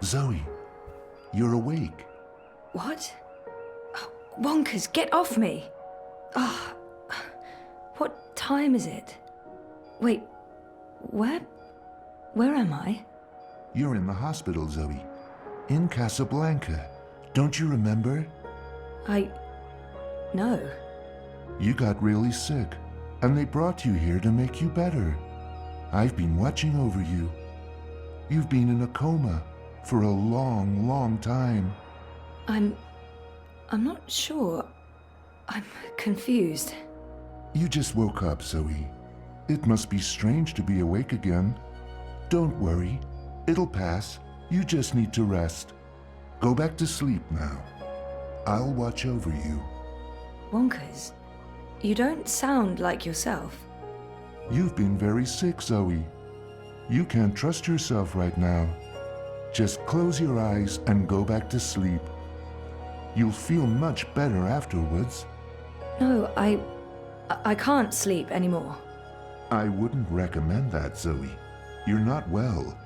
Zoe, you're awake. What? Oh, Wonkers, get off me! Ah, what time is it? Wait, where am I? You're in the hospital, Zoe. In Casablanca. Don't you remember? No. You got really sick, and they brought you here to make you better. I've been watching over you. You've been in a coma for a long, long time. I'm not sure. I'm confused. You just woke up, Zoe. It must be strange to be awake again. Don't worry. It'll pass. You just need to rest. Go back to sleep now. I'll watch over you. Wonkers, you don't sound like yourself. You've been very sick, Zoe. You can't trust yourself right now. Just close your eyes and go back to sleep. You'll feel much better afterwards. No, I can't sleep anymore. I wouldn't recommend that, Zoe. You're not well.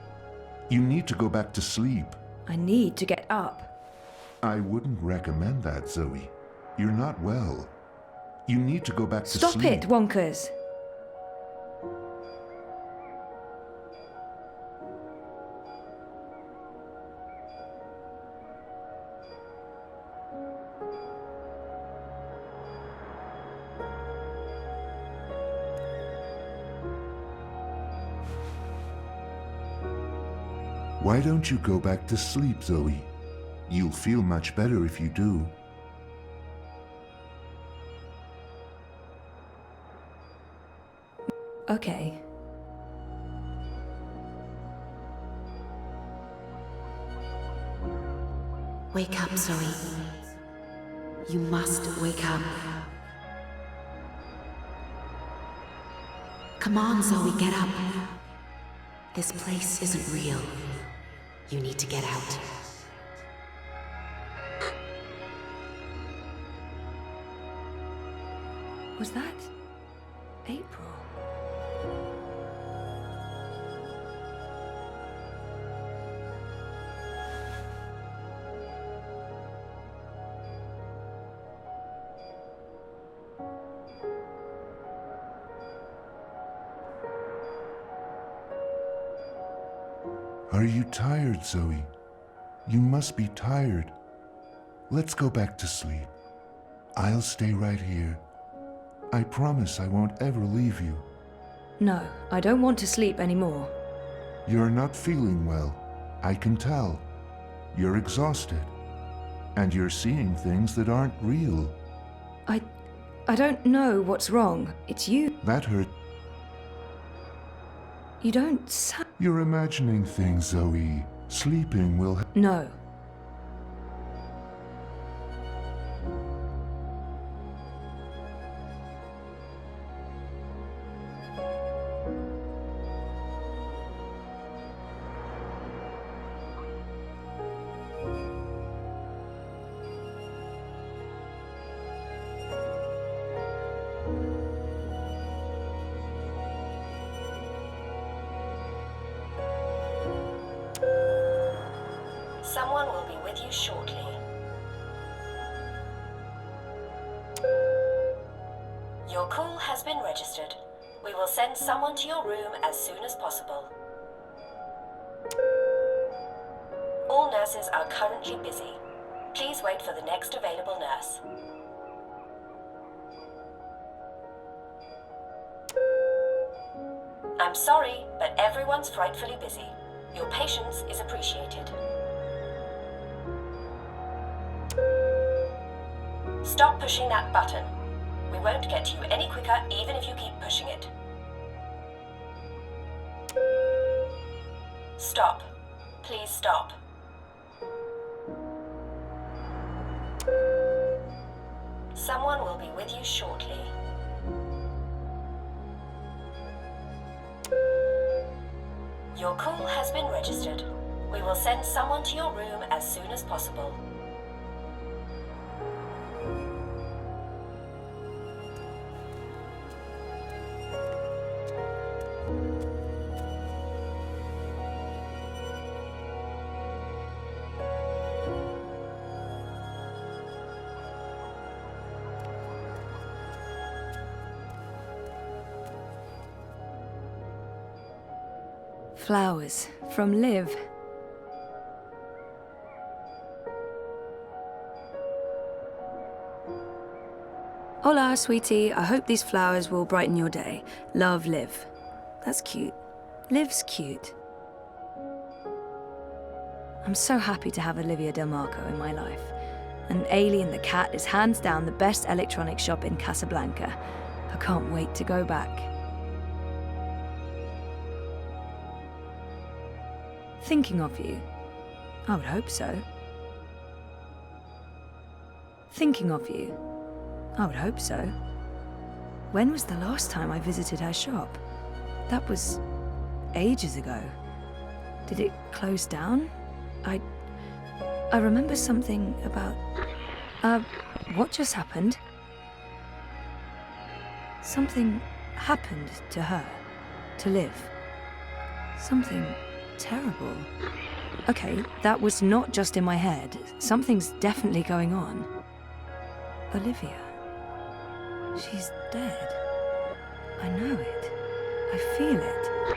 You need to go back to sleep. I need to get up. I wouldn't recommend that, Zoe. You're not well. You need to go back to sleep. Stop it, Wonkers! Why don't you go back to sleep, Zoe? You'll feel much better if you do. Okay. Wake up, Zoe. You must wake up. Come on, Zoe, get up. This place isn't real. You need to get out. Was that April? Are you tired, Zoe? You must be tired. Let's go back to sleep. I'll stay right here. I promise I won't ever leave you. No, I don't want to sleep anymore. You're not feeling well. I can tell. You're exhausted. And you're seeing things that aren't real. I don't know what's wrong. It's you. That hurt. You don't sound... You're imagining things, Zoe. Sleeping will... No. Someone will be with you shortly. Your call has been registered. We will send someone to your room as soon as possible. All nurses are currently busy. Please wait for the next available nurse. I'm sorry, but everyone's frightfully busy. Your patience is appreciated. Stop pushing that button. We won't get to you any quicker even if you keep pushing it. Stop. Please stop. Someone will be with you shortly. Your call has been registered. We will send someone to your room as soon as possible. Flowers from Liv. Hola, sweetie. I hope these flowers will brighten your day. Love, Liv. That's cute. Liv's cute. I'm so happy to have Olivia Del Marco in my life. And Alien the cat is hands down the best electronics shop in Casablanca. I can't wait to go back. Thinking of you. I would hope so. Thinking of you. I would hope so. When was the last time I visited her shop? That was ages ago. Did it close down? I remember something about... what just happened? Something happened to her, to Liv. Something terrible. Okay, that was not just in my head. Something's definitely going on. Olivia. She's dead. I know it. I feel it.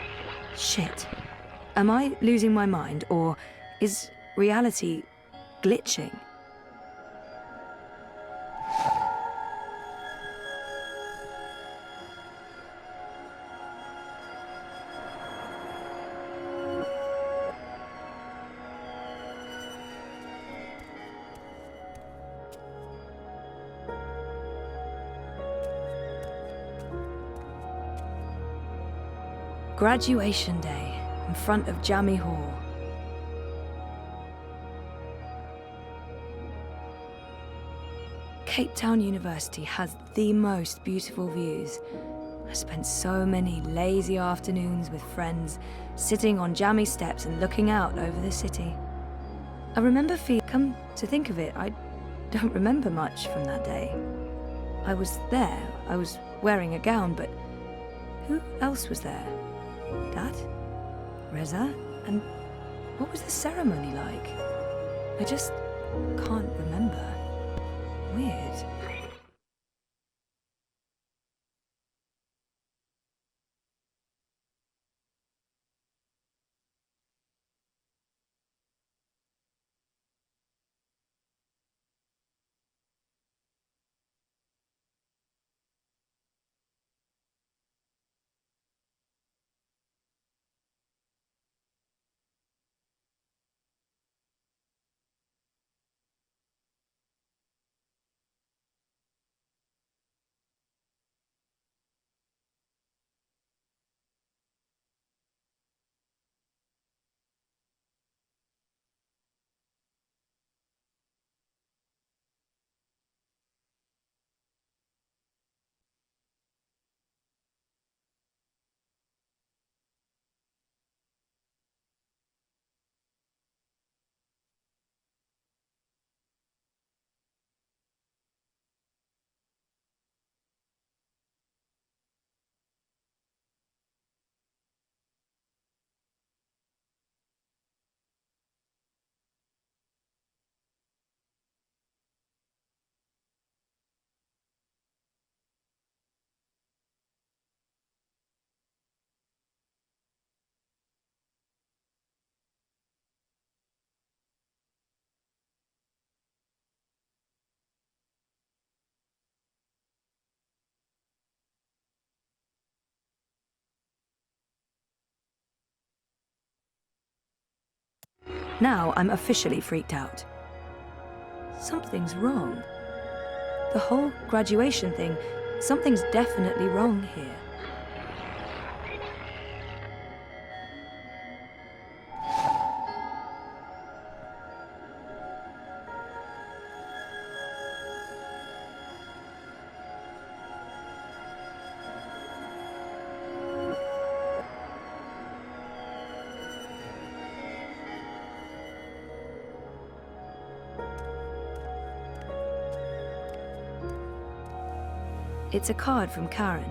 Shit. Am I losing my mind, or is reality glitching? Graduation day in front of Jammy Hall. Cape Town University has the most beautiful views. I spent so many lazy afternoons with friends, sitting on jammy steps and looking out over the city. I remember come to think of it, I don't remember much from that day. I was there, I was wearing a gown, but who else was there? Dad? Reza? And what was the ceremony like? I just can't remember. Weird. Now I'm officially freaked out. Something's wrong. The whole graduation thing, something's definitely wrong here. It's a card from Karen.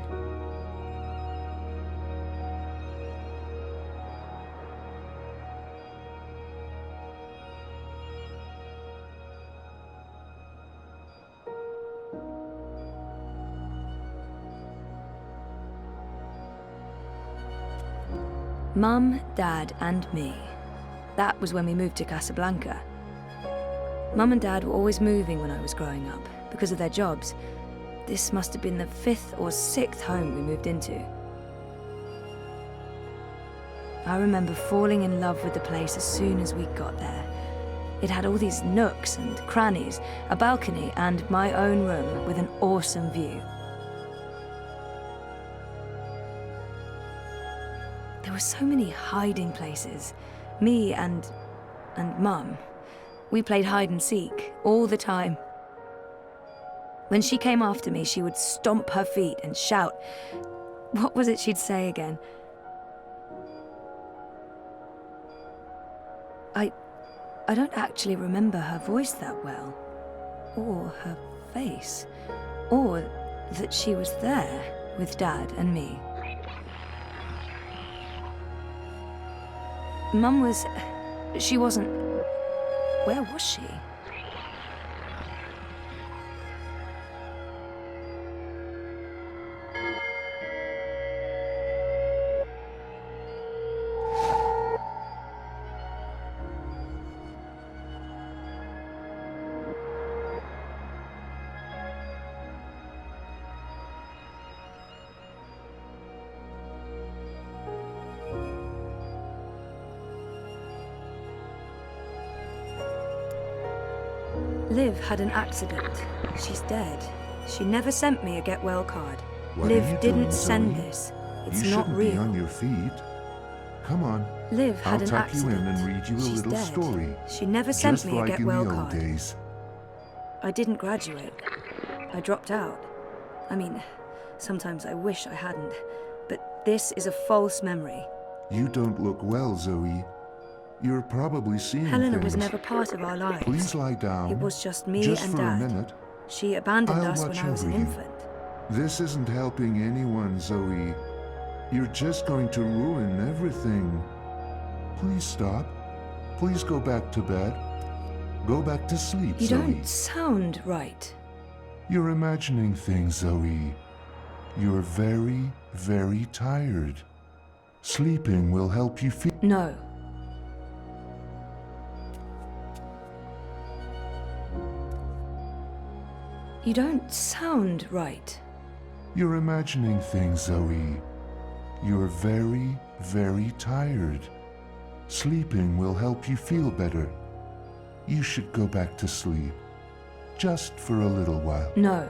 Mum, Dad, and me. That was when we moved to Casablanca. Mum and Dad were always moving when I was growing up because of their jobs. This must have been the 5th or 6th home we moved into. I remember falling in love with the place as soon as we got there. It had all these nooks and crannies, a balcony, and my own room with an awesome view. There were so many hiding places. Me and Mum. We played hide and seek all the time. When she came after me, she would stomp her feet and shout. What was it she'd say again? I don't actually remember her voice that well, or her face, or that she was there with Dad and me. Mum was... she wasn't... Where was she? Liv had an accident. She's dead. She never sent me a get well card. What are you Liv didn't doing, send Zoe? this. It's You not shouldn't be real. on your feet. Come on. Liv had I'll an tuck you accident. in and read you a She's little dead. story. She never sent Just me a like get in well the old card. days. I didn't graduate. I dropped out. I mean, sometimes I wish I hadn't. But this is a false memory. You don't look well, Zoe. You're probably seeing Helena things. was never part of our lives. Please lie down. It was just me Just and for Dad. a minute. She abandoned I'll us when watch I was an over you. infant. This isn't helping anyone, Zoe. You're just going to ruin everything. Please stop. Please go back to bed. Go back to sleep, You Zoe. don't sound right. You're imagining things, Zoe. You're very, very tired. Sleeping will help you feel... No. You don't sound right. You're imagining things, Zoe. You're very, very tired. Sleeping will help you feel better. You should go back to sleep. Just for a little while. No.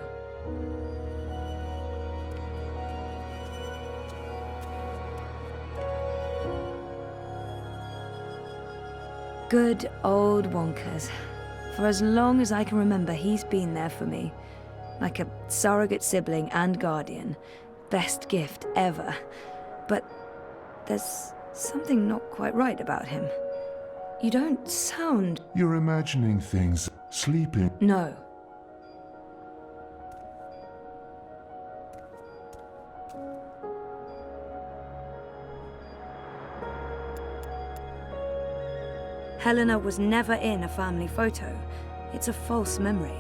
Good old Wonkers. For as long as I can remember, he's been there for me. Like a surrogate sibling and guardian. Best gift ever. But there's something not quite right about him. You don't sound... You're imagining things. Sleeping. No. Helena was never in a family photo. It's a false memory.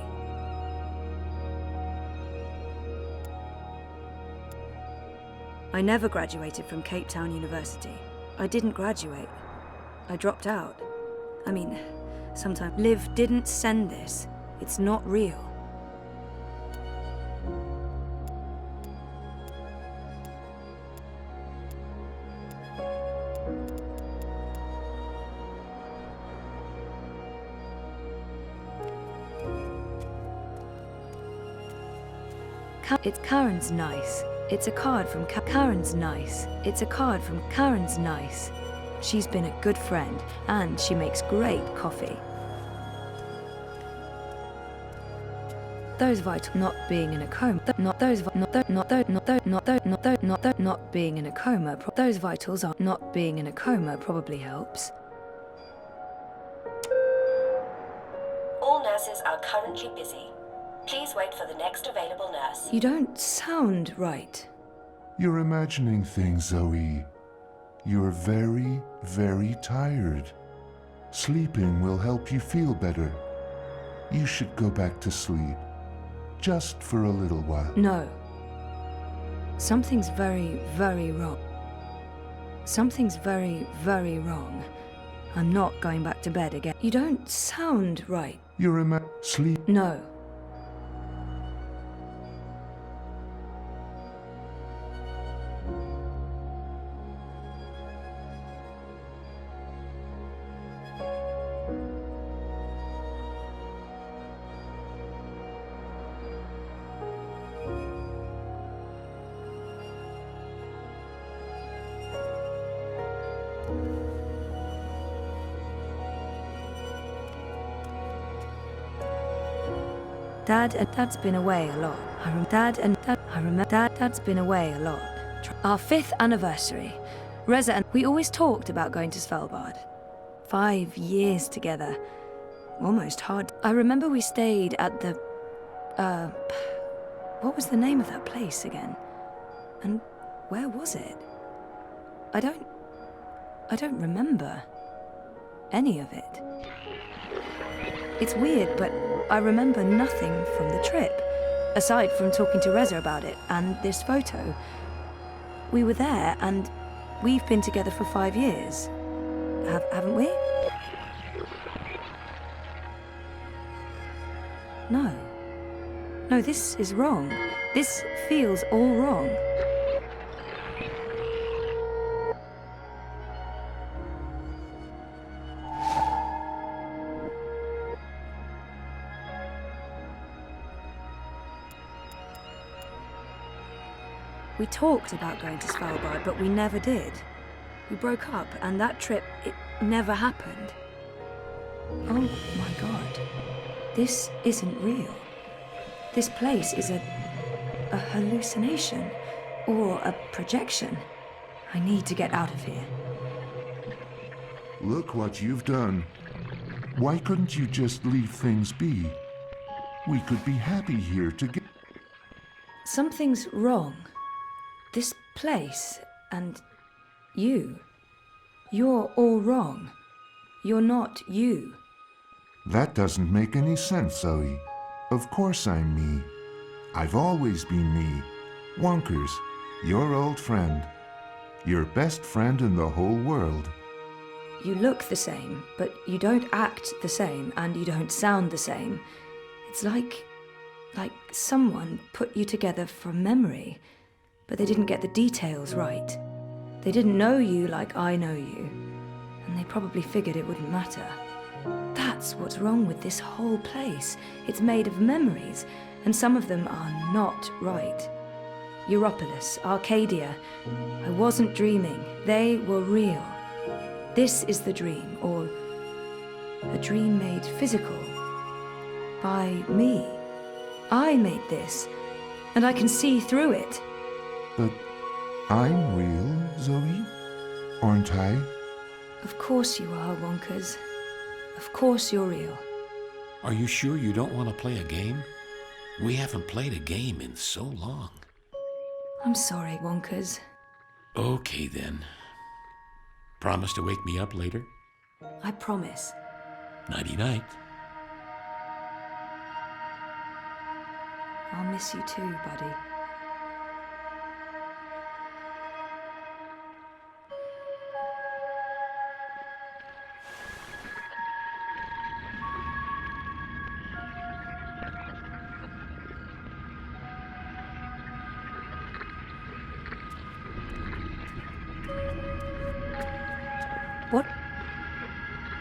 I never graduated from Cape Town University. I didn't graduate. I dropped out. I mean, sometimes Liv didn't send this. It's not real. It's Karen's nice. It's a card from Karen's nice. It's a card from Karen's nice. She's been a good friend, and she makes great coffee. Those vital not being in a coma. Not being in a coma. Those vitals are not being in a coma probably helps. All nurses are currently busy. Please wait for the next available nurse. You don't sound right. You're imagining things, Zoe. You're very, very tired. Sleeping will help you feel better. You should go back to sleep. Just for a little while. No. Something's very, very wrong. Something's very, very wrong. I'm not going back to bed again. You don't sound right. You're sleep. No. Dad's been away a lot. Dad's been away a lot. Our 5th anniversary. Reza and we always talked about going to Svalbard. 5 years together. Almost hard. I remember we stayed at the... what was the name of that place again? And where was it? I don't remember any of it. It's weird, but I remember nothing from the trip, aside from talking to Reza about it and this photo. We were there, and we've been together for 5 years. Haven't we? No. No, this is wrong. This feels all wrong. We talked about going to Svalbard, but we never did. We broke up, and that trip, it never happened. Oh my God. This isn't real. This place is a hallucination, or a projection. I need to get out of here. Look what you've done. Why couldn't you just leave things be? We could be happy here together. Something's wrong. This place, and you. You're all wrong. You're not you. That doesn't make any sense, Zoe. Of course I'm me. I've always been me. Wonkers, your old friend. Your best friend in the whole world. You look the same, but you don't act the same, and you don't sound the same. It's like someone put you together from memory, but they didn't get the details right. They didn't know you like I know you, and they probably figured it wouldn't matter. That's what's wrong with this whole place. It's made of memories, and some of them are not right. Europolis, Arcadia. I wasn't dreaming. They were real. This is the dream, or a dream made physical. By me. I made this, and I can see through it. But I'm real, Zoe? Aren't I? Of course you are, Wonkers. Of course you're real. Are you sure you don't want to play a game? We haven't played a game in so long. I'm sorry, Wonkers. Okay, then. Promise to wake me up later? I promise. Nighty-night. I'll miss you too, buddy.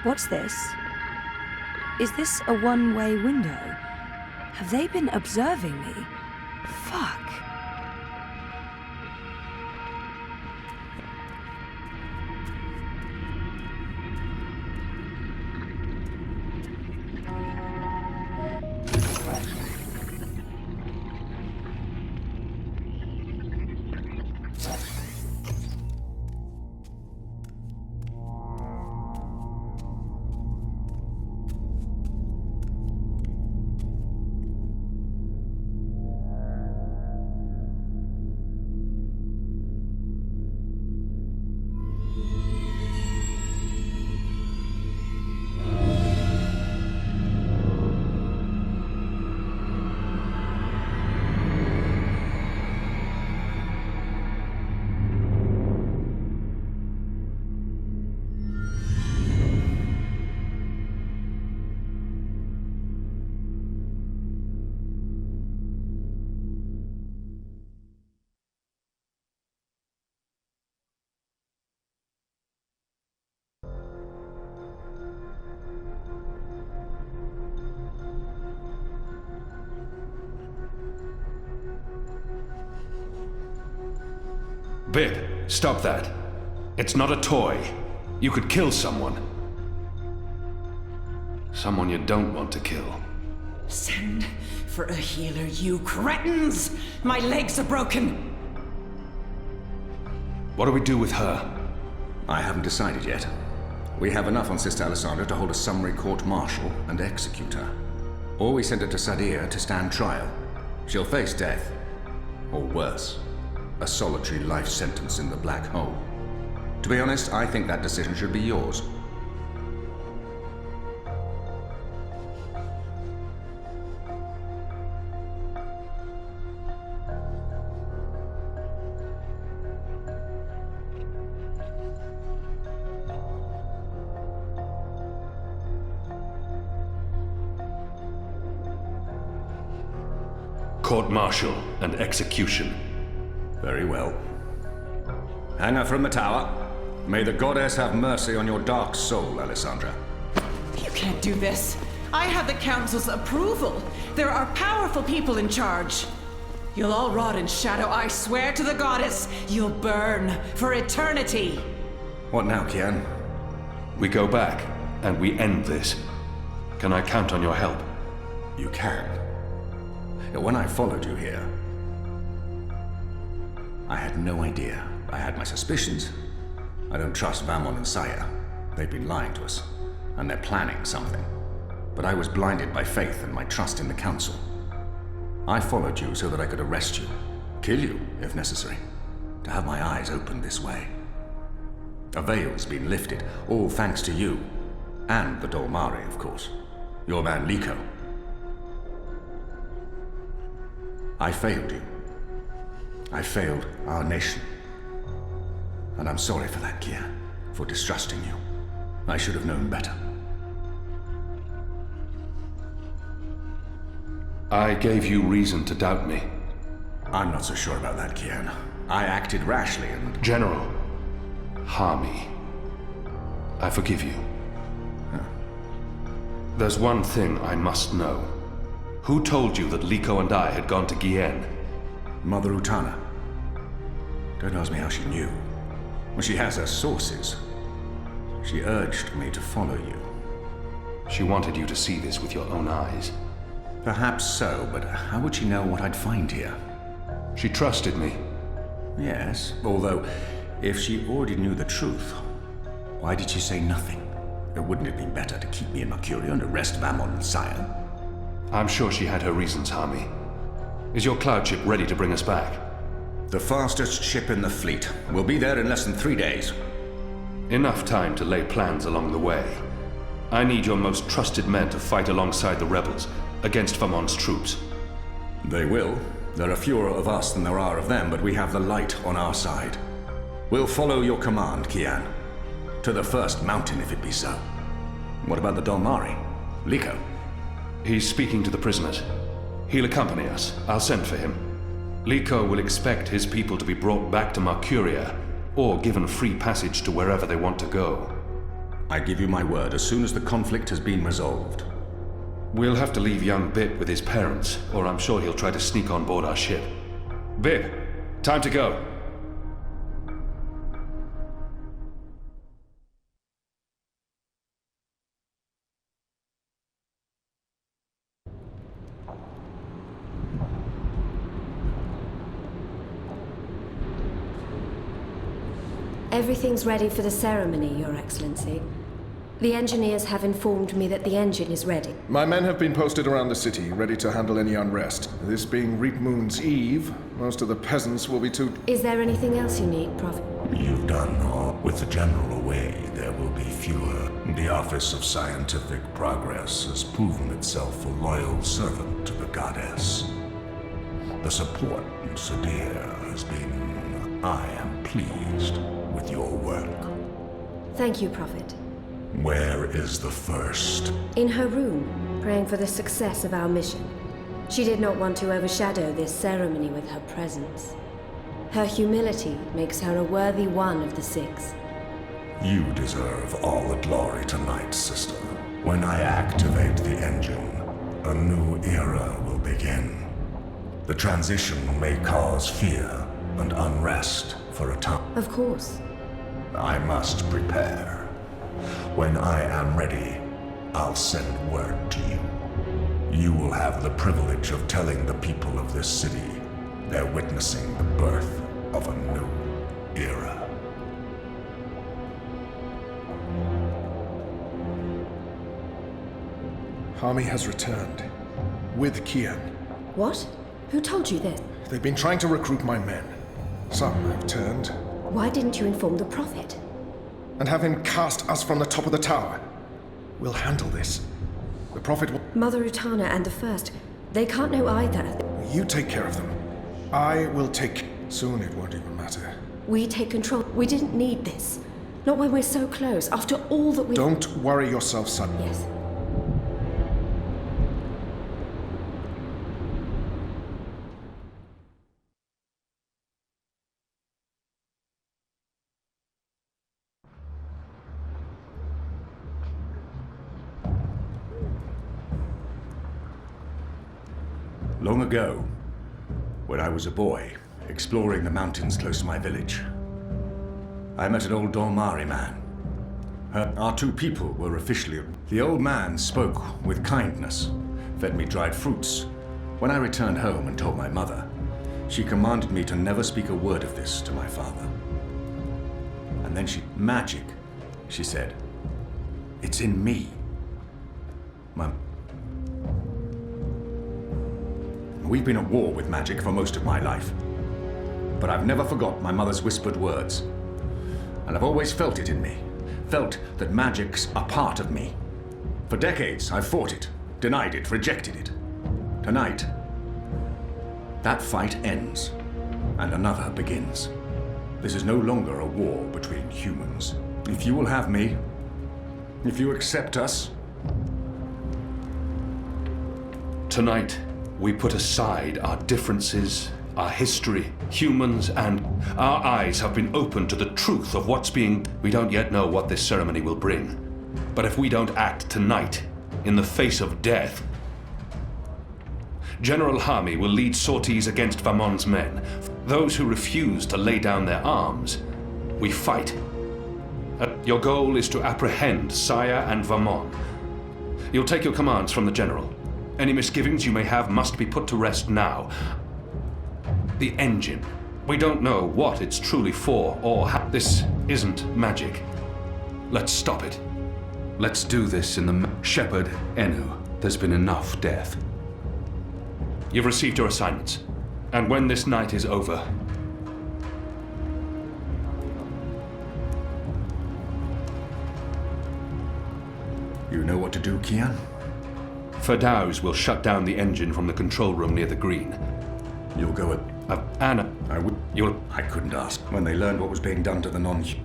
What's this? Is this a one-way window? Have they been observing me? Fuck. Bib, stop that. It's not a toy. You could kill someone. Someone you don't want to kill. Send for a healer, you cretins! My legs are broken! What do we do with her? I haven't decided yet. We have enough on Sister Alessandra to hold a summary court-martial and execute her. Or we send her to Sadir to stand trial. She'll face death. Or worse, a solitary life sentence in the black hole. To be honest, I think that decision should be yours. Court-martial and execution. Very well. Hang her from the tower. May the goddess have mercy on your dark soul, Alessandra. You can't do this. I have the Council's approval. There are powerful people in charge. You'll all rot in shadow, I swear to the goddess. You'll burn for eternity. What now, Kian? We go back, and we end this. Can I count on your help? You can. When I followed you here, I had no idea. I had my suspicions. I don't trust Vamon and Saya. They've been lying to us, and they're planning something. But I was blinded by faith and my trust in the Council. I followed you so that I could arrest you, kill you, if necessary, to have my eyes opened this way. A veil's been lifted, all thanks to you, and the Dolmari, of course. Your man Liko. I failed you. I failed our nation. And I'm sorry for that, Kia, for distrusting you. I should have known better. I gave you reason to doubt me. I'm not so sure about that, Kian. I acted rashly and... General, Harmy, I forgive you. Huh. There's one thing I must know. Who told you that Liko and I had gone to Gien? Mother Utana. Don't ask me how she knew. Well, she has her sources. She urged me to follow you. She wanted you to see this with your own eyes. Perhaps so, but how would she know what I'd find here? She trusted me. Yes, although, if she already knew the truth, why did she say nothing? Wouldn't it be better to keep me in Mercuria and arrest Vamon and Saya? I'm sure she had her reasons, Harmy. Is your cloud ship ready to bring us back? The fastest ship in the fleet. We'll be there in less than 3 days. Enough time to lay plans along the way. I need your most trusted men to fight alongside the rebels, against Vamon's troops. They will. There are fewer of us than there are of them, but we have the light on our side. We'll follow your command, Kian. To the first mountain, if it be so. What about the Dolmari? Liko? He's speaking to the prisoners. He'll accompany us. I'll send for him. Liko will expect his people to be brought back to Mercuria, or given free passage to wherever they want to go. I give you my word, as soon as the conflict has been resolved. We'll have to leave young Bip with his parents, or I'm sure he'll try to sneak on board our ship. Bip, time to go. Everything's ready for the ceremony, Your Excellency. The engineers have informed me that the engine is ready. My men have been posted around the city, ready to handle any unrest. This being Reap Moon's Eve, most of the peasants will be too... Is there anything else you need, Prophet? You've done all. With the general away, there will be fewer. The Office of Scientific Progress has proven itself a loyal servant to the goddess. The support in Sadir has been... I am pleased with your work. Thank you, Prophet. Where is the first? In her room, praying for the success of our mission. She did not want to overshadow this ceremony with her presence. Her humility makes her a worthy one of the six. You deserve all the glory tonight, sister. When I activate the engine, a new era will begin. The transition may cause fear and unrest for a time. Of course. I must prepare. When I am ready, I'll send word to you. You will have the privilege of telling the people of this city they're witnessing the birth of a new era. Army has returned. With Kian. What? Who told you this? They've been trying to recruit my men. Some have turned. Why didn't you inform the Prophet? And have him cast us from the top of the tower. We'll handle this. The Prophet will... Mother Utana and the First, they can't know either. You take care of them. I will take... Soon it won't even matter. We take control. We didn't need this. Not when we're so close, after all that we... Don't worry yourself, son. Yes. Long ago, when I was a boy, exploring the mountains close to my village, I met an old Dormari man. Our two people were officially... The old man spoke with kindness, fed me dried fruits. When I returned home and told my mother, she commanded me to never speak a word of this to my father. And then magic, she said. It's in me. We've been at war with magic for most of my life. But I've never forgot my mother's whispered words. And I've always felt it in me. Felt that magic's a part of me. For decades, I've fought it, denied it, rejected it. Tonight, that fight ends, and another begins. This is no longer a war between humans. If you will have me, if you accept us... Tonight, we put aside our differences, our history, humans, and our eyes have been opened to the truth of what's being... We don't yet know what this ceremony will bring. But if we don't act tonight, in the face of death, General Hami will lead sorties against Vamon's men. Those who refuse to lay down their arms, we fight. Your goal is to apprehend Saya and Vamon. You'll take your commands from the General. Any misgivings you may have must be put to rest now. The engine. We don't know what it's truly for or how. This isn't magic. Let's stop it. Let's do this in the... Shepherd, Enu, there's been enough death. You've received your assignments. And when this night is over... You know what to do, Kian? Ferdows will shut down the engine from the control room near the green. You'll go at... Anna. I couldn't ask. When they learned what was being done to the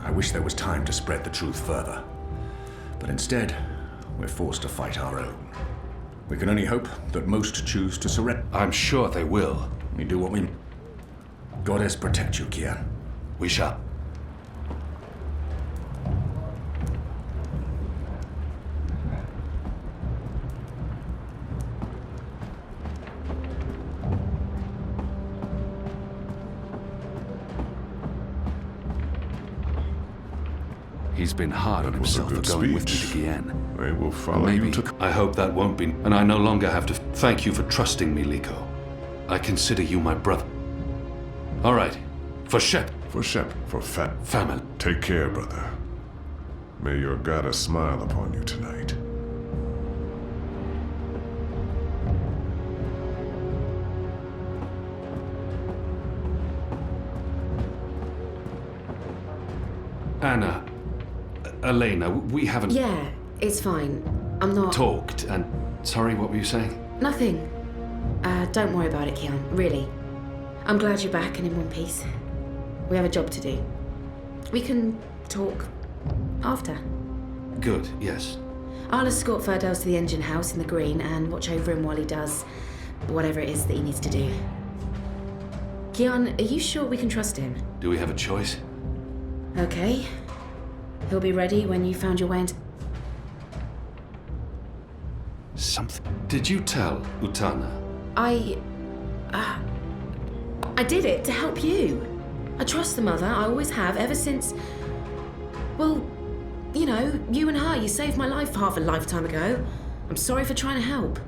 I wish there was time to spread the truth further. But instead, we're forced to fight our own. We can only hope that most choose to surrender. I'm sure they will. We do what we... Goddess protect you, Kian. We shall. He's been hard on himself for going with me to Gien. They will follow you to... I hope that won't be... And I no longer have to... Thank you for trusting me, Liko. I consider you my brother. All right. For Shep. For family. Take care, brother. May your goddess smile upon you tonight. Anna. Elena, we haven't... Yeah, it's fine. I'm not... Talked, and... Sorry, what were you saying? Nothing. Don't worry about it, Kian. Really. I'm glad you're back and in one piece. We have a job to do. We can talk after. Good, yes. I'll escort Ferdows to the engine house in the green and watch over him while he does whatever it is that he needs to do. Kian, are you sure we can trust him? Do we have a choice? Okay. He'll be ready when you found your way into... Something... Did you tell Utana? I did it to help you. I trust the mother, I always have, ever since... Well, you know, you and her, you saved my life half a lifetime ago. I'm sorry for trying to help.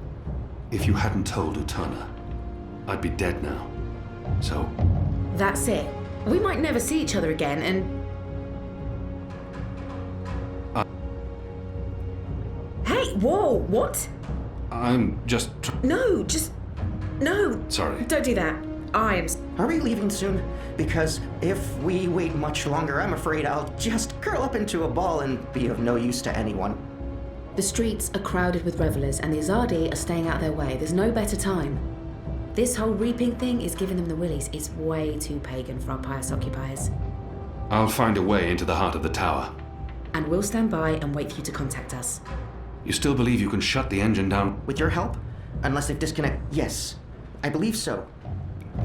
If you hadn't told Utana, I'd be dead now. So... That's it. We might never see each other again, and... Hey, whoa, what? I'm just... No, no. Sorry. Don't do that. Are we leaving soon? Because if we wait much longer, I'm afraid I'll just curl up into a ball and be of no use to anyone. The streets are crowded with revelers, and the Azadi are staying out their way. There's no better time. This whole reaping thing is giving them the willies. It's way too pagan for our pious occupiers. I'll find a way into the heart of the tower. And we'll stand by and wait for you to contact us. You still believe you can shut the engine down? With your help? Unless they've disconnected. Yes, I believe so.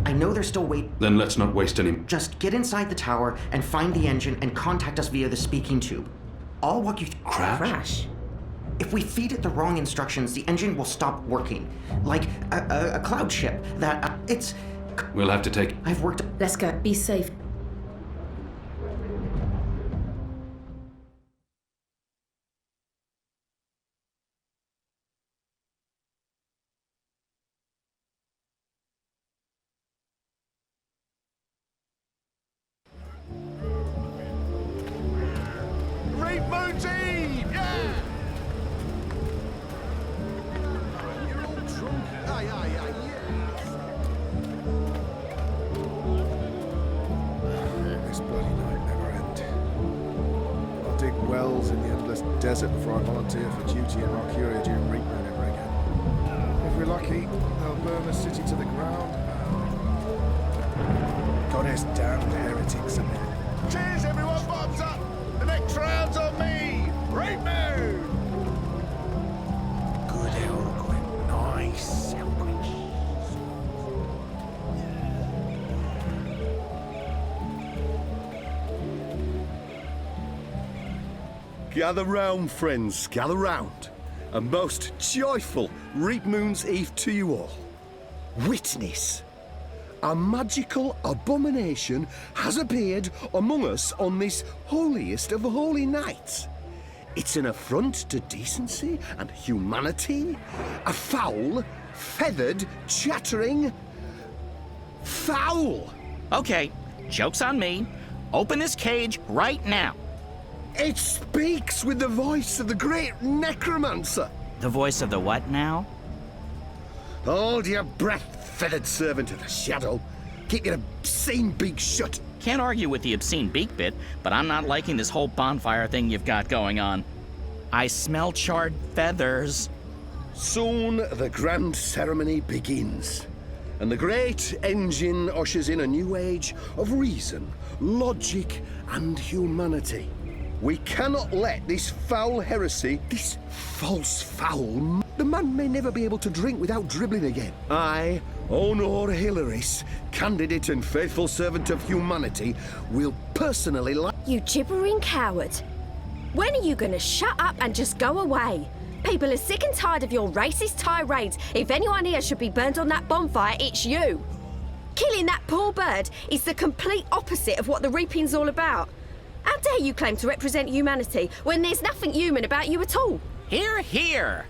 I know they're still waiting. Then let's not waste any... Just get inside the tower and find the engine and contact us via the speaking tube. I'll walk you through... Crash? If we feed it the wrong instructions, the engine will stop working. Like a cloud ship that... it's... We'll have to take... I've worked... Let's go. Be safe. Reap Moon's Eve! Yeah! You're all drunk. Aye, aye, aye, yeah. This bloody night never end. I'll dig wells in the endless desert before I volunteer for duty in Mercuria during Reap Moon ever again. If we're lucky, they'll burn the city to the ground. Goddess damned heretics are there. Cheers, everyone! Bottoms up! The next round's on me! Reap Moon! Good eloquent. Nice eloquent. Gather round, friends, gather round. A most joyful Reap Moon's Eve to you all. Witness. A magical abomination has appeared among us on this holiest of holy nights. It's an affront to decency and humanity. A foul, feathered, chattering... fowl! Okay, joke's on me. Open this cage right now. It speaks with the voice of the great necromancer. The voice of the what now? Hold your breath, feathered servant of the shadow. Keep your obscene beak shut. Can't argue with the obscene beak bit, but I'm not liking this whole bonfire thing you've got going on. I smell charred feathers. Soon the grand ceremony begins, and the great engine ushers in a new age of reason, logic, and humanity. We cannot let this foul heresy, this false foul... The man may never be able to drink without dribbling again. I, Honor Hilaris, candidate and faithful servant of humanity, will personally You gibbering coward. When are you gonna shut up and just go away? People are sick and tired of your racist tirades. If anyone here should be burned on that bonfire, it's you. Killing that poor bird is the complete opposite of what the reaping's all about. How dare you claim to represent humanity when there's nothing human about you at all? Hear, hear!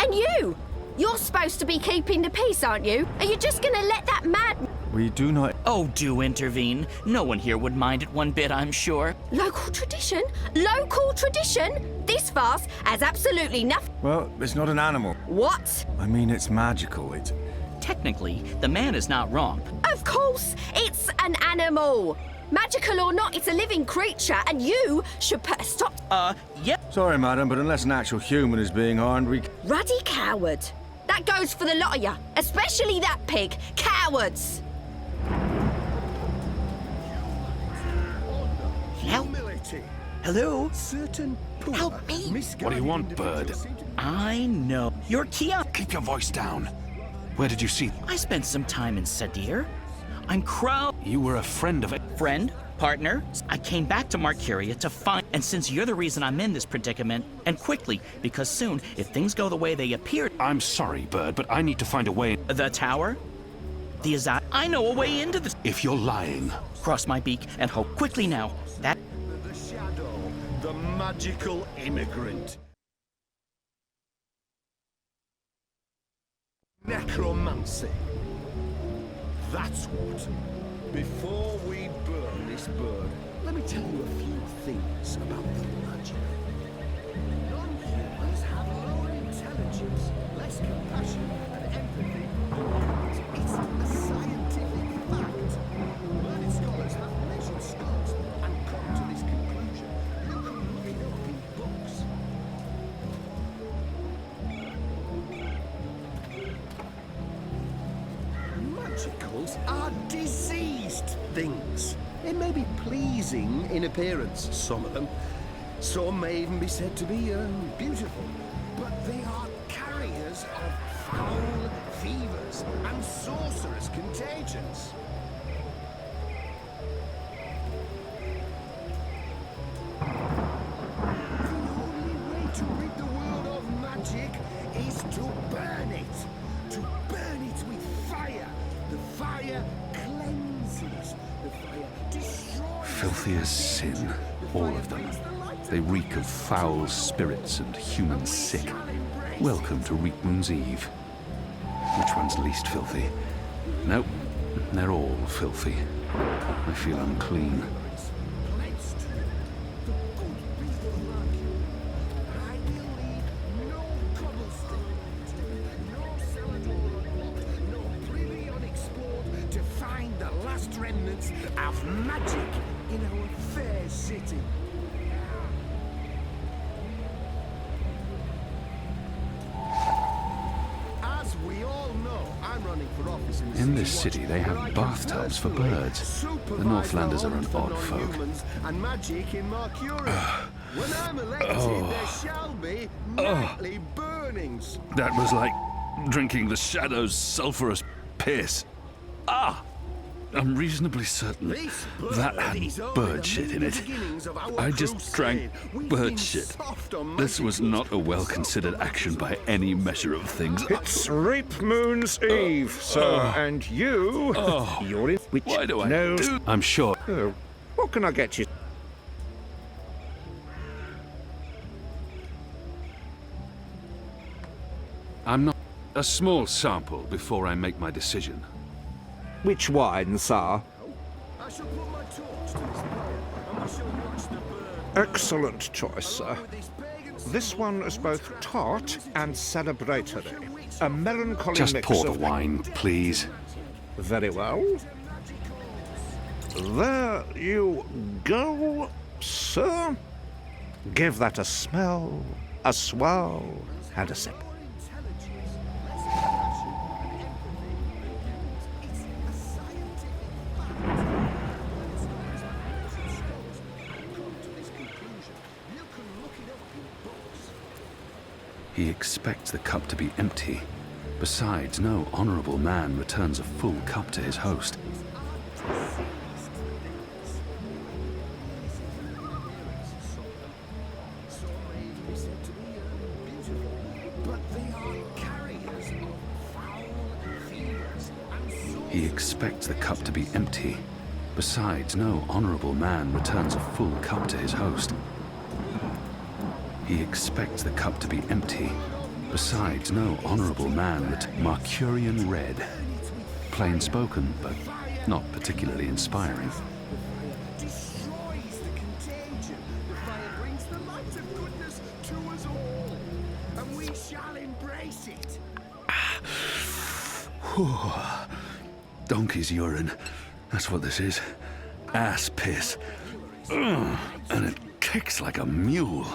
And you! You're supposed to be keeping the peace, aren't you? Are you just gonna let that mad... We do not... Oh, do intervene. No one here would mind it one bit, I'm sure. Local tradition? Local tradition? This fast has absolutely nothing... Well, it's not an animal. What? I mean, it's magical. It's... Technically, the man is not wrong. Of course, it's an animal. Magical or not, it's a living creature, and you should put a stop... Yep. Sorry, madam, but unless an actual human is being harmed, we... Ruddy coward. That goes for the lot of you, especially that pig. Cowards! Humility. Hello? Certain poor, Help me! What do you want, bird? I know. You're Kia. Keep your voice down. Where did you see them? I spent some time in Sadir. I'm Crow. You were a friend of it. Friend? Partner? I came back to Mercuria to find... And since you're the reason I'm in this predicament, and quickly, because soon, if things go the way they appear... I'm sorry, Bird, but I need to find a way... The tower? The Azad. I know a way into this. If you're lying, Cross my beak and hope quickly now. That. The shadow, the magical immigrant. Necromancy. That's what. Before we burn this bird, let me tell you a few things about the magic. Non-humans have lower intelligence, less compassion and empathy. It's a scientific fact. Learned scholars have measured skulls and come to this conclusion. You can look it up in books. Magicals are diseased things. It may be pleasing in appearance, some of them. Some may even be said to be beautiful. But they are carriers of foul fevers and sorcerous contagions. The only way to rid the world of magic is to burn it. To burn it with fire. The fire cleanses. The fire destroys. Filthy as sin, all of them. They reek of foul spirits and human sick. Welcome to Reekmoon's Eve. Which one's least filthy? Nope, they're all filthy. I feel unclean. To find the last remnants of magic in our fair city. As we all know, I'm running for office In this city, they have bathtubs for birds. The Northlanders are an odd folk. And magic in Mercuria. When I'm elected, there shall be nightly burnings. That was like drinking the Shadow's sulphurous piss. Ah! I'm reasonably certain that had bird shit in it. I just drank bird shit. This was not a well-considered action by any measure of things. It's Reapmoon's Eve, sir, and you're in which Why do I do? I'm sure. Oh, what can I get you? I'm not a small sample before I make my decision. Which wine, sir? I shall put my torch to this fire, and we shall watch the bird. Excellent choice, sir. This one is both tart and celebratory. A melancholy Just mix pour the of... wine, please. Very well. There you go, sir. Give that a smell, a swirl, and a sip. He expects the cup to be empty. Besides, no honorable man returns a full cup to his host. He expects the cup to be empty. Besides, no honorable man returns a full cup to his host. He expects the cup to be empty. Besides, no honorable man Mercurian red. Plain spoken, but not particularly inspiring. Destroys the contagion. The fire brings the light of goodness to us all, and we shall embrace it. Donkey's urine. That's what this is. Ass piss. Ugh, and it kicks like a mule.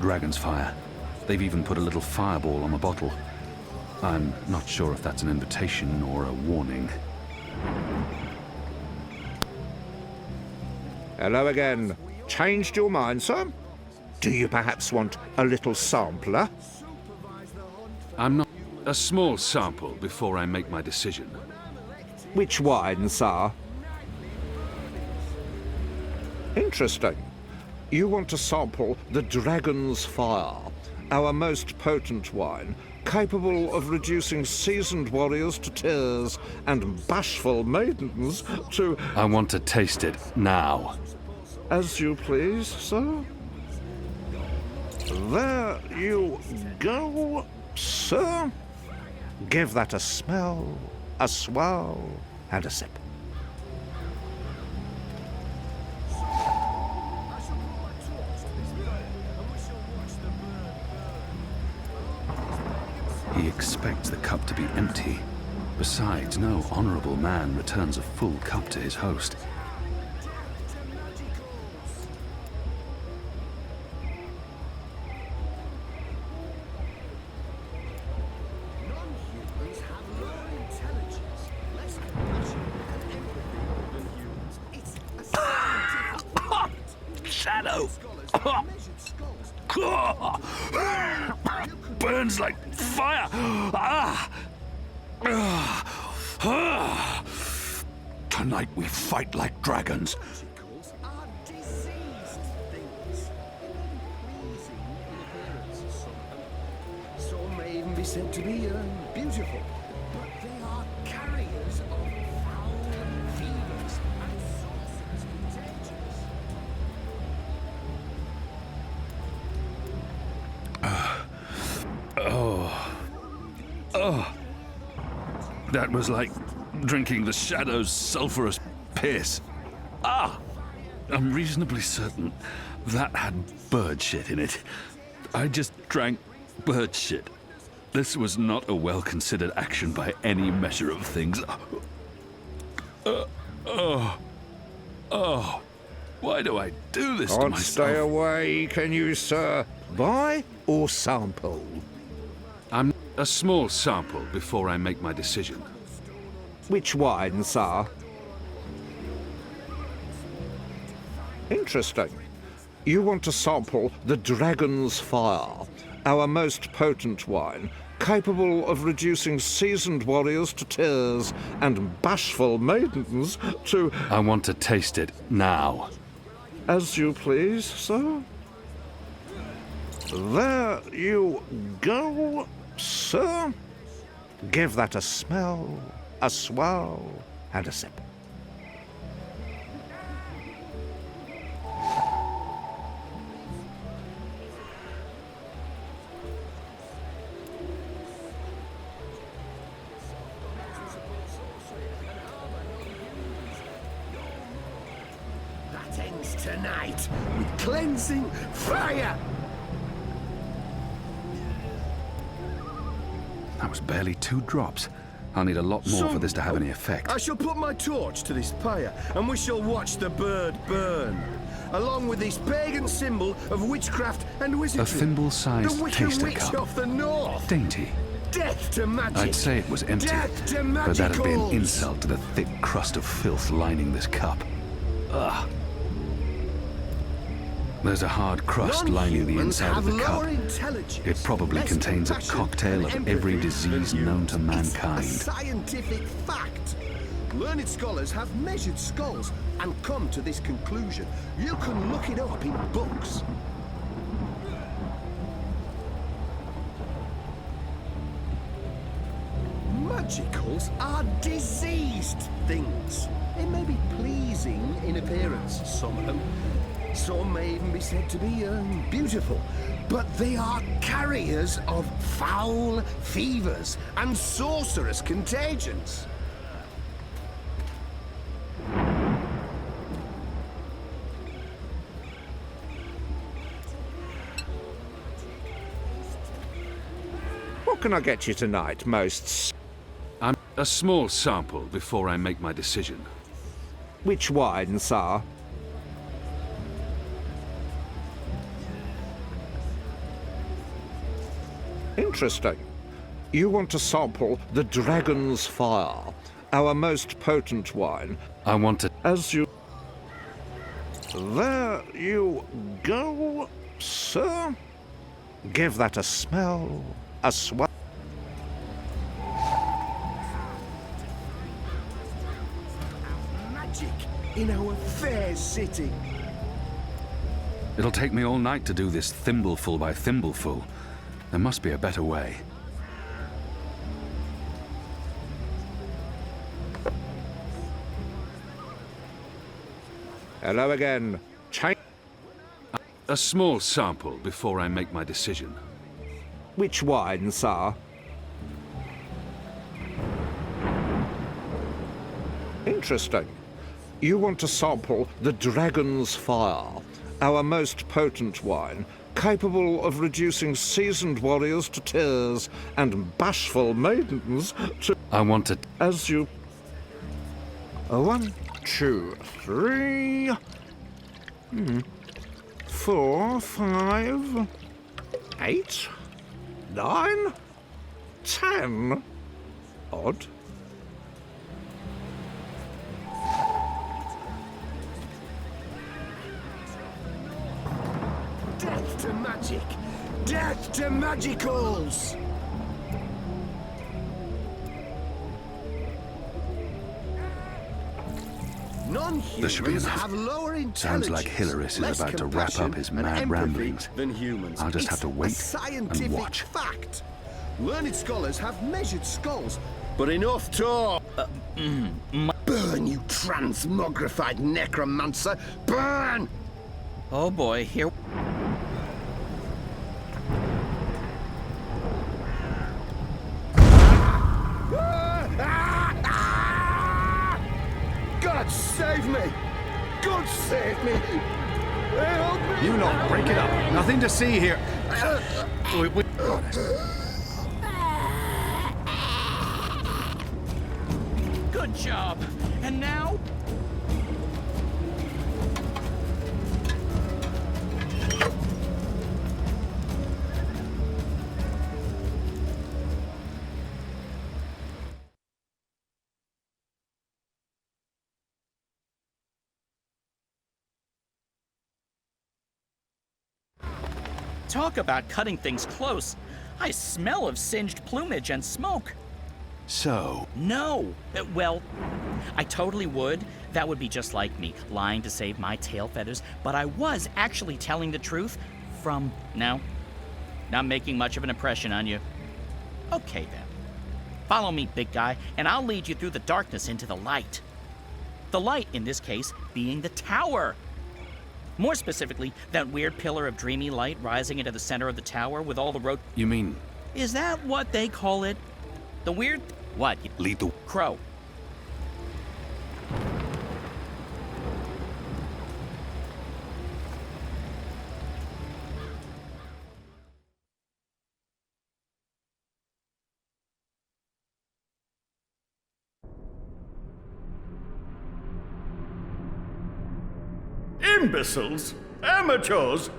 Dragon's fire. They've even put a little fireball on the bottle. I'm not sure if that's an invitation or a warning. Hello again. Changed your mind, sir? Do you perhaps want a little sampler? I'm not a small sample before I make my decision. Which wine, sir? Interesting. You want to sample the Dragon's Fire, our most potent wine, capable of reducing seasoned warriors to tears and bashful maidens to... I want to taste it now. As you please, sir. There you go, sir. Give that a smell, a swirl, and a sip. He expects the cup to be empty. Besides, no honorable man returns a full cup to his host. Shadow! Burns like fire! Tonight we fight like dragons. Some may even be said to be beautiful, but they are carriers of foul fevers and sorcerers contagious. That was like drinking the Shadow's sulphurous piss. I'm reasonably certain that had bird shit in it. I just drank bird shit. This was not a well-considered action by any measure of things. Why do I do this to Can't myself? stay away, can you, sir? Buy or sample? I'm a small sample before I make my decision. Which wine, sir? Interesting. You want to sample the Dragon's Fire, our most potent wine, capable of reducing seasoned warriors to tears and bashful maidens to... I want to taste it now. As you please, sir. There you go, sir. Give that a smell, a swirl, and a sip. That ends tonight with cleansing fire. That was barely 2 drops. I'll need a lot more for this to have any effect. I shall put my torch to this pyre, and we shall watch the bird burn, along with this pagan symbol of witchcraft and wizardry. A thimble-sized the Wicked taster Witch cup. of the North. Dainty. Death to magic. I'd say it was empty, Death to but that'd be an magicals. insult to the thick crust of filth lining this cup. Ugh. There's a hard crust lining the Non-humans inside of the have cup. lower intelligence, It probably less contains a compassion cocktail and of every empathy disease than known to humans. mankind. It's a scientific fact. Learned scholars have measured skulls and come to this conclusion. You can look it up in books. Magicals are diseased things. They may be pleasing in appearance, some of them. Some may even be said to be beautiful. But they are carriers of foul fevers and sorcerous contagions. What can I get you tonight, most... I'm a small sample before I make my decision. Which wine, sir? Interesting. You want to sample the Dragon's Fire, our most potent wine. I want to... As you... There you go, sir. Give that a smell, a swirl. Magic in our fair city. It'll take me all night to do this thimbleful by thimbleful. There must be a better way. Hello again. A small sample before I make my decision. Which wine, sir? Interesting. You want to sample the Dragon's Fire, our most potent wine, capable of reducing seasoned warriors to tears and bashful maidens to... I want it. As you... 1, 2, 3... 4, 5... 8... 9... 10... Odd. Death to magic! Death to magicals! This should be Non-humans enough. have lower intelligence. Sounds like Hilaris is less about to wrap compassion up his and mad empathy ramblings. Than humans. I'll just have to wait It's a scientific and watch. fact. Learned scholars have measured skulls, but enough talk. Burn, you transmogrified necromancer! Burn! Oh boy, here. God save me! God save me! Help me! You lot, break it up. Nothing to see here. Good job. And now? Talk about cutting things close. I smell of singed plumage and smoke. So? No. Well, I totally would. That would be just like me, lying to save my tail feathers. But I was actually telling the truth from... No. Not making much of an impression on you. Okay, then. Follow me, big guy, and I'll lead you through the darkness into the light. The light, in this case, being the tower. More specifically, that weird pillar of dreamy light rising into the center of the tower with all the You mean... Is that what they call it? The weird... What? Lead the... Crow. Imbeciles? Amateurs?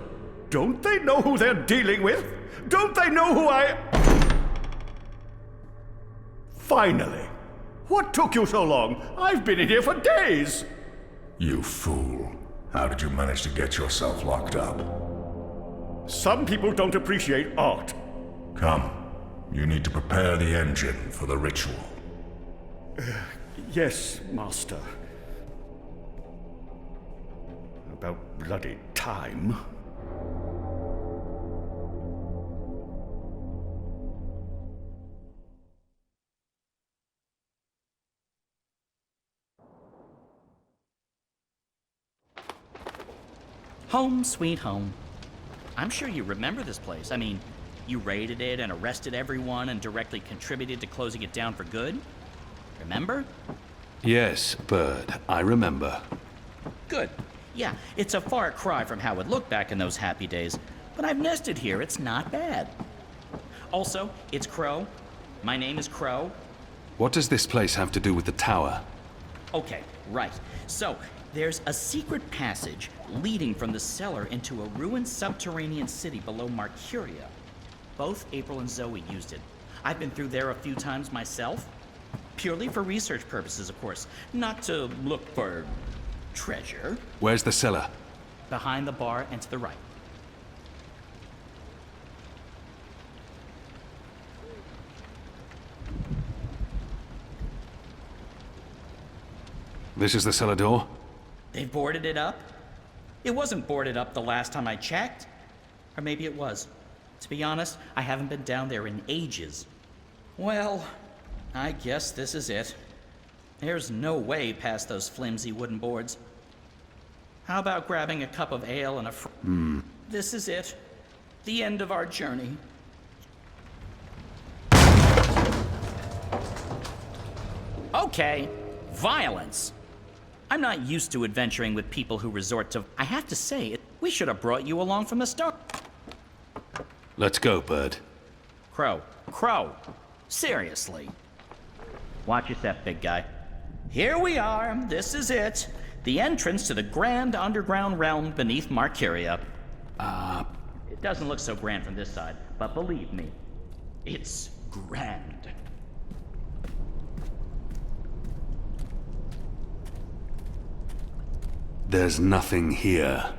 Don't they know who they're dealing with? Don't they know who I... Finally! What took you so long? I've been in here for days! You fool. How did you manage to get yourself locked up? Some people don't appreciate art. Come. You need to prepare the engine for the ritual. Yes, Master. About bloody time. Home sweet home. I'm sure you remember this place. I mean, you raided it and arrested everyone and directly contributed to closing it down for good. Remember? Yes, Bird, I remember. Good. Yeah, it's a far cry from how it looked back in those happy days, but I've nested here. It's not bad. Also, it's Crow. My name is Crow. What does this place have to do with the tower? Okay, right. So, there's a secret passage leading from the cellar into a ruined subterranean city below Marcuria. Both April and Zoe used it. I've been through there a few times myself. Purely for research purposes, of course. Not to look for treasure. Where's the cellar? Behind the bar and to the right. This is the cellar door? They've boarded it up. It wasn't boarded up the last time I checked. Or maybe it was. To be honest, I haven't been down there in ages. Well, I guess this is it. There's no way past those flimsy wooden boards. How about grabbing a cup of ale and a This is it. The end of our journey. Okay, violence. I'm not used to adventuring with people who resort to... I have to say, we should have brought you along from the start. Let's go, Bird. Crow. Seriously. Watch your step, big guy. Here we are. This is it. The entrance to the grand underground realm beneath Marcuria. It doesn't look so grand from this side, but believe me, it's grand. There's nothing here.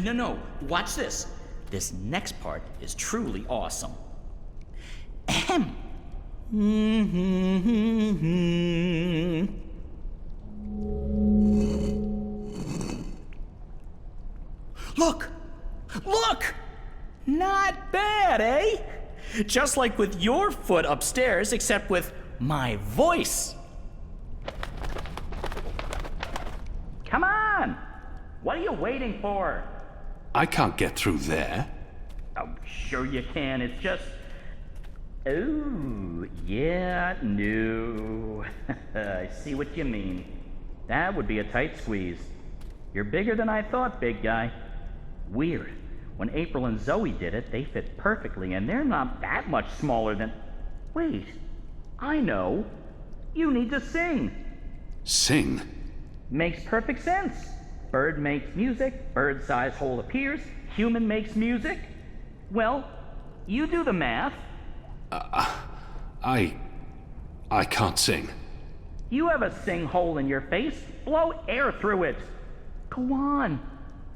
No, watch this. This next part is truly awesome. Ahem. Look! Not bad, eh? Just like with your foot upstairs, except with my voice. Come on! What are you waiting for? I can't get through there. Oh, sure you can. It's just... Oh, yeah, no. I see what you mean. That would be a tight squeeze. You're bigger than I thought, big guy. Weird. When April and Zoe did it, they fit perfectly, and they're not that much smaller than... Wait, I know. You need to sing. Sing? Makes perfect sense. Bird makes music, bird-sized hole appears, human makes music. Well, you do the math. I can't sing. You have a sing hole in your face. Blow air through it. Go on.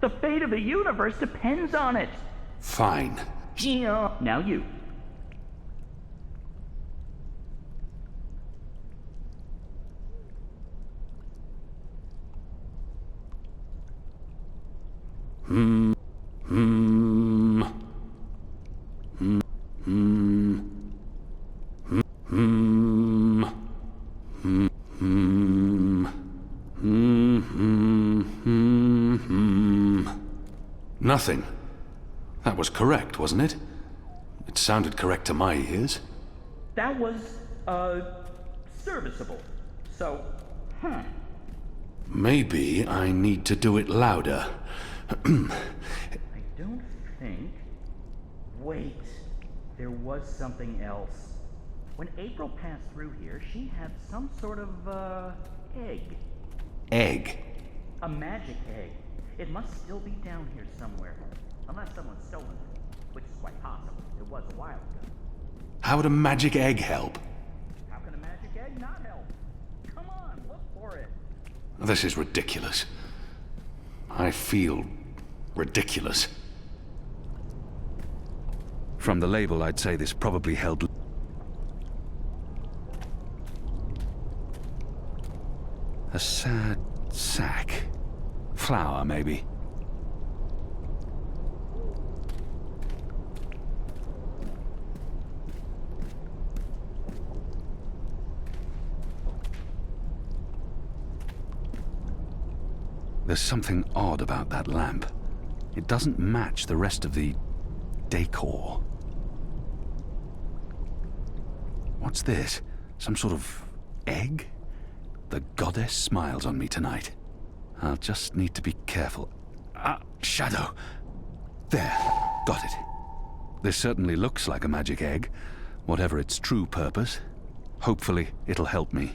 The fate of the universe depends on it. Fine. Yeah. Now you. Nothing. That was correct, wasn't it? It sounded correct to my ears. That was, serviceable. So, Maybe I need to do it louder. I don't think... Wait. There was something else. When April passed through here, she had some sort of, egg. Egg? A magic egg. It must still be down here somewhere. Unless someone's stolen it, which is quite possible. It was a while ago. How would a magic egg help? How can a magic egg not help? Come on, look for it. This is ridiculous. I feel ridiculous. From the label, I'd say this probably held... a sad sack. Flour, maybe. There's something odd about that lamp. It doesn't match the rest of the decor. What's this? Some sort of egg? The goddess smiles on me tonight. I'll just need to be careful. Shadow! There, got it. This certainly looks like a magic egg, whatever its true purpose. Hopefully, it'll help me.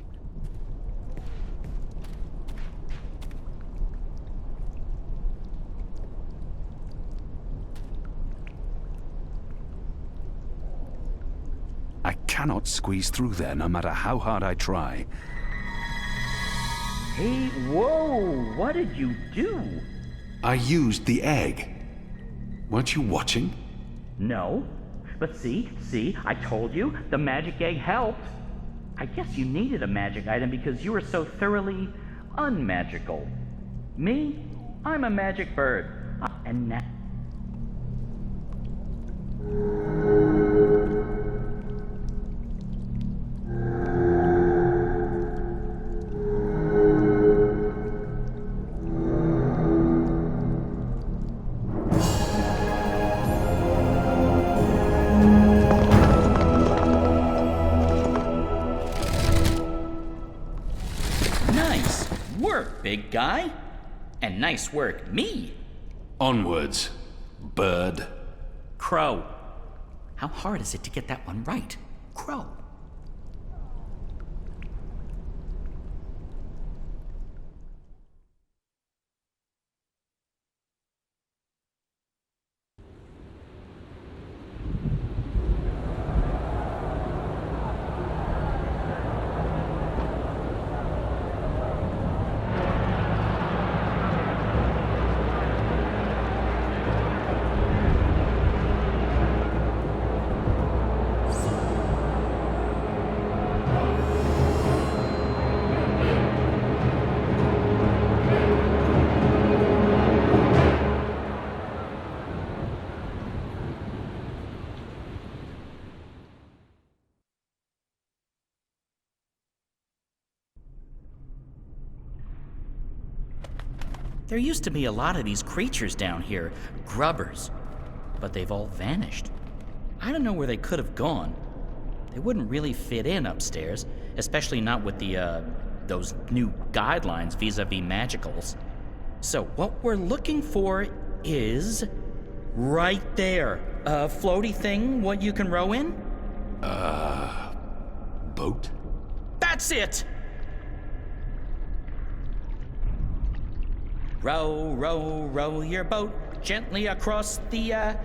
I cannot squeeze through there no matter how hard I try. Hey, whoa! What did you do? I used the egg. Weren't you watching? No. But see, I told you, the magic egg helped. I guess you needed a magic item because you were so thoroughly unmagical. Me? I'm a magic bird. And now... Nice work, big guy. And nice work, me. Onwards, bird. Crow. How hard is it to get that one right? Crow. There used to be a lot of these creatures down here, grubbers, but they've all vanished. I don't know where they could have gone. They wouldn't really fit in upstairs, especially not with those new guidelines vis-a-vis magicals. So what we're looking for is right there. A floaty thing, what you can row in? Boat? That's it! Row, row, row your boat gently across the,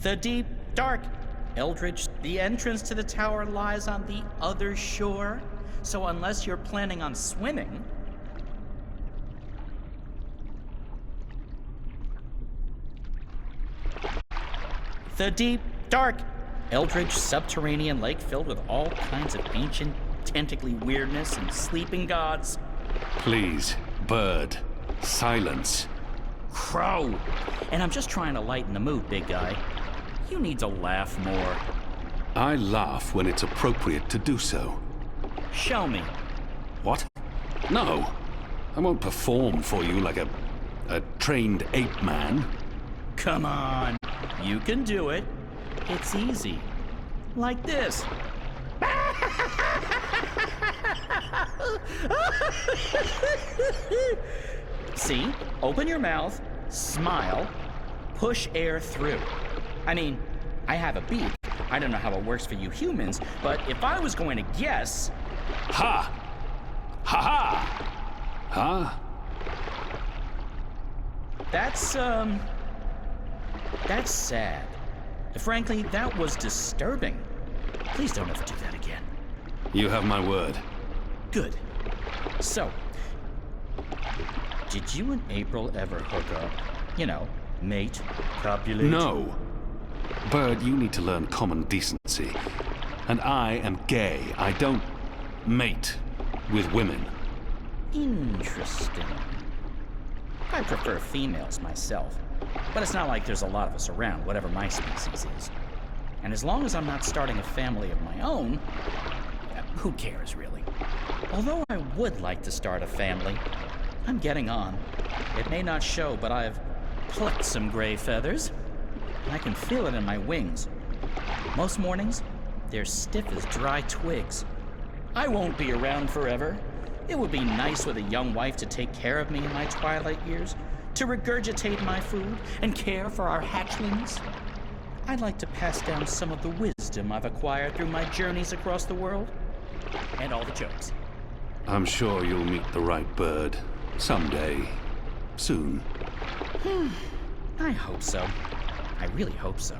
the deep, dark Eldritch. The entrance to the tower lies on the other shore, so unless you're planning on swimming... The deep, dark Eldritch subterranean lake filled with all kinds of ancient, tentacly weirdness and sleeping gods. Please, bird, silence. Crow! And I'm just trying to lighten the mood, big guy. You need to laugh more. I laugh when it's appropriate to do so. Show me. What? No. I won't perform for you like a trained ape man. Come on. You can do it. It's easy. Like this. See? Open your mouth, smile, push air through. I mean, I have a beak. I don't know how it works for you humans, but if I was going to guess... Ha! Ha ha! Huh? That's sad. Frankly, that was disturbing. Please don't ever do that again. You have my word. Good. So, did you and April ever hook up? You know, mate, copulate? No. Bird, you need to learn common decency. And I am gay. I don't mate with women. Interesting. I prefer females myself, but it's not like there's a lot of us around, whatever my species is. And as long as I'm not starting a family of my own, who cares, really? Although I would like to start a family, I'm getting on. It may not show, but I've plucked some gray feathers. I can feel it in my wings. Most mornings, they're stiff as dry twigs. I won't be around forever. It would be nice with a young wife to take care of me in my twilight years, to regurgitate my food and care for our hatchlings. I'd like to pass down some of the wisdom I've acquired through my journeys across the world. And all the jokes. I'm sure you'll meet the right bird. Someday. Soon. I hope so. I really hope so.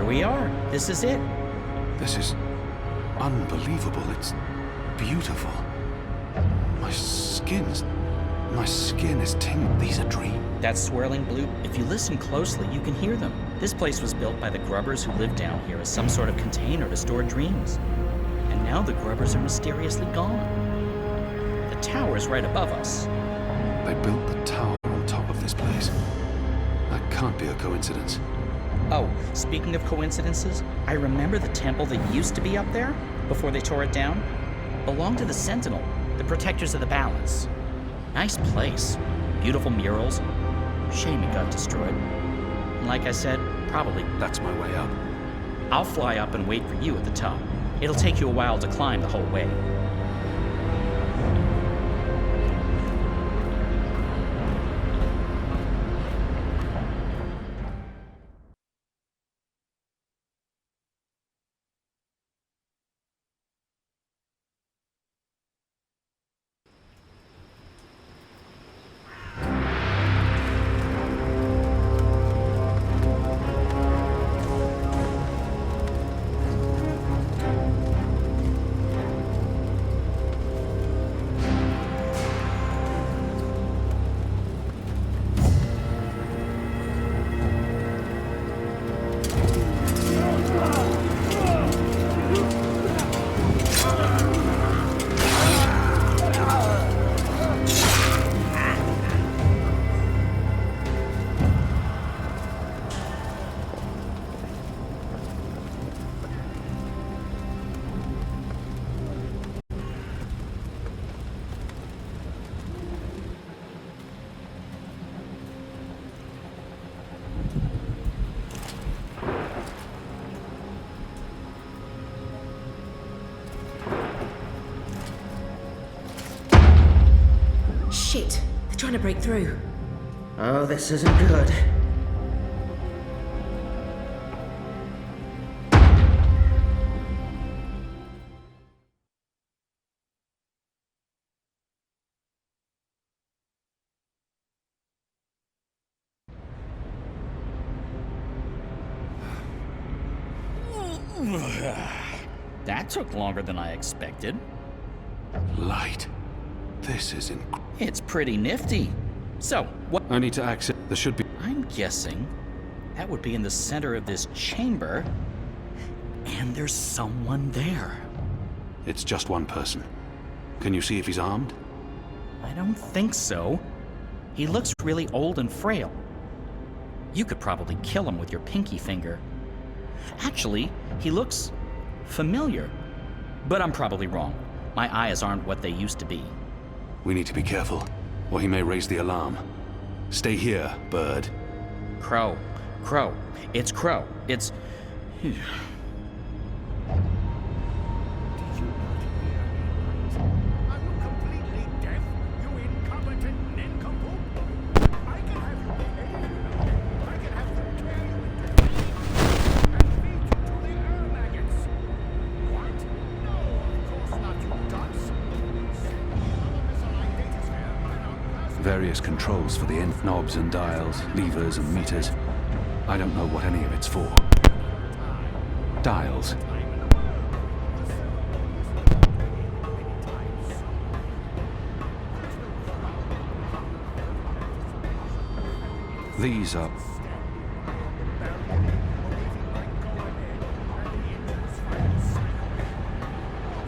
We are. This is it. This is unbelievable. It's beautiful. My skin is tingling. These are dreams. That swirling blue, if you listen closely, you can hear them. This place was built by the grubbers who lived down here as some sort of container to store dreams. And now the grubbers are mysteriously gone. The tower's right above us. They built the tower on top of this place. That can't be a coincidence. Oh, speaking of coincidences, I remember the temple that used to be up there, before they tore it down, belonged to the Sentinel, the protectors of the balance. Nice place. Beautiful murals. Shame it got destroyed. Like I said, probably that's my way up. I'll fly up and wait for you at the top. It'll take you a while to climb the whole way. Shit! They're trying to break through. Oh, this isn't good. That took longer than I expected. Light. This is It's pretty nifty. So, what? I need to access. There should be. I'm guessing that would be in the center of this chamber. And there's someone there. It's just one person. Can you see if he's armed? I don't think so. He looks really old and frail. You could probably kill him with your pinky finger. Actually, he looks familiar. But I'm probably wrong. My eyes aren't what they used to be. We need to be careful, or he may raise the alarm. Stay here, Bird. Crow. Crow. It's Crow. It's... various controls for the end knobs and dials, levers and meters. I don't know what any of it's for. Dials. These are...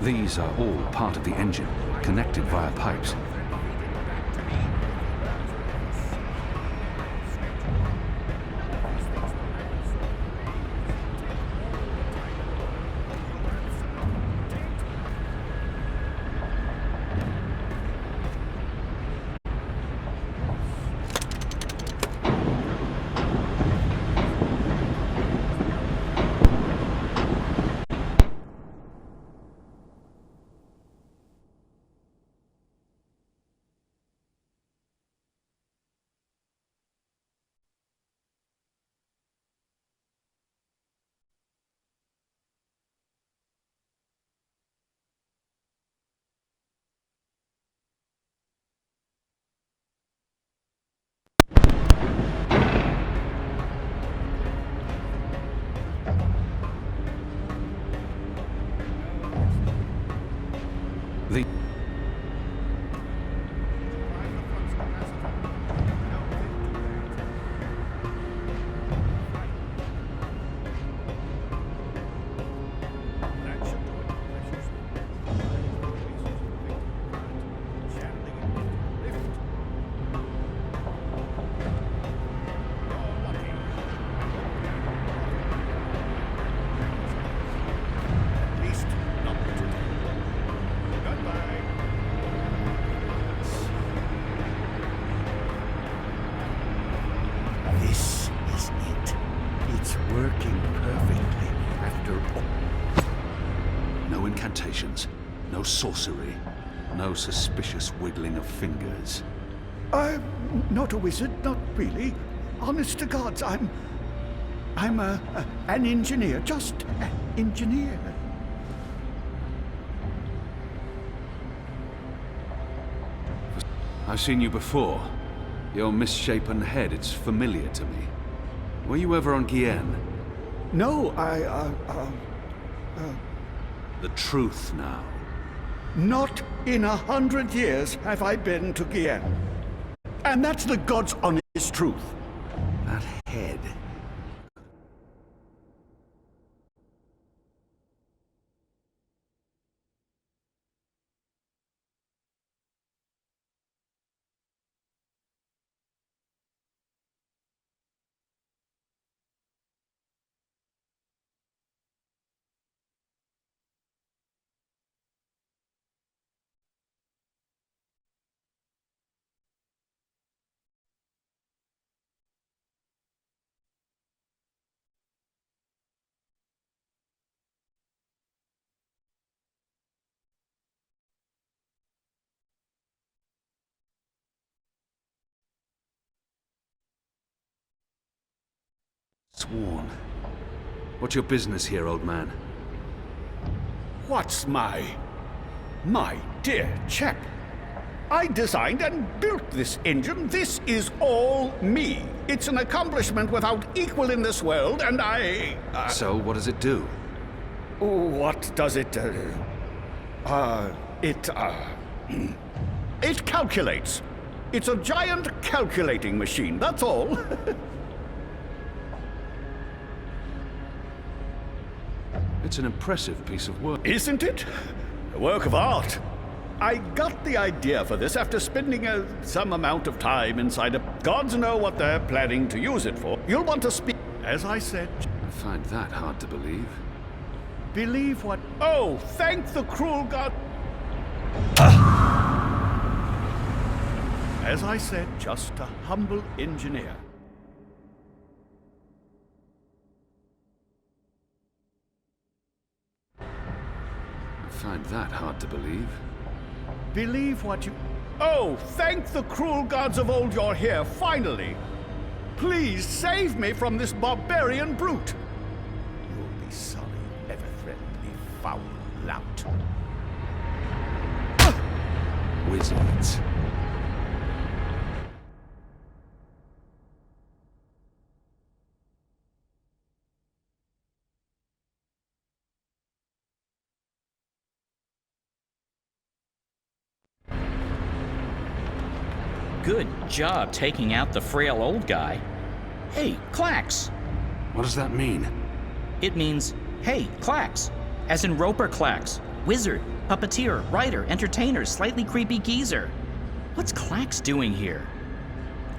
These are all part of the engine, connected via pipes. The... This is it. It's working perfectly after all. No incantations, no sorcery, no suspicious wiggling of fingers. I'm not a wizard, not really. Honest to gods, I'm an engineer, just an engineer. I've seen you before. Your misshapen head, it's familiar to me. Were you ever on Guyenne? No, The truth now. not in 100 years have I been to Guyenne. And that's the God's honest truth. That head. Sworn. What's your business here, old man? What's my dear chap? I designed and built this engine. This is all me. It's an accomplishment without equal in this world, and I... So, what does it do? What does it do? It calculates. It's a giant calculating machine, that's all. It's an impressive piece of work. Isn't it? A work of art. I got the idea for this after spending some amount of time inside a... Gods know what they're planning to use it for. You'll want to speak... As I said... I find that hard to believe. Believe what? Oh, thank the cruel god... As I said, just a humble engineer. I find that hard to believe. Believe what you... Oh, thank the cruel gods of old you're here, finally! Please save me from this barbarian brute! You'll be sorry you ever threatened me, foul lout. Wizards. Good job taking out the frail old guy. Hey, Clax! What does that mean? It means, hey, Clax. As in Roper Clax. Wizard, puppeteer, writer, entertainer, slightly creepy geezer. What's Clax doing here?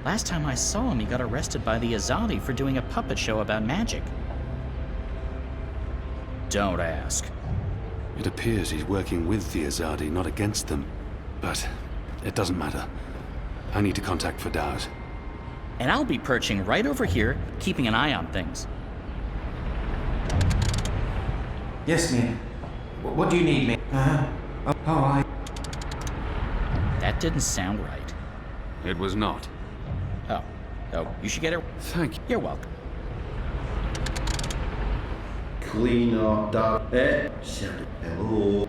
Last time I saw him, he got arrested by the Azadi for doing a puppet show about magic. Don't ask. It appears he's working with the Azadi, not against them. But it doesn't matter. I need to contact Fedaus. And I'll be perching right over here, keeping an eye on things. Yes, ma'am. What do you need, ma'am? I... That didn't sound right. It was not. Oh, you should get it. Thank you. You're welcome. Clean up that. Hello.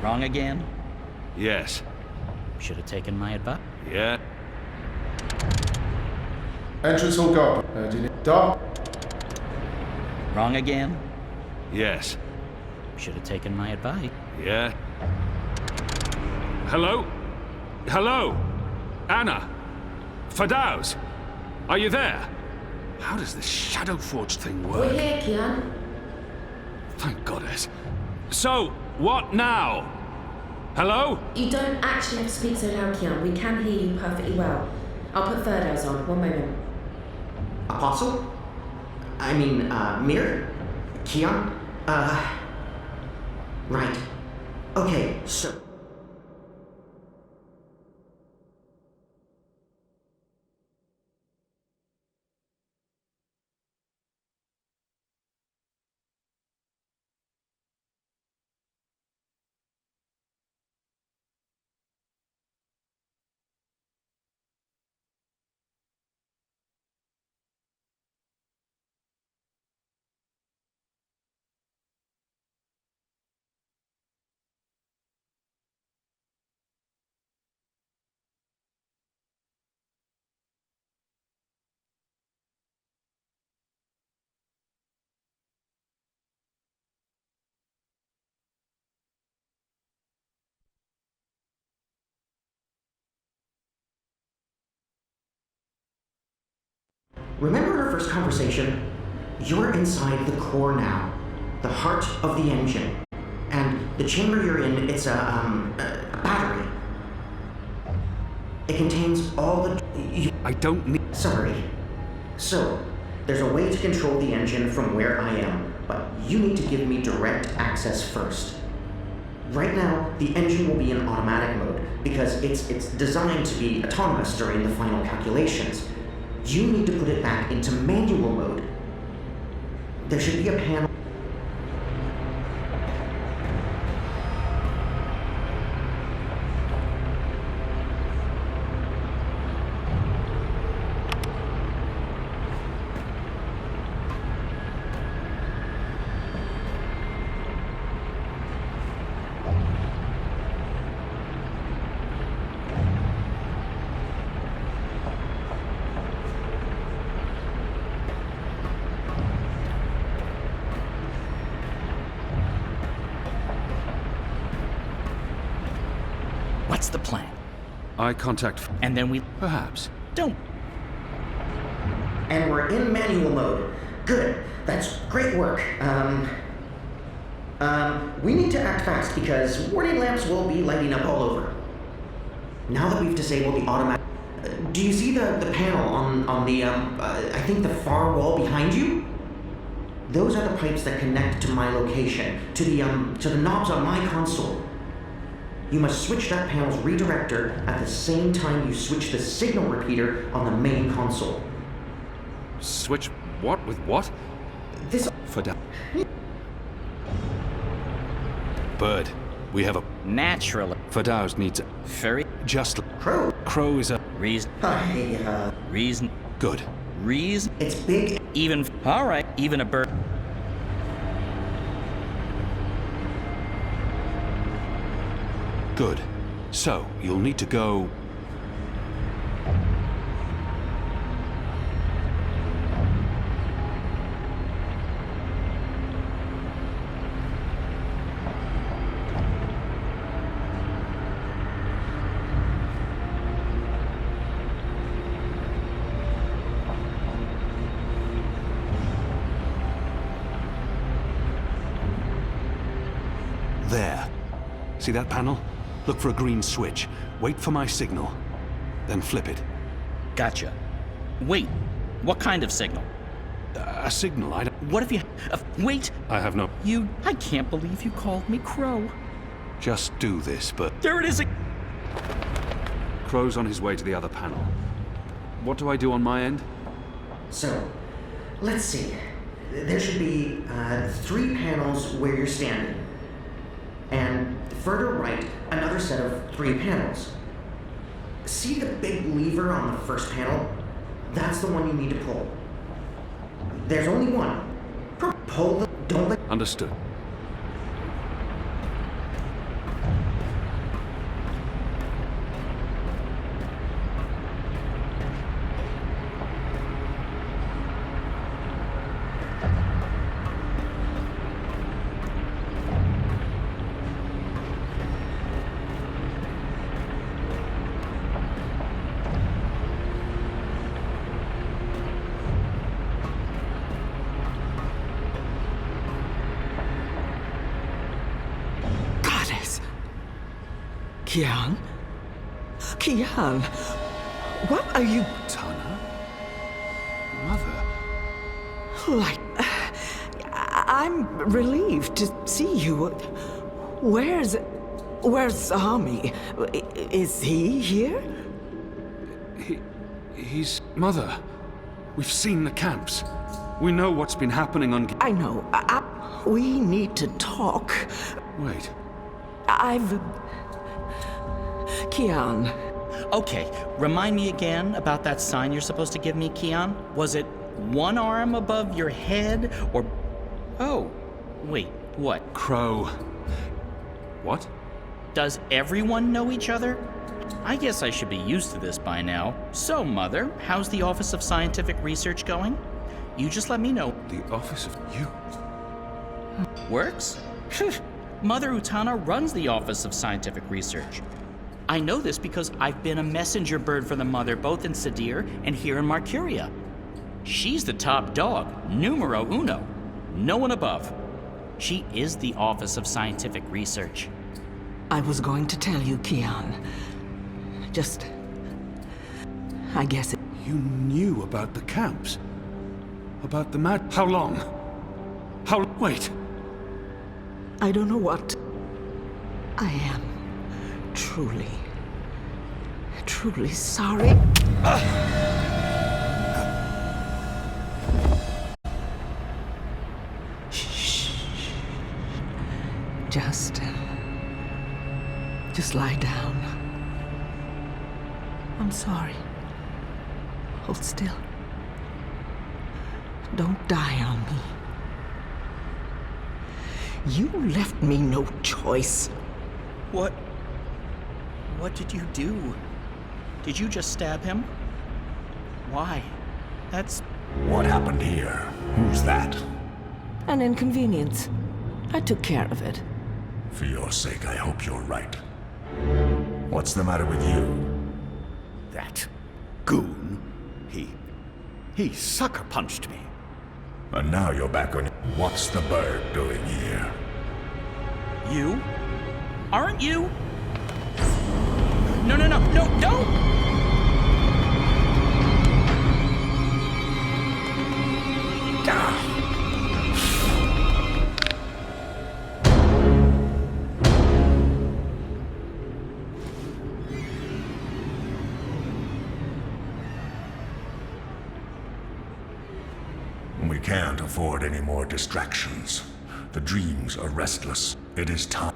Wrong again? Yes. Should have taken my advice. Yeah. Entrance hall guard. Do you need door? Wrong again? Yes. Should have taken my advice. Yeah. Hello? Hello? Anna? Fedaus? Are you there? How does this Shadow Forge thing work? We're here, Kian. Thank goddess. So, what now? Hello? You don't actually have to speak so loud, Kian. We can hear you perfectly well. I'll put Fedaus on. One moment. Apostle? I mean, Mir? Kian? Right. Okay, so... Remember our first conversation? You're inside the core now, the heart of the engine. And the chamber you're in, it's a battery. It contains all the... I don't need... Sorry. So, there's a way to control the engine from where I am, but you need to give me direct access first. Right now, the engine will be in automatic mode, because it's designed to be autonomous during the final calculations. You need to put it back into manual mode. There should be a panel. What's the plan? I contact... And then we... Perhaps. Don't... And we're in manual mode. Good. That's great work. We need to act fast because warning lamps will be lighting up all over. Now that we've disabled the automatic... do you see the panel on the, I think the far wall behind you? Those are the pipes that connect to my location, to the knobs on my console. You must switch that panel's redirector at the same time you switch the signal repeater on the main console. Switch what with what? This... Fedaus. Bird, we have a... Naturally. Fedaus needs a... Furry. Just... Crow. Crow is a... Reason. Reason. Good. Reason. It's big. Even... Alright, even a bird. Good. So, you'll need to go... There. See that panel? Look for a green switch. Wait for my signal. Then flip it. Gotcha. Wait, what kind of signal? A signal, I don't... What if you... wait! I have no... I can't believe you called me Crow. Just do this, but... There it is! Crow's on his way to the other panel. What do I do on my end? So, let's see. There should be 3 panels where you're standing. And further right, another set of 3 panels. See the big lever on the first panel? That's the one you need to pull. There's only one. Pull the... don't let... Understood. Kian? Kian? What are you... Tana? Mother? Like... I'm relieved to see you. Where's Sami? Is he here? He's... Mother, we've seen the camps. We know what's been happening on... I know. We need to talk. Wait. Kian. Okay, remind me again about that sign you're supposed to give me, Kian. Was it one arm above your head, or... Oh, wait, what? Crow. What? Does everyone know each other? I guess I should be used to this by now. So, Mother, how's the Office of Scientific Research going? You just let me know. The Office of... You? Works? Mother Utana runs the Office of Scientific Research. I know this because I've been a messenger bird for the Mother both in Sadir and here in Marcuria. She's the top dog, numero uno. No one above. She is the Office of Scientific Research. I was going to tell you, Kian. I guess it... You knew about the camps? About the mad... How long? Wait. I don't know what... I am truly sorry. Shh. Just lie down. I'm sorry. Hold still. Don't die on me. You left me no choice. What did you do? Did you just stab him? Why? That's... What happened here? Who's that? An inconvenience. I took care of it. For your sake, I hope you're right. What's the matter with you? That goon, he sucker punched me. And now you're back on... What's the bird doing here? You? Aren't you? No, don't! We can't afford any more distractions. The dreams are restless. It is time.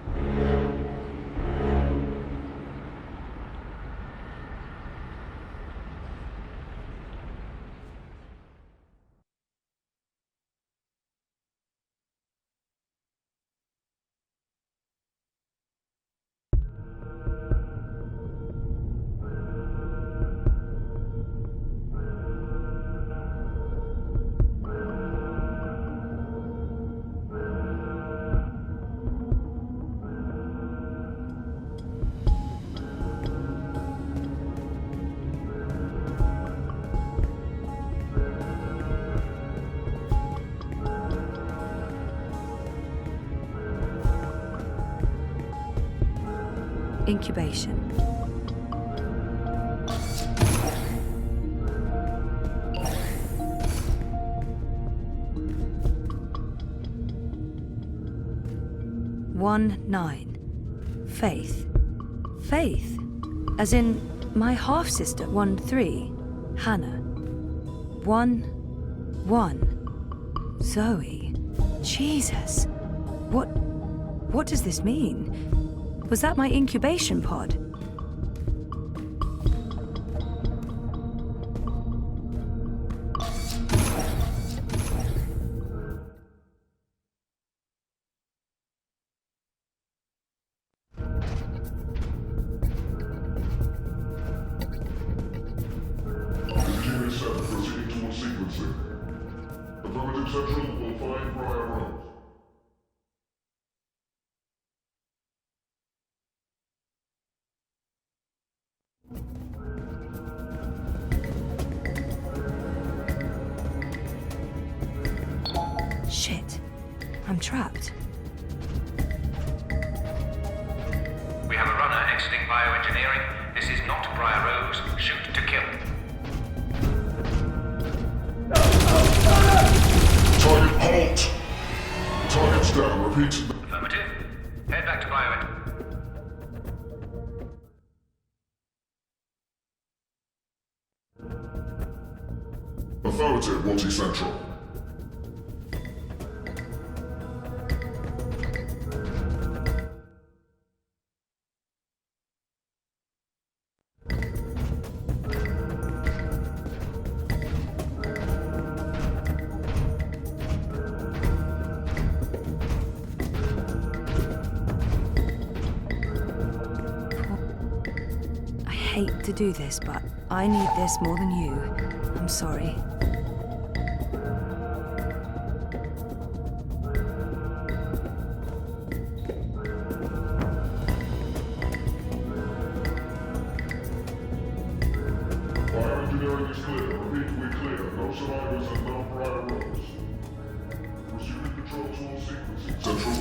Incubation. One 9. Faith. Faith? As in my half-sister, 1 3. Hannah. 1 1. Zoe. Jesus. What does this mean? Was that my incubation pod? Shit. I'm trapped. We have a runner exiting bioengineering. This is not Briar Rose. Shoot to kill. Target halt! Target's down, repeat. Affirmative. Head back to bioen. Affirmative, Watty Central. I hate to do this, but I need this more than you. I'm sorry. Bioengineering is clear. Repeat, we're clear. No survivors and no Briar Rose. Resuming control to all sequencing. Central.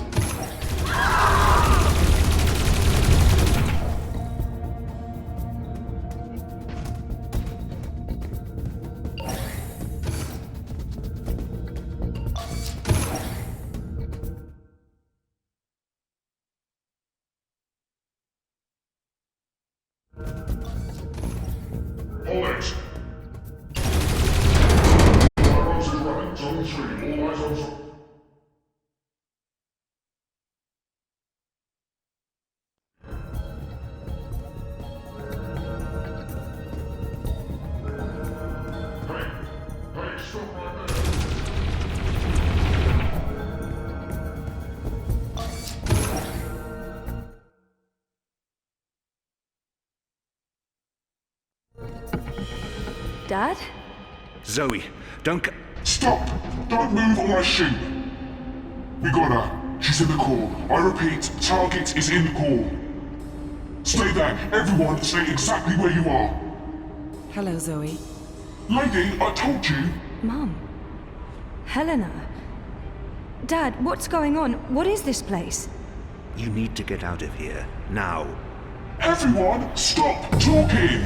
All eggs. Briar Rose is running. Zone 3. All eyes on zone. Hey, stop right there. Dad? Zoe, don't Stop! Don't move or I shoot! We got her. She's in the core. I repeat, target is in the core. Stay there. Everyone, stay exactly where you are. Hello, Zoe. Lady, I told you. Mum. Helena. Dad, what's going on? What is this place? You need to get out of here, now. Everyone, stop talking!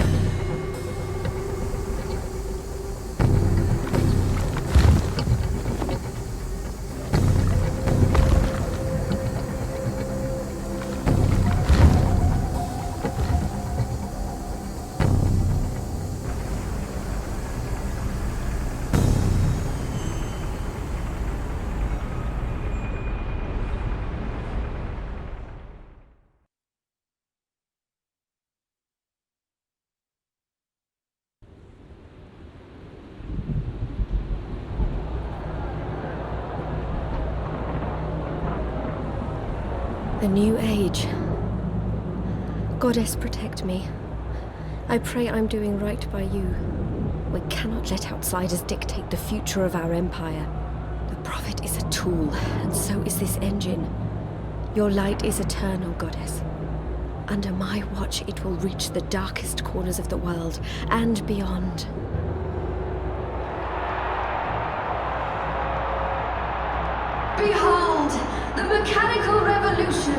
The new age. Goddess, protect me. I pray I'm doing right by you. We cannot let outsiders dictate the future of our empire. The Prophet is a tool, and so is this engine. Your light is eternal, Goddess. Under my watch, it will reach the darkest corners of the world and beyond. Behold, the mechanical revolution,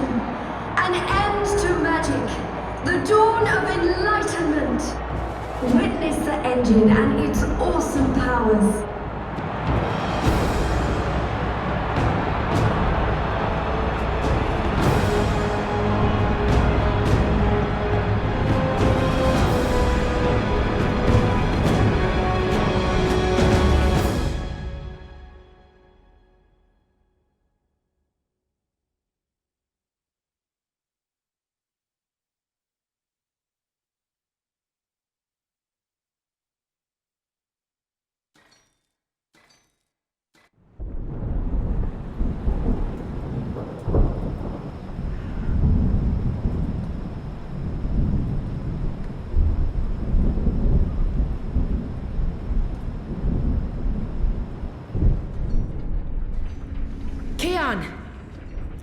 an end to magic. engine and its awesome powers.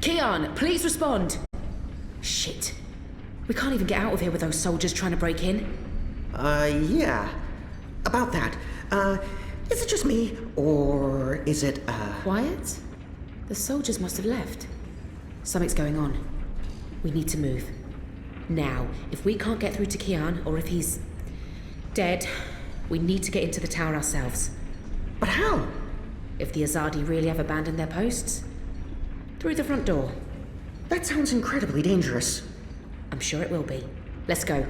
Keon, please respond. Shit. We can't even get out of here with those soldiers trying to break in. Yeah. About that. Is it just me, or is it, Quiet? The soldiers must have left. Something's going on. We need to move. Now, if we can't get through to Keon, or if he's dead, we need to get into the tower ourselves. But how? If the Azadi really have abandoned their posts? Through the front door. That sounds incredibly dangerous. I'm sure it will be. Let's go.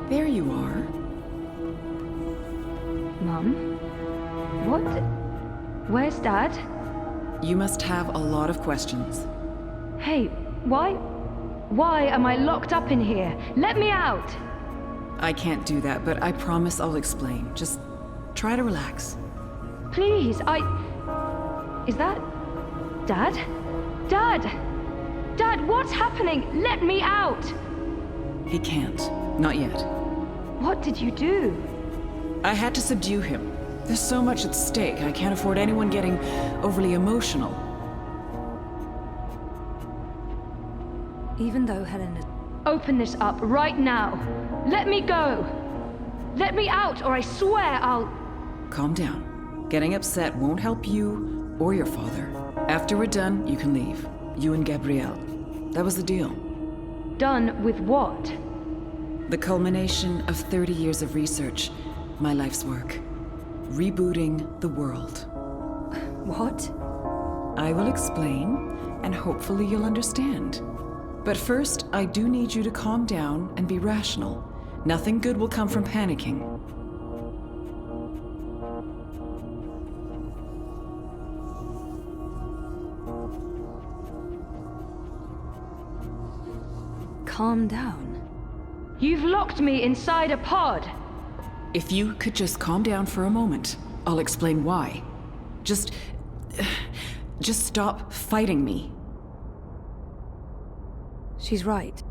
There you are. Mum? What? Where's Dad? You must have a lot of questions. Hey, why am I locked up in here? Let me out! I can't do that, but I promise I'll explain. Just try to relax. Please, Is that... Dad? Dad! Dad, what's happening? Let me out! He can't. Not yet. What did you do? I had to subdue him. There's so much at stake. I can't afford anyone getting overly emotional. Even though Helena... Open this up right now. Let me go. Let me out, or I swear I'll... Calm down. Getting upset won't help you or your father. After we're done, you can leave. You and Gabrielle. That was the deal. Done with what? The culmination of 30 years of research. My life's work. Rebooting the world. What? I will explain, and hopefully you'll understand. But first, I do need you to calm down and be rational. Nothing good will come from panicking. Calm down. You've locked me inside a pod! If you could just calm down for a moment, I'll explain why. Just stop fighting me. She's right.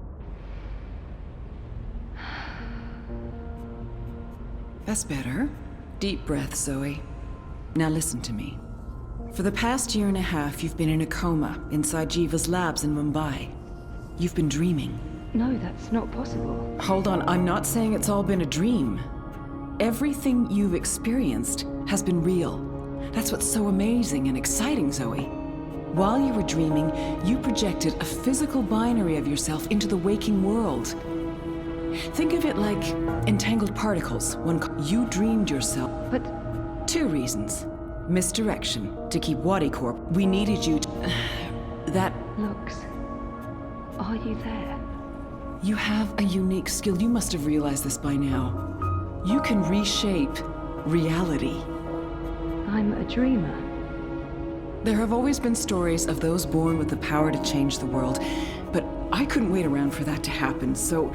That's better. Deep breath, Zoe. Now listen to me. For the past year and a half, you've been in a coma inside Jiva's labs in Mumbai. You've been dreaming. No, that's not possible. Hold on, I'm not saying it's all been a dream. Everything you've experienced has been real. That's what's so amazing and exciting, Zoe. While you were dreaming, you projected a physical binary of yourself into the waking world. Think of it like entangled particles. You dreamed yourself. But... 2 reasons. Misdirection. To keep Wadi Corp, we needed you to... that... Lux, are you there? You have a unique skill. You must have realized this by now. You can reshape reality. I'm a dreamer. There have always been stories of those born with the power to change the world, but I couldn't wait around for that to happen, so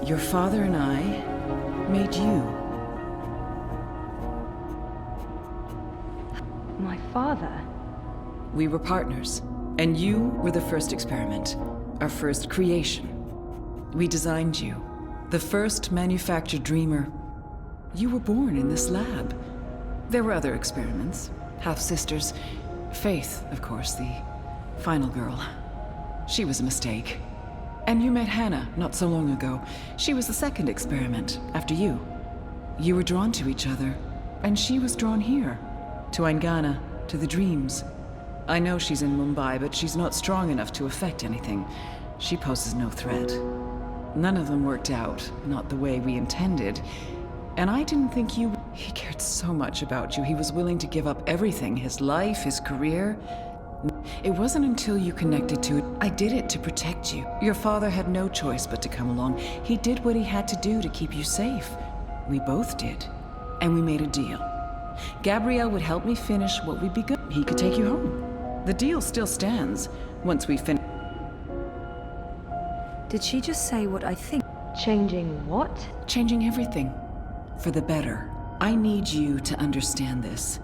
your father and I made you. My father? We were partners, and you were the first experiment, our first creation. We designed you, the first manufactured dreamer. You were born in this lab. There were other experiments, half-sisters. Faith, of course, the final girl. She was a mistake. And you met Hannah not so long ago. She was the second experiment, after you. You were drawn to each other, and she was drawn here, to Aingana, to the dreams. I know she's in Mumbai, but she's not strong enough to affect anything. She poses no threat. None of them worked out, not the way we intended. And I didn't think you... He cared so much about you. He was willing to give up everything, his life, his career. It wasn't until you connected to it. I did it to protect you. Your father had no choice but to come along. He did what he had to do to keep you safe. We both did. And we made a deal. Gabrielle would help me finish what we'd begun. He could take you home. The deal still stands once we finish. Did she just say what I think? Changing what? Changing everything. For the better. I need you to understand this.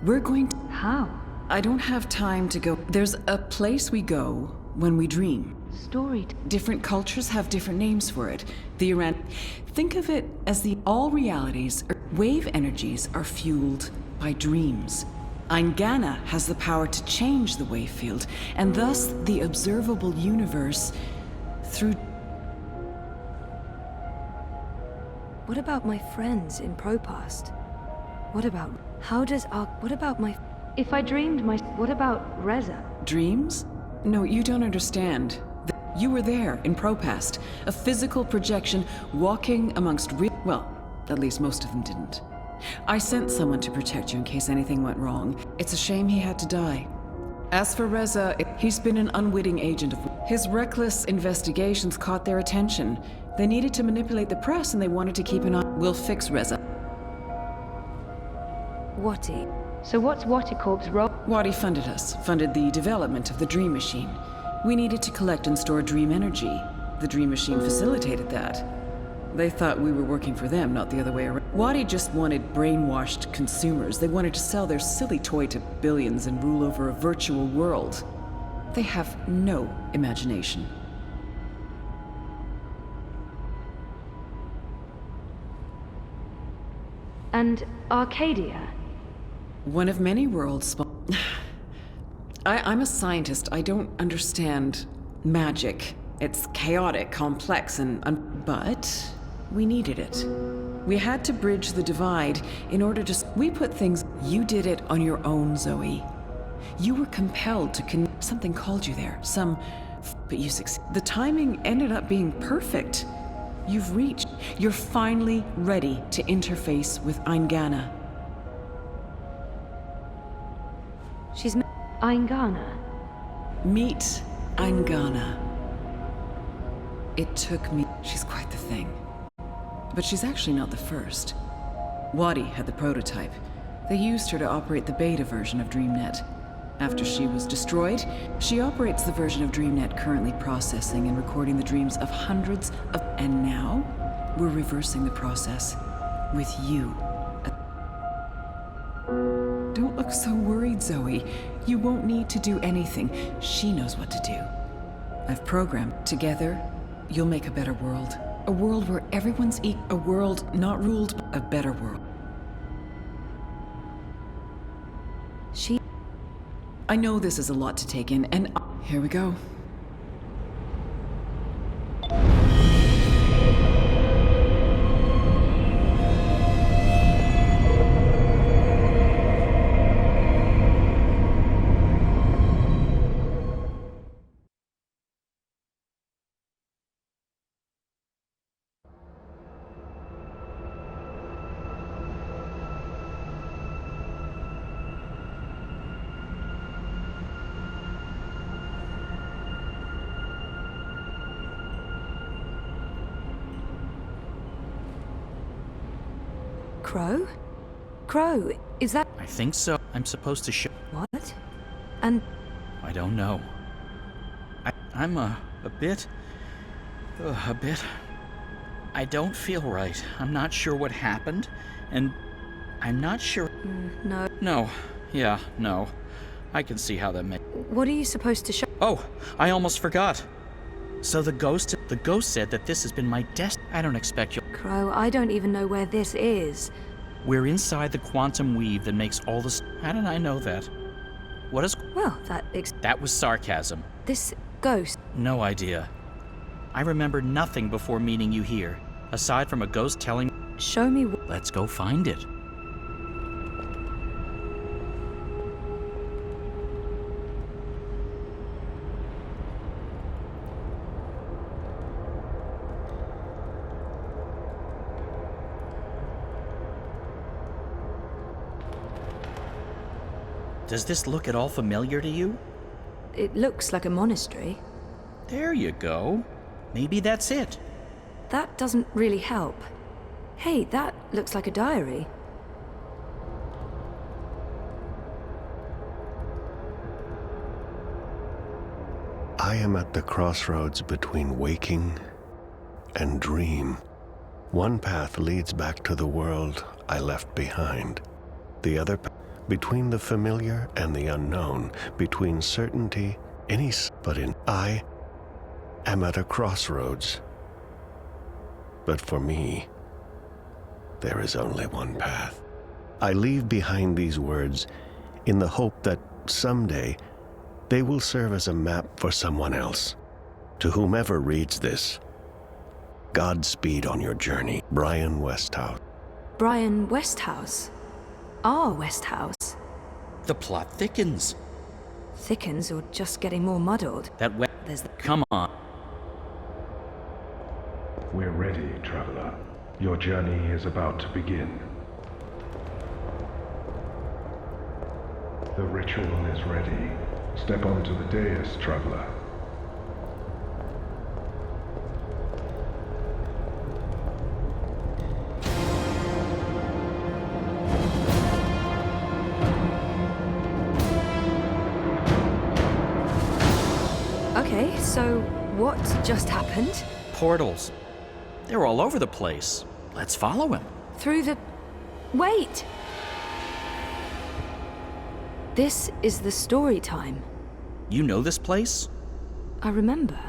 We're going to... How? I don't have time to go. There's a place we go when we dream. Story. Different cultures have different names for it. The Iran... Think of it as the all realities, wave energies are fueled by dreams. Aingana has the power to change the wave field, and thus the observable universe through... What about my friends in Propast? What about... How does our... What about my... If I dreamed my... What about Reza? Dreams? No, you don't understand. You were there in Propast, a physical projection walking amongst real... Well, at least most of them didn't. I sent someone to protect you in case anything went wrong. It's a shame he had to die. As for Reza, he's been an unwitting agent of... His reckless investigations caught their attention. They needed to manipulate the press and they wanted to keep an eye... We'll fix Reza. Wati. So what's Wati Corp's role? Wati funded us, funded the development of the Dream Machine. We needed to collect and store dream energy. The Dream Machine facilitated that. They thought we were working for them, not the other way around. Wati just wanted brainwashed consumers. They wanted to sell their silly toy to billions and rule over a virtual world. They have no imagination. And Arcadia? One of many worlds. I'm a scientist. I don't understand magic. It's chaotic, complex, but we needed it. We had to bridge the divide in order to... We put things... You did it on your own, Zoe. You were compelled to something called you there. But you succeeded. The timing ended up being perfect. You've reached... You're finally ready to interface with Aingana. She's... Aingana? Meet Aingana. It took me... She's quite the thing. But she's actually not the first. Wadi had the prototype. They used her to operate the beta version of DreamNet. After she was destroyed, she operates the version of DreamNet currently processing and recording the dreams of hundreds of... And now, we're reversing the process. With you. Don't look so worried, Zoe. You won't need to do anything. She knows what to do. I've programmed. Together, you'll make a better world. A world where everyone's equal. A world not ruled by a better world. I know this is a lot to take in, and here we go. Crow? Crow, is that... I think so. I'm supposed to show... What? And... I don't know. I'm a bit... I don't feel right. I'm not sure what happened, and I'm not sure... No. No, Yeah, no. I can see how that may... What are you supposed to show? Oh, I almost forgot. So the ghost said that this has been my destiny. I don't expect you... Crow, I don't even know where this is. We're inside the quantum weave that makes all this... How did I know that? What is... Well, That was sarcasm. This ghost... No idea. I remember nothing before meeting you here, aside from a ghost telling... Show me... Let's go find it. Does this look at all familiar to you? It looks like a monastery. There you go. Maybe that's it. That doesn't really help. Hey, that looks like a diary. I am at the crossroads between waking and dream. One path leads back to the world I left behind. The other between the familiar and the unknown, between certainty, I am at a crossroads. But for me, there is only one path. I leave behind these words in the hope that someday they will serve as a map for someone else. To whomever reads this, Godspeed on your journey, Brian Westhouse. Brian Westhouse? Our Westhouse? The plot thickens. Thickens or just getting more muddled? There's the... Come on. We're ready, traveler. Your journey is about to begin. The ritual is ready. Step onto the dais, traveler. Okay, so what just happened? Portals. They're all over the place. Let's follow him. Through the... Wait! This is the story time. You know this place? I remember.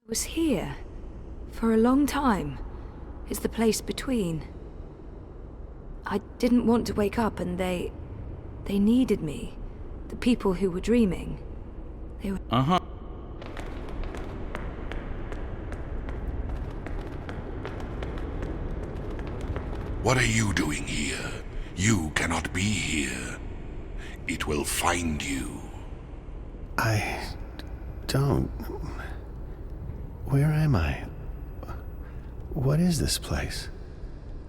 I was here. For a long time. It's the place between. I didn't want to wake up and they needed me. The people who were dreaming. They were. Uh-huh. What are you doing here? You cannot be here. It will find you. I don't. Where am I? What is this place?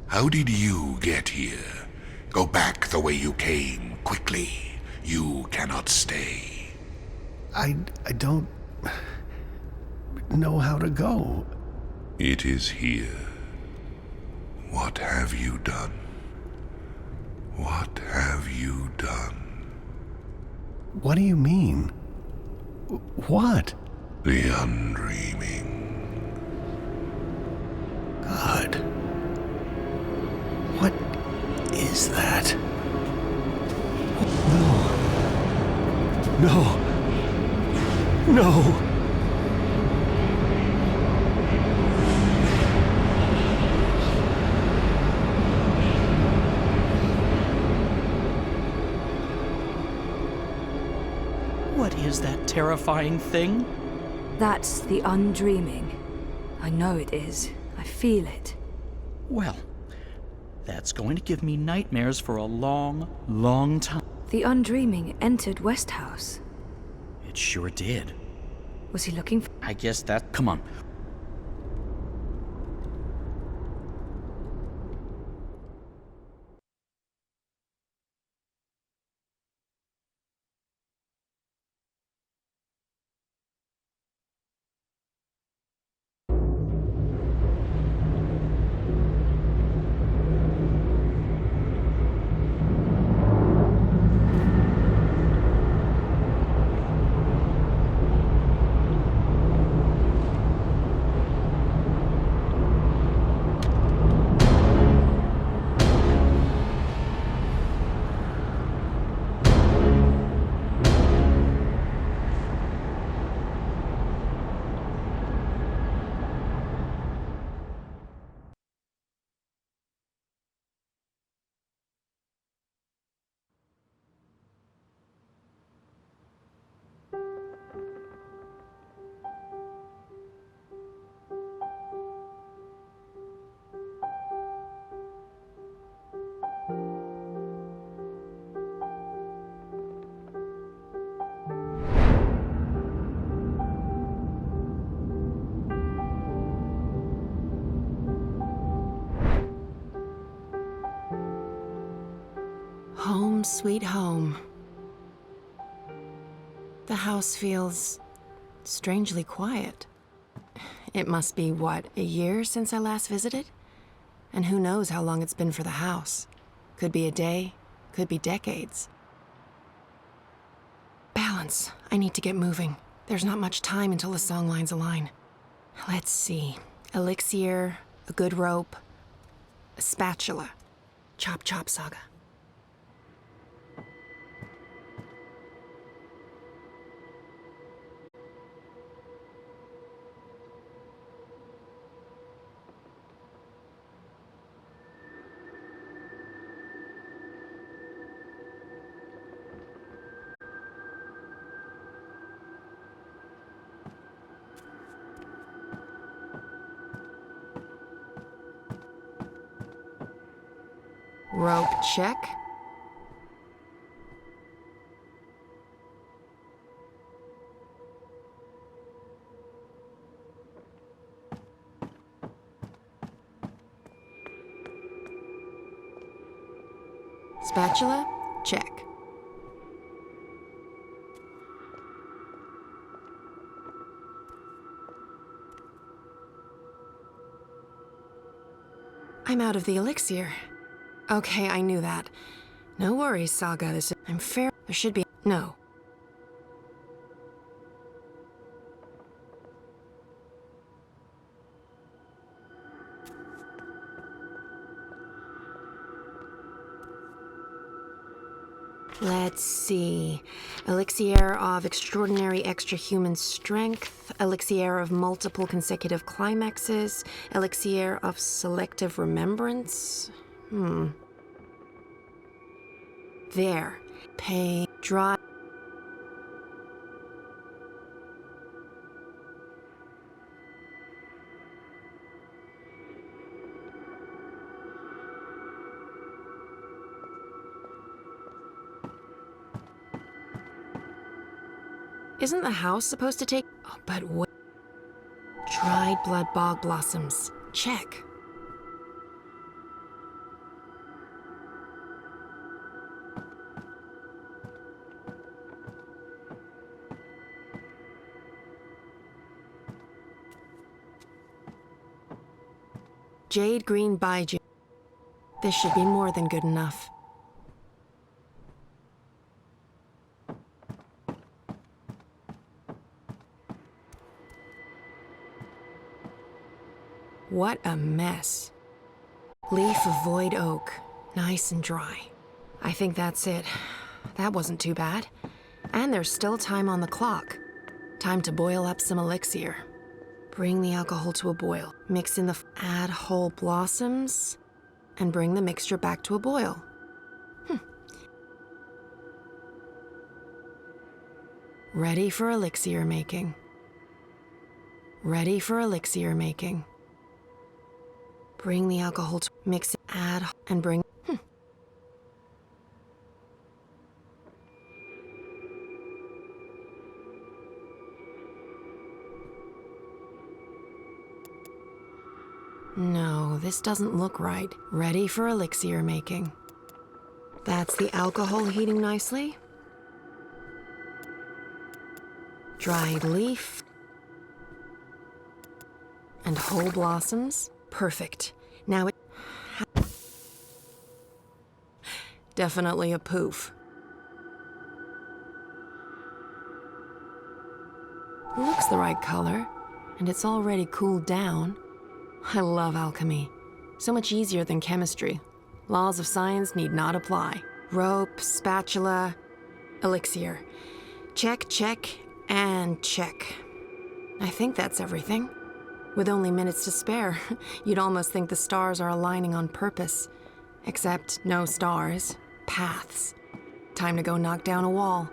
How did you get here? Go back the way you came, quickly. You cannot stay. I don't know how to go. It is here. What have you done? What have you done? What do you mean? What? The undreaming. God. What is that? No. No. No. What is that terrifying thing? That's the undreaming. I know it is. I feel it. Well, that's going to give me nightmares for a long, long time. The undreaming entered Westhouse. It sure did. Was he looking for... I guess that... Come on. Home sweet home. The house feels strangely quiet. It must be, what, a year since I last visited? And who knows how long it's been for the house. Could be a day, could be decades. Balance. I need to get moving. There's not much time until the song lines align. Let's see. Elixir, a good rope, a spatula. Chop chop, Saga. Rope check. Spatula, check. I'm out of the elixir. Okay, I knew that. No worries, Saga. I'm fair. There should be... No. Let's see. Elixir of extraordinary extra-human strength, elixir of multiple consecutive climaxes, elixir of selective remembrance. There. Pay. Draw. Isn't the house supposed to take... Oh, but wait. Dried blood bog blossoms. Check. Jade green baijiu. This should be more than good enough. What a mess. Leaf of void oak. Nice and dry. I think that's it. That wasn't too bad. And there's still time on the clock. Time to boil up some elixir. Bring the alcohol to a boil. Mix in add whole blossoms. And bring the mixture back to a boil. Ready for elixir making. Ready for elixir making. Bring the alcohol to mix it, add, and bring. No, this doesn't look right. Ready for elixir making. That's the alcohol heating nicely. Dried leaf. And whole blossoms. Perfect. Now it... Definitely a poof. Looks the right color, and it's already cooled down. I love alchemy. So much easier than chemistry. Laws of science need not apply. Rope, spatula, elixir. Check, check, and check. I think that's everything. With only minutes to spare, you'd almost think the stars are aligning on purpose. Except no stars, paths. Time to go knock down a wall.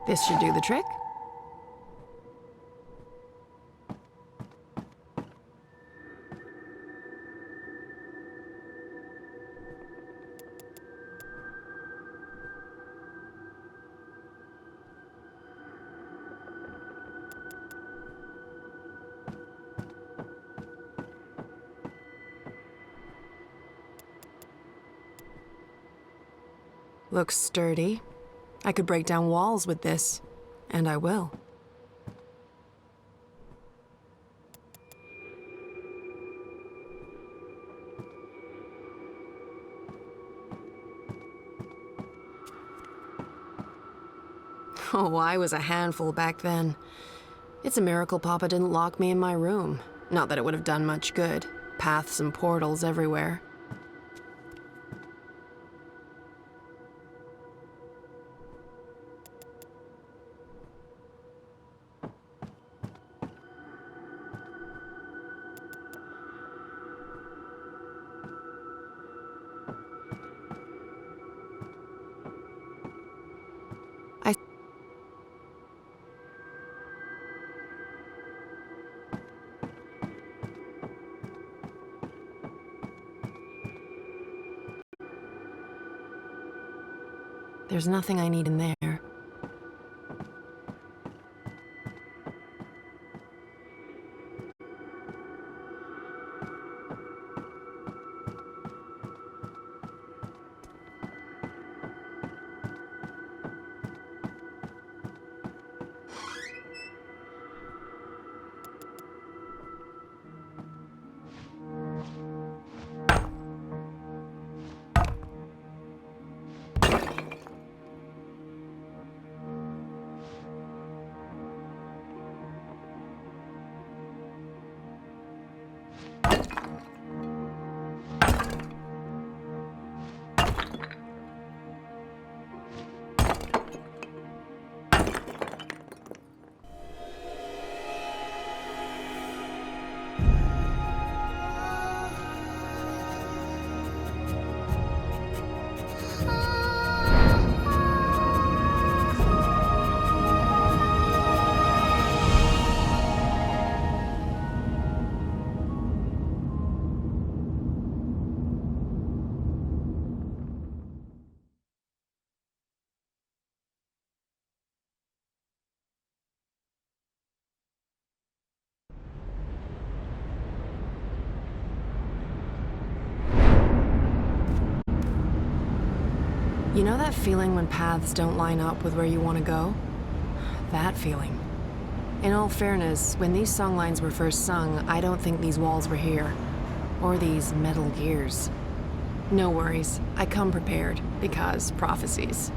This should do the trick. Looks sturdy. I could break down walls with this, and I will. Oh, I was a handful back then. It's a miracle Papa didn't lock me in my room. Not that it would have done much good. Paths and portals everywhere. There's nothing I need in there. You know that feeling when paths don't line up with where you want to go? That feeling. In all fairness, when these songlines were first sung, I don't think these walls were here. Or these metal gears. No worries, I come prepared, because prophecies.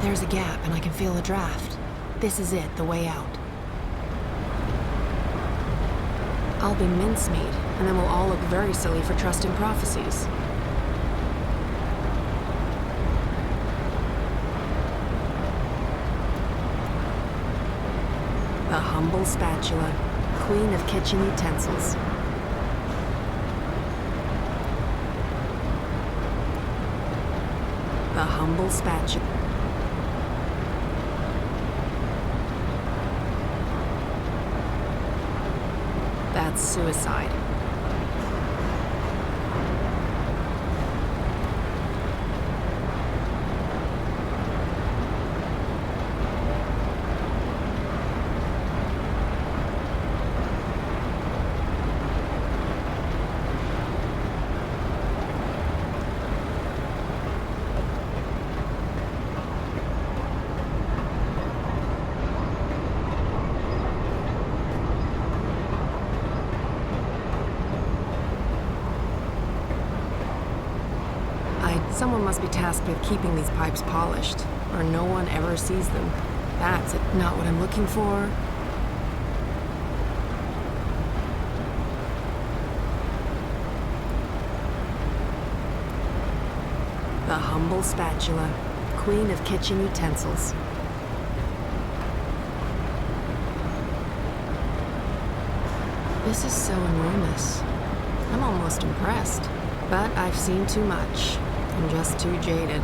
There's a gap, and I can feel a draft. This is it, the way out. I'll be mincemeat, and then we'll all look very silly for trusting prophecies. The humble spatula, queen of kitchen utensils. The humble spatula. That's suicide. Someone must be tasked with keeping these pipes polished, or no one ever sees them. That's it. Not what I'm looking for. The humble spatula, queen of kitchen utensils. This is so enormous. I'm almost impressed, but I've seen too much. I'm just too jaded.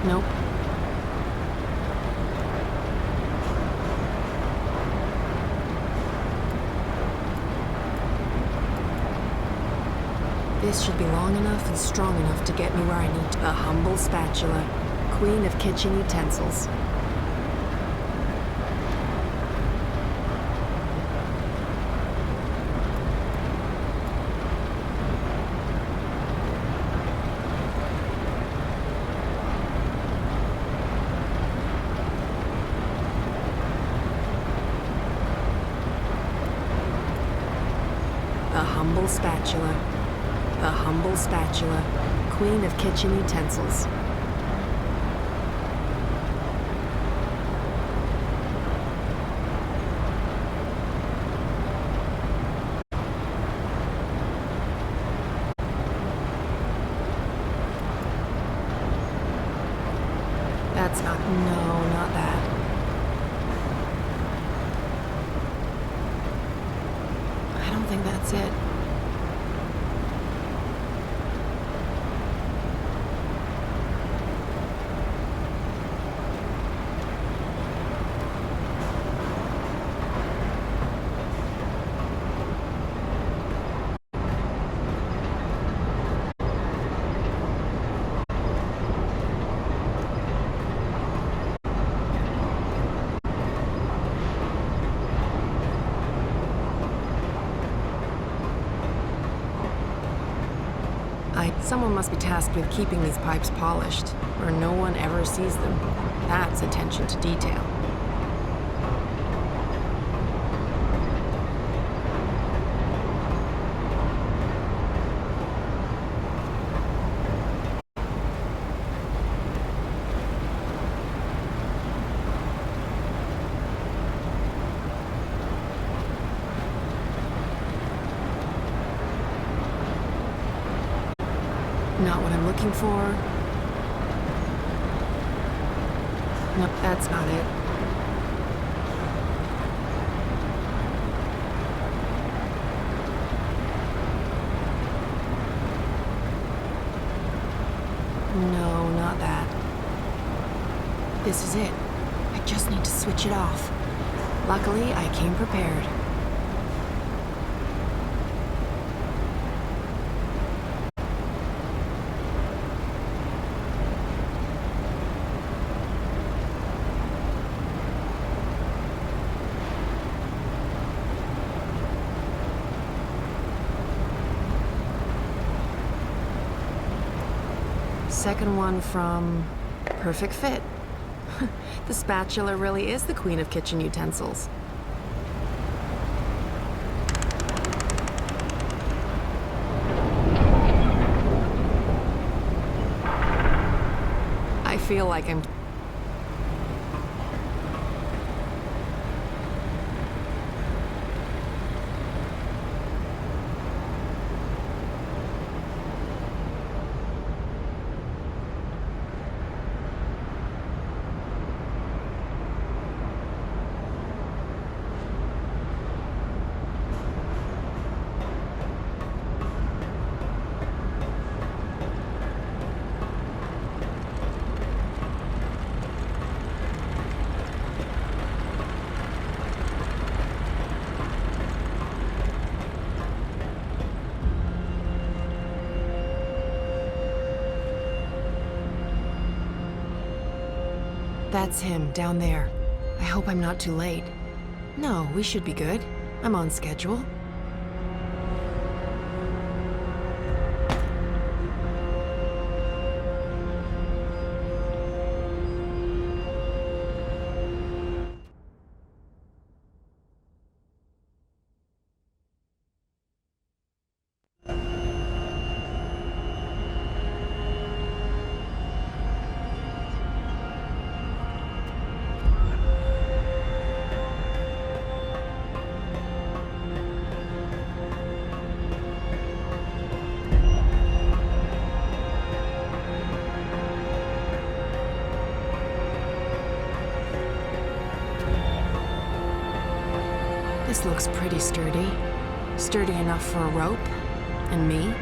Nope. This should be long enough and strong enough to get me where I need to. The humble spatula, queen of kitchen utensils. Spatula. The humble spatula, queen of kitchen utensils. That's not, no, not that. I don't think that's it. Someone must be tasked with keeping these pipes polished, or no one ever sees them. That's attention to detail. Not what I'm looking for. Nope, that's not it. No, not that. This is it. I just need to switch it off. Luckily, I came prepared. Second one from Perfect Fit. The spatula really is the queen of kitchen utensils. feel like I'm... That's him, down there. I hope I'm not too late. No, we should be good. I'm on schedule. This looks pretty sturdy. Sturdy enough for a rope. And me.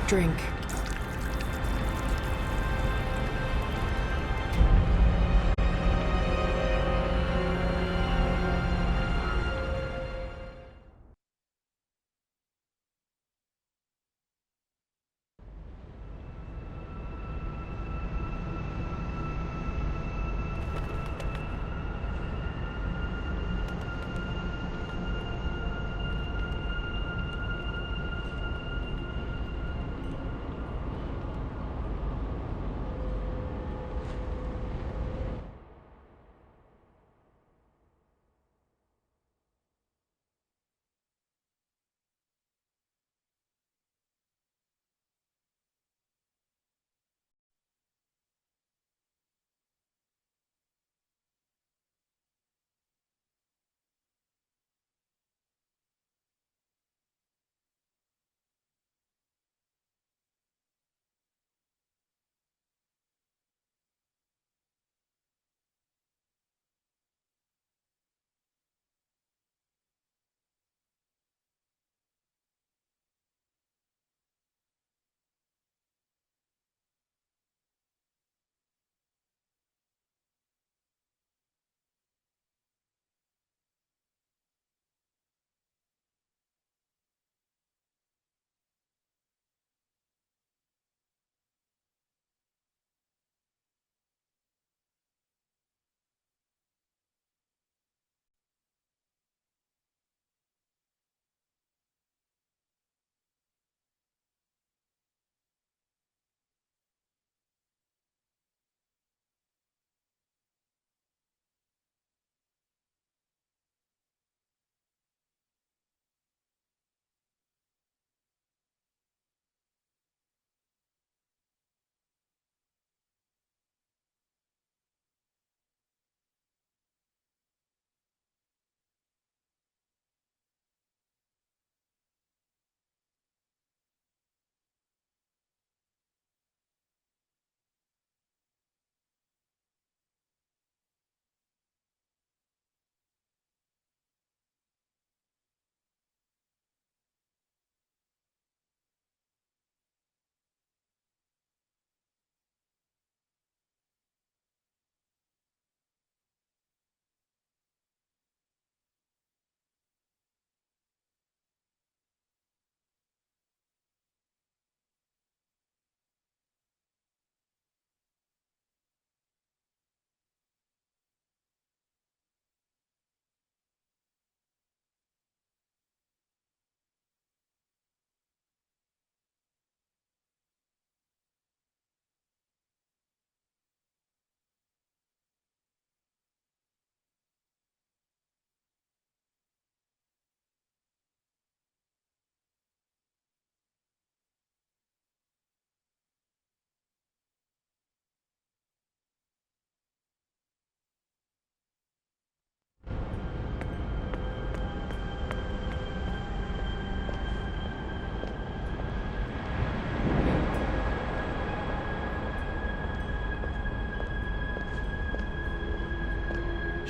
Drink.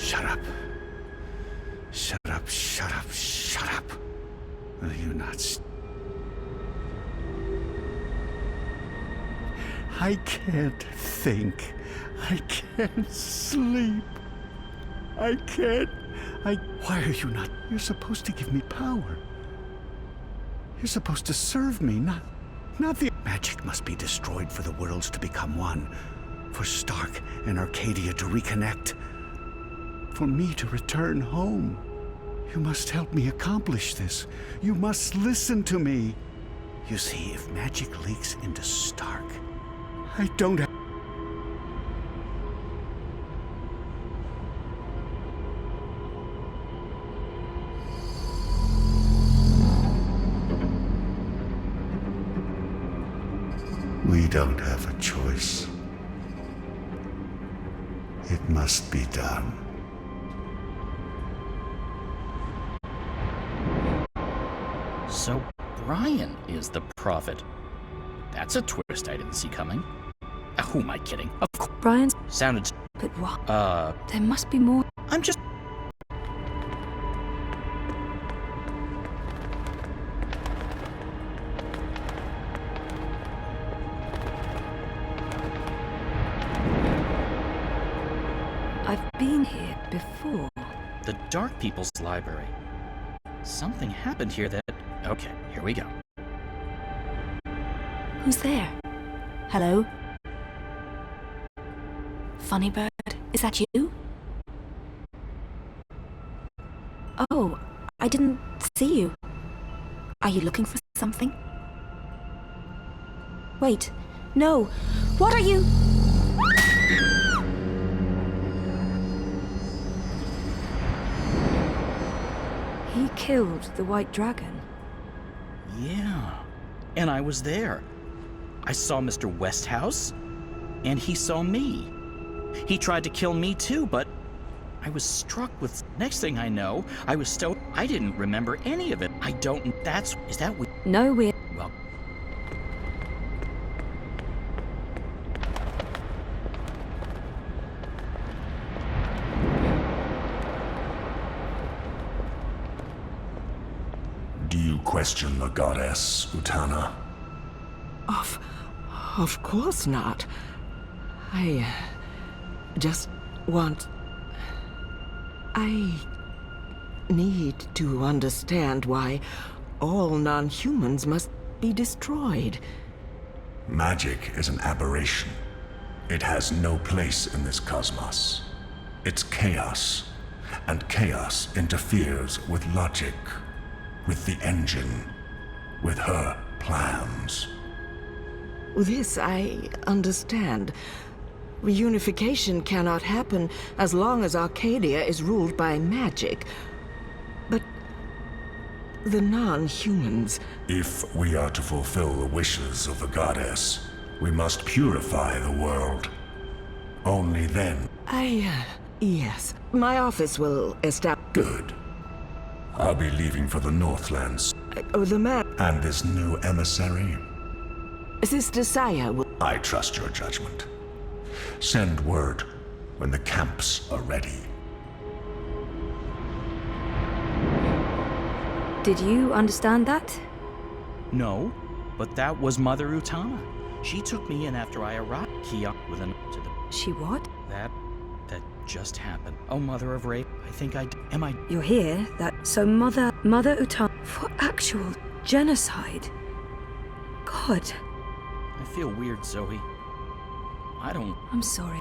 Shut up. Shut up, shut up, shut up. Will you not? I can't think. I can't sleep. I can't. Why are you not? You're supposed to give me power. You're supposed to serve me, not the. Magic must be destroyed for the worlds to become one. For Stark and Arcadia to reconnect. For me to return home. You must help me accomplish this. You must listen to me. You see, if magic leaks into Stark, I don't have. We don't have a choice. It must be done. So Brian is the prophet. That's a twist I didn't see coming. Who am I kidding? Of course. Brian's Sounded. But what? There must be more. I'm just. I've been here before. The Dark People's Library. Something happened here that. Okay, here we go. Who's there? Hello? Funny Bird, is that you? Oh, I didn't see you. Are you looking for something? Wait, no. What are you? He killed the White Dragon. Yeah, and I was there. I saw Mr. Westhouse, and he saw me. He tried to kill me too, but I was struck with. Next thing I know, I was stoned. I didn't remember any of it. I don't. Is that weird? No, weird. Well. Do you question the goddess, Utana? Of course not. I just want... I need to understand why all non-humans must be destroyed. Magic is an aberration. It has no place in this cosmos. It's chaos, and chaos interferes with logic, with the engine, with her plans. This I understand. Reunification cannot happen as long as Arcadia is ruled by magic. But the non-humans... If we are to fulfill the wishes of the goddess, we must purify the world. Only then... Yes. My office will establish... Good. I'll be leaving for the Northlands. The man... And this new emissary? Sister Saya will... I trust your judgment. Send word when the camps are ready. Did you understand that? No, but that was Mother Utana. She took me in after I arrived. Kia with a note to the... She what? That just happened. Oh, Mother of Rape, I think am I... You're here, so Mother Utana... For actual genocide? God. I feel weird, Zoe. I don't... I'm sorry.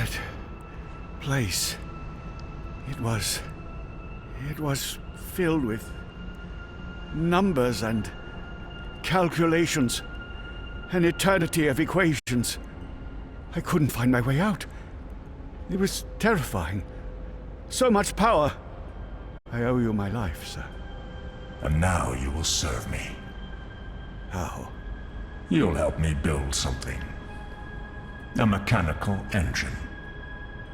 That place. It was filled with numbers and calculations. An eternity of equations. I couldn't find my way out. It was terrifying. So much power. I owe you my life, sir. And now you will serve me. How? You'll help me build something. A mechanical engine.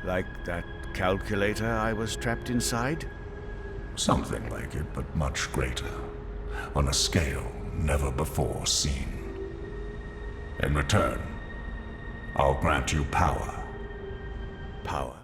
Like that calculator I was trapped inside? Something like it, but much greater. On a scale never before seen. In return, I'll grant you power. Power?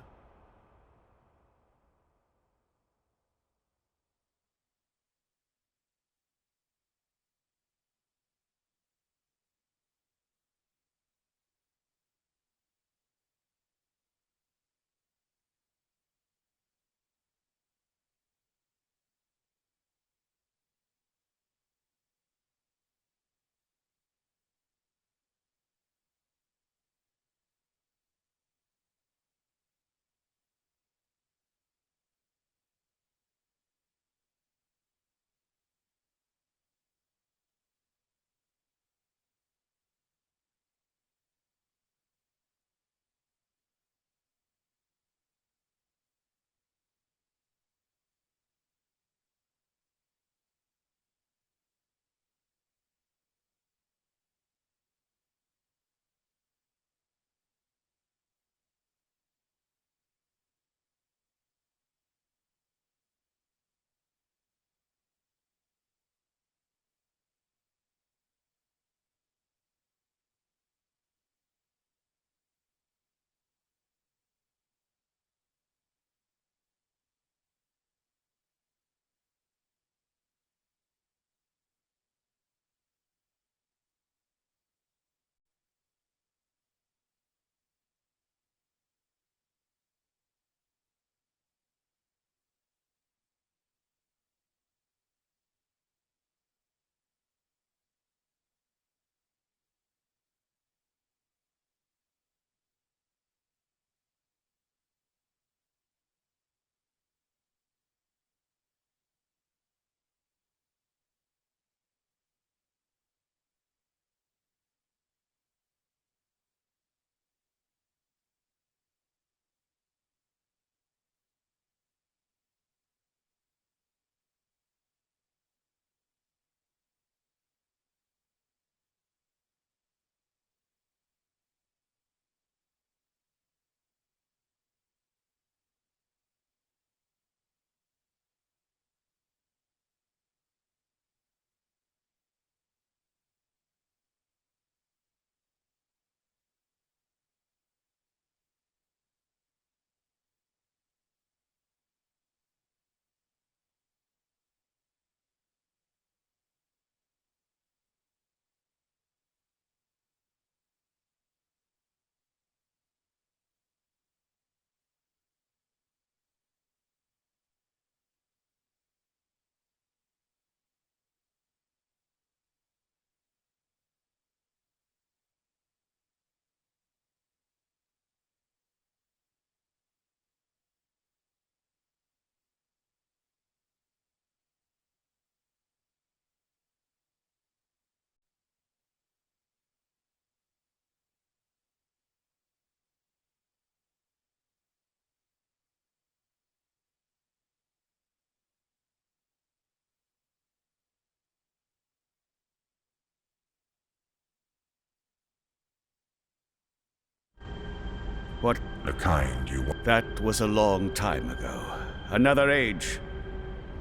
What? The kind you want. That was a long time ago. Another age.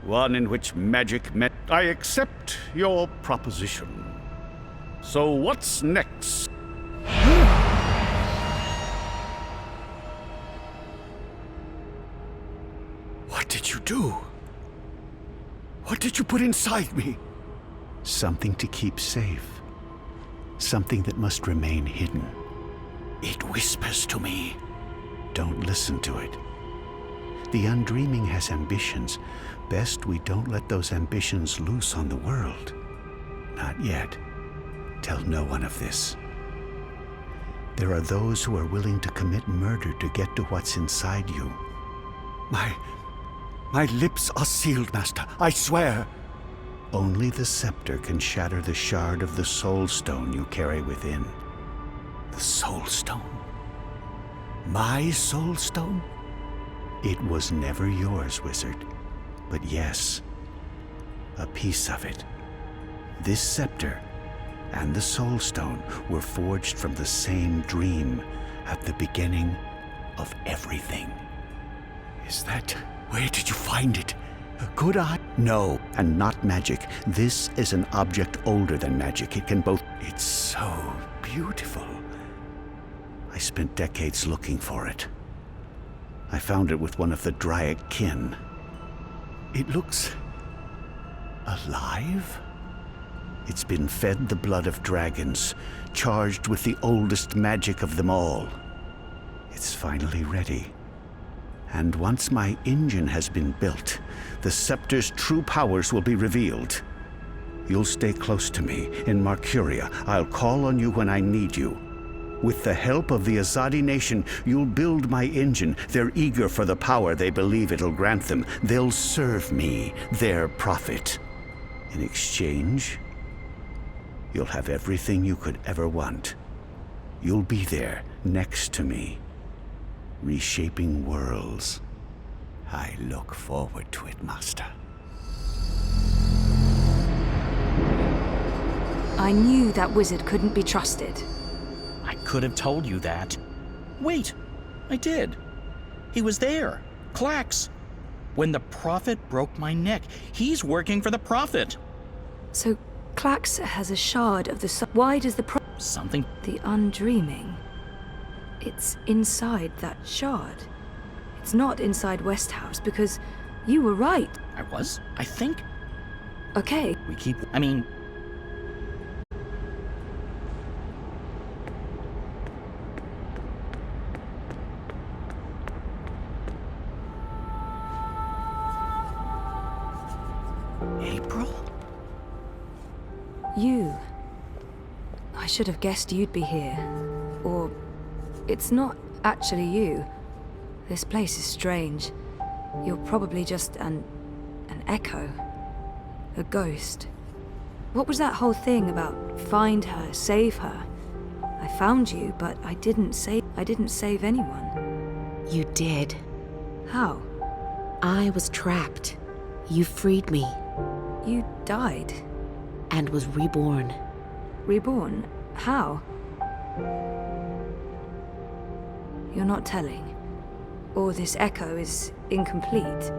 One in which magic meant... I accept your proposition. So what's next? What did you do? What did you put inside me? Something to keep safe. Something that must remain hidden. It whispers to me. Don't listen to it. The undreaming has ambitions. Best we don't let those ambitions loose on the world. Not yet. Tell no one of this. There are those who are willing to commit murder to get to what's inside you. My lips are sealed, Master. I swear. Only the scepter can shatter the shard of the Soul Stone you carry within. The Soul Stone? My Soul Stone? It was never yours, wizard. But yes, a piece of it. This scepter and the Soul Stone were forged from the same dream at the beginning of everything. Is that... Where did you find it? Could I? No, and not magic. This is an object older than magic. It can both... It's so beautiful. I spent decades looking for it. I found it with one of the Dryad kin. It looks... alive? It's been fed the blood of dragons, charged with the oldest magic of them all. It's finally ready. And once my engine has been built, the scepter's true powers will be revealed. You'll stay close to me in Marcuria. I'll call on you when I need you. With the help of the Azadi nation, you'll build my engine. They're eager for the power they believe it'll grant them. They'll serve me, their prophet. In exchange, you'll have everything you could ever want. You'll be there, next to me, reshaping worlds. I look forward to it, Master. I knew that wizard couldn't be trusted. I could have told you that. Wait, I did. He was there. Clax. When the Prophet broke my neck, he's working for the Prophet. So, Clax has a shard of the... Why does the Something... The Undreaming... It's inside that shard. It's not inside Westhouse, because you were right. I was? I think? Okay. We keep... I mean... April? You. I should have guessed you'd be here. Or... It's not actually you. This place is strange. You're probably just an echo. A ghost. What was that whole thing about find her, save her? I found you, but I didn't save anyone. You did. How? I was trapped. You freed me. You died? And was reborn. Reborn? How? You're not telling. Or this echo is incomplete.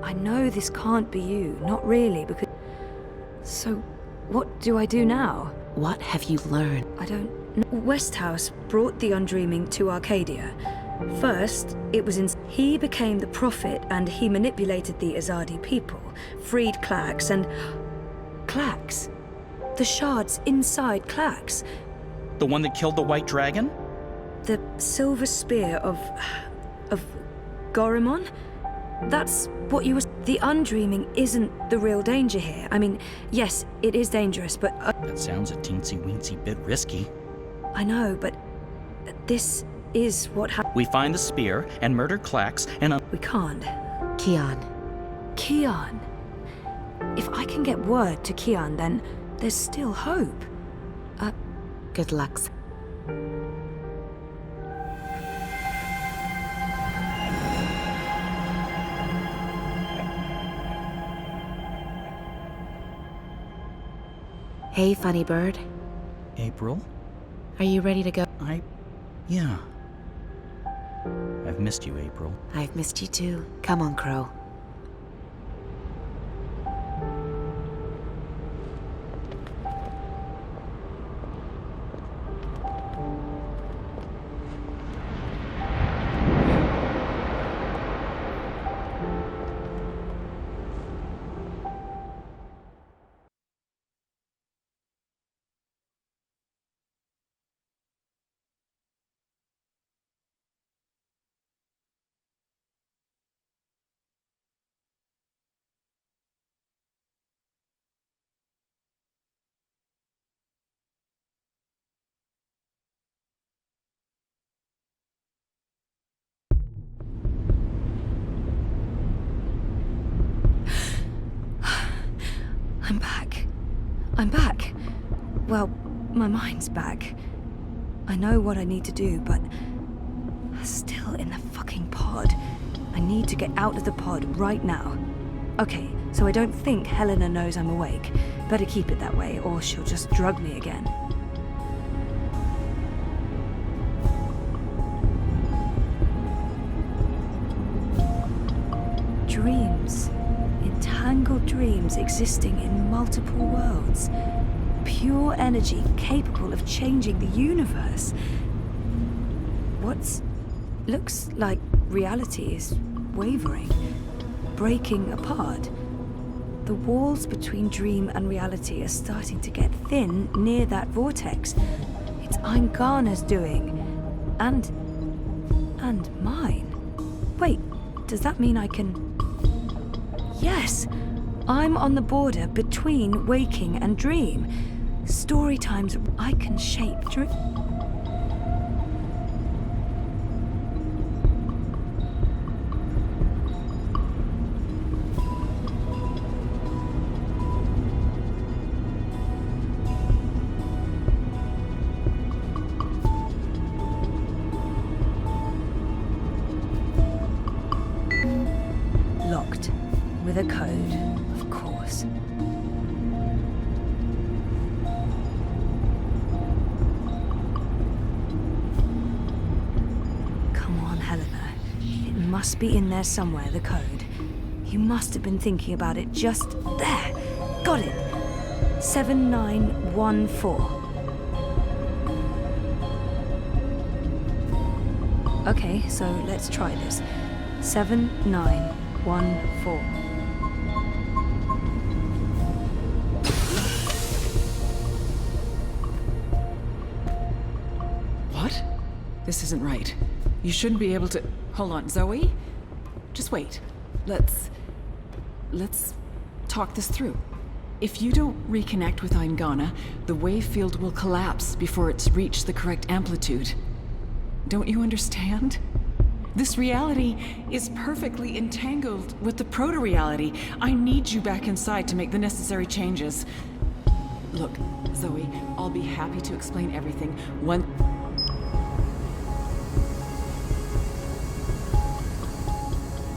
I know this can't be you, not really, because... So, what do I do now? What have you learned? I don't know. Westhouse brought the Undreaming to Arcadia. First, it was in... He became the Prophet and he manipulated the Azadi people, freed Clax and... Clax? The shards inside Clax? The one that killed the White Dragon? The silver spear of Gorimon? That's what you were... The Undreaming isn't the real danger here. I mean, yes, it is dangerous, but... That sounds a teensy-weensy bit risky. I know, but this is what happened. We find the spear and murder Clax and... We can't. Kian. Kian? If I can get word to Kian, then there's still hope. Good luck. Hey, funny bird. April? Are you ready to go? Yeah. I've missed you, April. I've missed you too. Come on, Crow. I'm back. Well, my mind's back. I know what I need to do, but I'm still in the fucking pod. I need to get out of the pod right now. Okay, so I don't think Helena knows I'm awake. Better keep it that way, or she'll just drug me again. Dreams. Entangled dreams existing in multiple worlds. Pure energy capable of changing the universe. Looks like reality is wavering, breaking apart. The walls between dream and reality are starting to get thin near that vortex. It's Eingana's doing. And mine. Wait, does that mean I can... Yes! I'm on the border between waking and dream. Story times I can shape dream. Locked. With a code, of course. Come on, Helena. It must be in there somewhere, the code. You must have been thinking about it just there. Got it. 7914. Okay, so let's try this. 7914. What? This isn't right. You shouldn't be able to... Hold on, Zoe? Just wait. Let's talk this through. If you don't reconnect with Eingana, the wave field will collapse before it's reached the correct amplitude. Don't you understand? This reality is perfectly entangled with the proto-reality. I need you back inside to make the necessary changes. Look, Zoe, I'll be happy to explain everything once...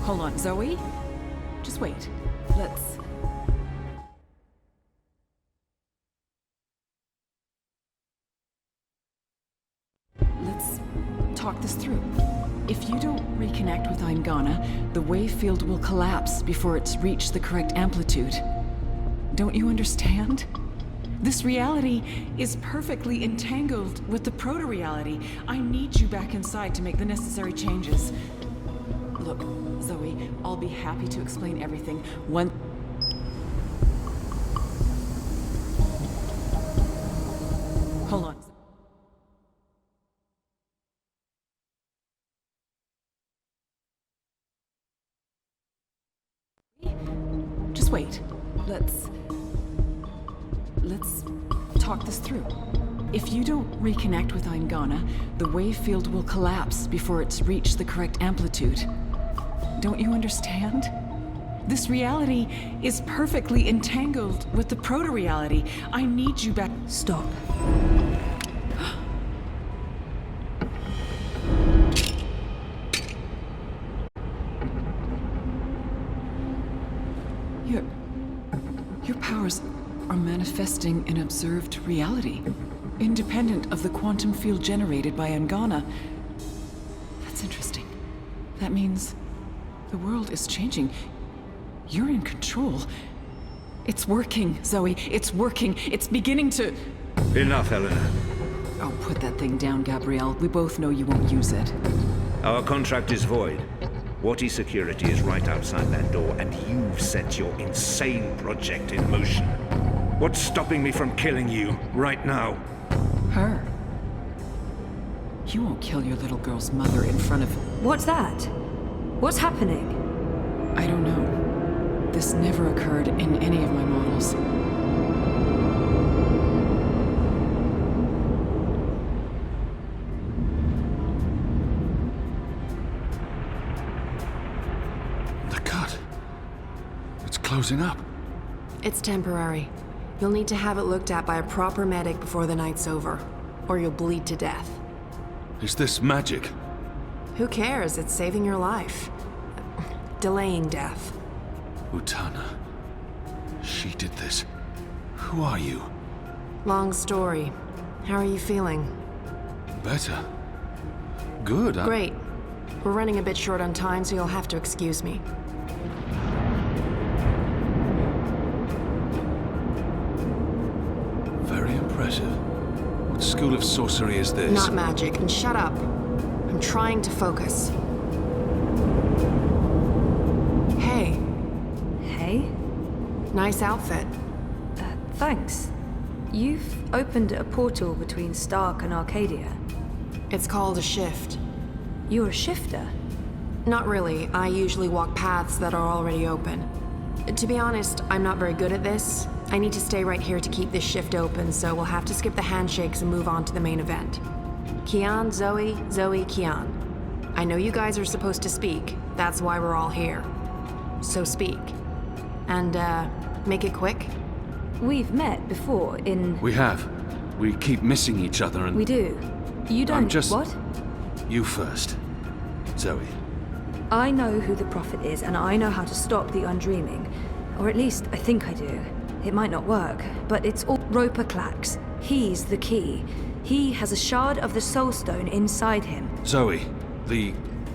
Hold on, Zoe? Just wait. Let's talk this through. If you don't reconnect with Eingana, the wave field will collapse before it's reached the correct amplitude. Don't you understand? This reality is perfectly entangled with the proto-reality. I need you back inside to make the necessary changes. Look, Zoe, I'll be happy to explain everything once... Hold on. Just wait. Let's talk this through. If you don't reconnect with Eingana, the wave field will collapse before it's reached the correct amplitude. Don't you understand? This reality is perfectly entangled with the proto-reality. I need you back... Stop. Your powers are manifesting an observed reality, independent of the quantum field generated by Eingana. That's interesting. That means the world is changing. You're in control. It's working, Zoe. It's working. It's beginning to... Enough, Helena. Oh, put that thing down, Gabrielle. We both know you won't use it. Our contract is void. Wati security is right outside that door, and you've set your insane project in motion. What's stopping me from killing you right now? Her? You won't kill your little girl's mother in front of... What's that? What's happening? I don't know. This never occurred in any of my models. The cut. It's closing up. It's temporary. You'll need to have it looked at by a proper medic before the night's over, or you'll bleed to death. Is this magic? Who cares? It's saving your life. Delaying death. Utana. She did this. Who are you? Long story. How are you feeling? Better. Good. Great. We're running a bit short on time, so you'll have to excuse me. Very impressive. What school of sorcery is this? Not magic. And shut up. I'm trying to focus. Hey. Hey? Nice outfit. Thanks. You've opened a portal between Stark and Arcadia. It's called a shift. You're a shifter? Not really. I usually walk paths that are already open. To be honest, I'm not very good at this. I need to stay right here to keep this shift open, so we'll have to skip the handshakes and move on to the main event. Kian, Zoe, Zoe, Kian. I know you guys are supposed to speak. That's why we're all here. So speak. And, make it quick. We've met before in... We have. We keep missing each other and... We do. You don't... What? You first. Zoe. I know who the Prophet is, and I know how to stop the Undreaming. Or at least, I think I do. It might not work, but it's all Roper Clax. He's the key. He has a shard of the Soul Stone inside him. Zoe,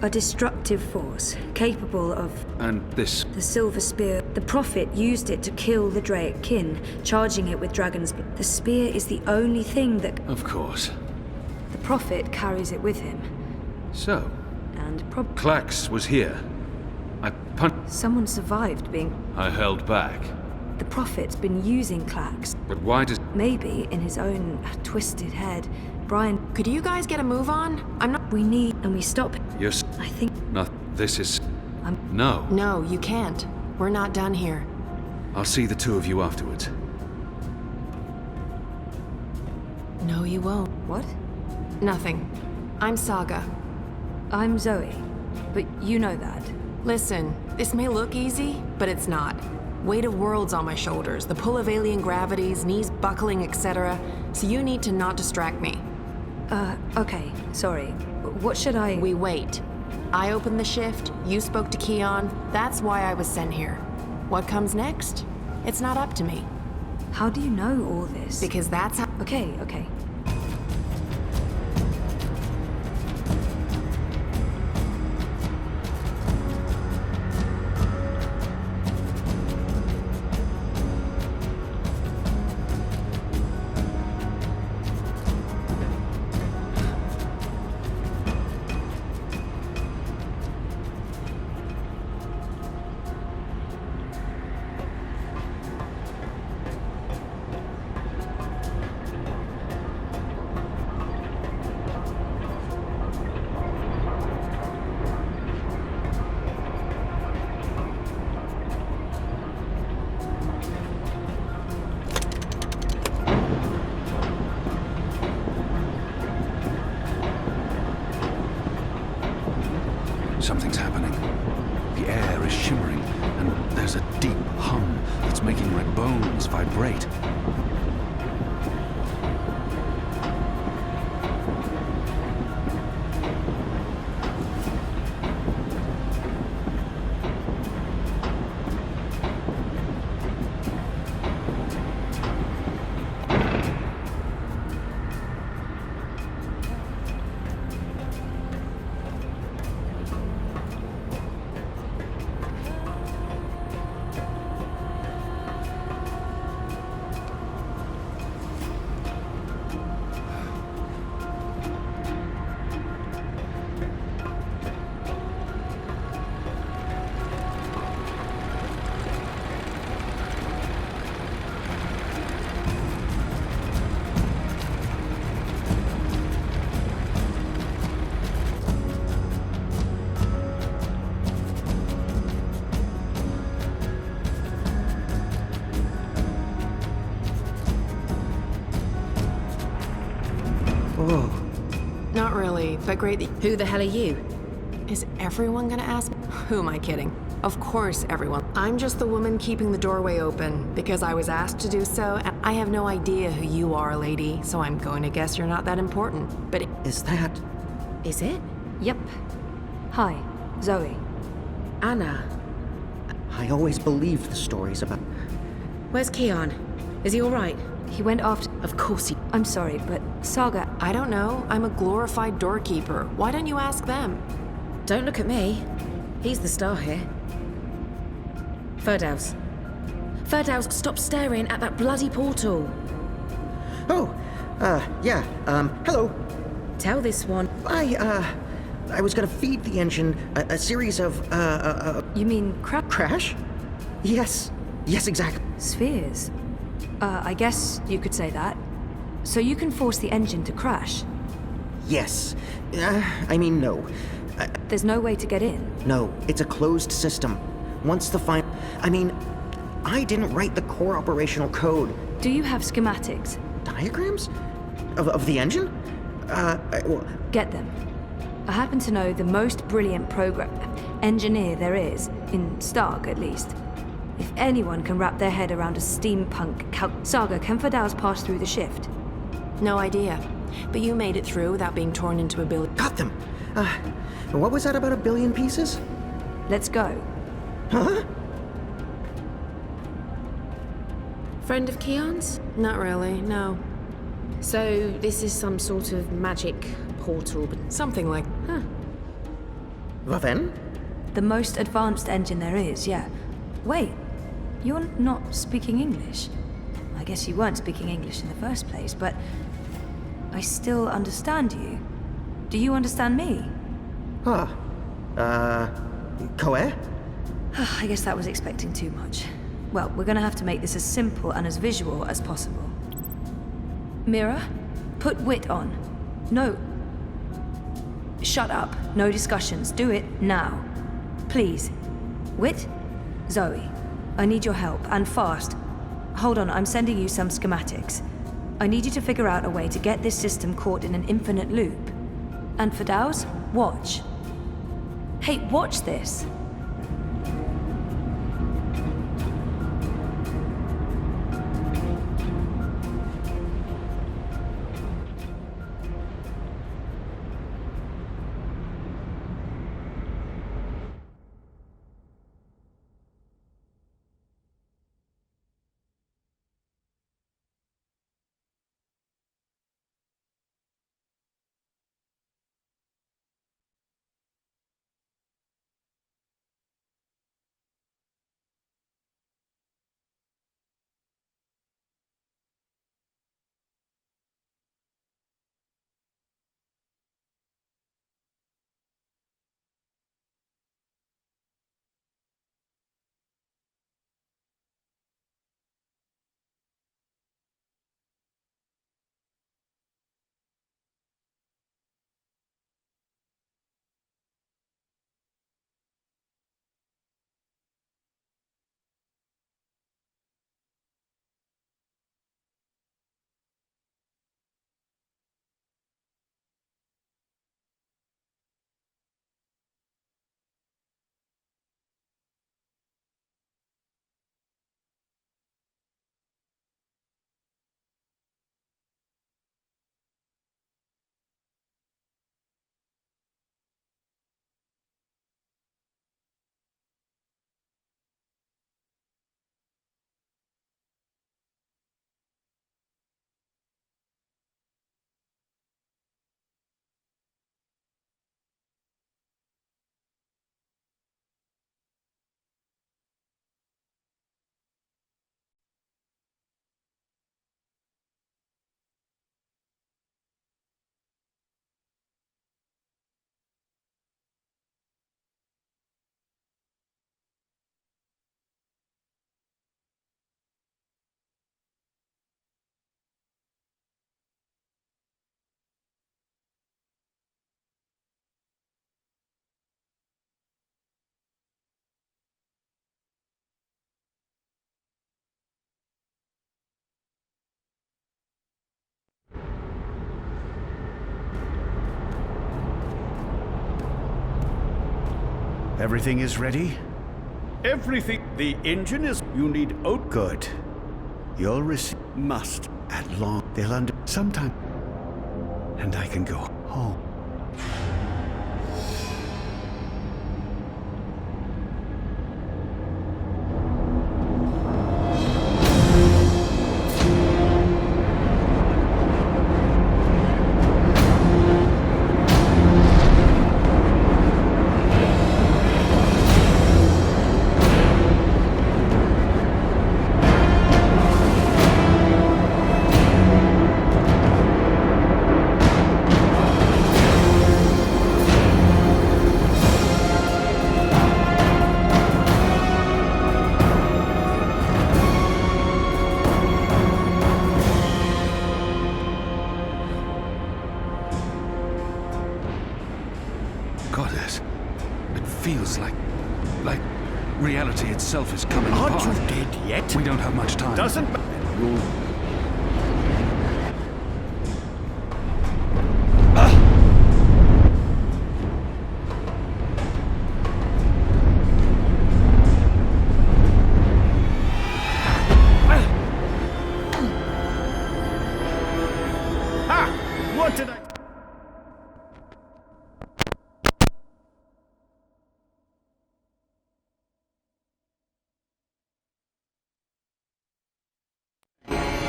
a destructive force, capable of... And this... The Silver Spear. The Prophet used it to kill the Draic kin, charging it with dragon's blood. The spear is the only thing that... Of course. The Prophet carries it with him. So? And Clax was here. I punched... Someone survived being... I held back. The Prophet's been using Clax. But why does... Maybe in his own twisted head. Brian... Could you guys get a move on? I'm not... We need... And we stop... Yes. I think... No, this is... No. No, you can't. We're not done here. I'll see the two of you afterwards. No, you won't. What? Nothing. I'm Saga. I'm Zoe. But you know that. Listen, this may look easy, but it's not. Weight of worlds on my shoulders, the pull of alien gravities, knees buckling, etc. So you need to not distract me. Okay. Sorry. What should I... We wait. I opened the shift, you spoke to Kian, that's why I was sent here. What comes next? It's not up to me. How do you know all this? Because that's how... Okay. Something's happening. The air is shimmering, and there's a deep hum that's making my bones vibrate. Not really, but great. Who the hell are you? Is everyone gonna ask me? Who am I kidding? Of course, everyone. I'm just the woman keeping the doorway open because I was asked to do so, and I have no idea who you are, lady, so I'm going to guess you're not that important. But Is that... Is it? Yep. Hi, Zoe. Anna. I always believed the stories about... Where's Keon? Is he alright? He went after... Of course he... I'm sorry, but Saga... I don't know. I'm a glorified doorkeeper. Why don't you ask them? Don't look at me. He's the star here. Firdaus. Firdaus, stop staring at that bloody portal. Oh, yeah, hello. Tell this one. I was gonna feed the engine a series of, You mean Crash? Yes, exactly. Spheres? I guess you could say that. So you can force the engine to crash? Yes. I mean, no. There's no way to get in? No, it's a closed system. Once the I didn't write the core operational code. Do you have schematics? Diagrams? Of the engine? Get them. I happen to know the most brilliant engineer there is, in Stark at least. If anyone can wrap their head around a steampunk Saga, can Firdaus pass through the shift? No idea. But you made it through without being torn into a billion. Got them! What was that about 1 billion pieces? Let's go. Huh? Friend of Keon's? Not really, no. So, this is some sort of magic portal, but... Something like... Huh. Waffen? The most advanced engine there is, yeah. Wait, you're not speaking English? I guess you weren't speaking English in the first place, but... I still understand you. Do you understand me? Koe? I guess that was expecting too much. Well, we're gonna have to make this as simple and as visual as possible. Mira, put wit on. No. Shut up. No discussions. Do it now. Please. Wit? Zoe, I need your help, and fast. Hold on, I'm sending you some schematics. I need you to figure out a way to get this system caught in an infinite loop. And Firdaus, watch. Hey, watch this. Everything is ready? Everything. The engine is. You need oat. Good. You'll receive. Must. At long. They'll under. Sometime. And I can go home. Goddess, it feels like reality itself is coming apart. Aren't you dead yet? We don't have much time. Doesn't matter. What did I...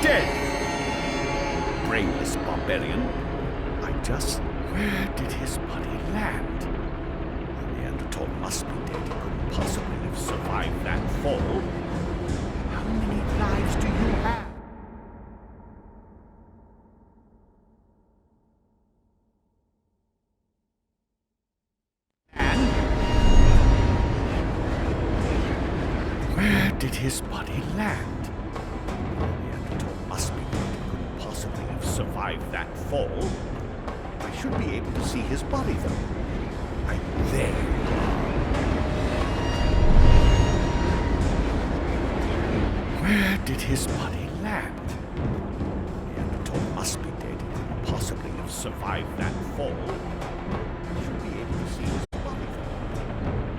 Dead! Brainless barbarian. I just... Where did his body land? The Neanderthal must be dead. He couldn't possibly have survived that fall. How many lives do you have? Where did his body land? The Neanderthal must be dead. He couldn't possibly have survived that fall. I should be able to see his body, though. Right there. Where did his body land? The Neanderthal must be dead. He couldn't possibly have survived that fall. I should be able to see his body, though.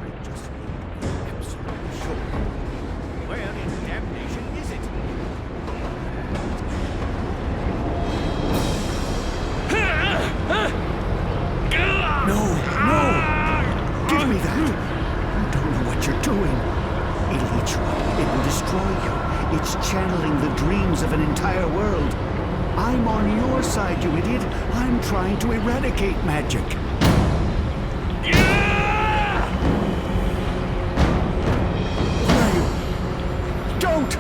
I just need to be absolutely sure. Where in damnation is it? No! Give me that! You don't know what you're doing. It'll eat you up. It will destroy you. It's channeling the dreams of an entire world. I'm on your side, you idiot. I'm trying to eradicate magic. Where are you? Don't!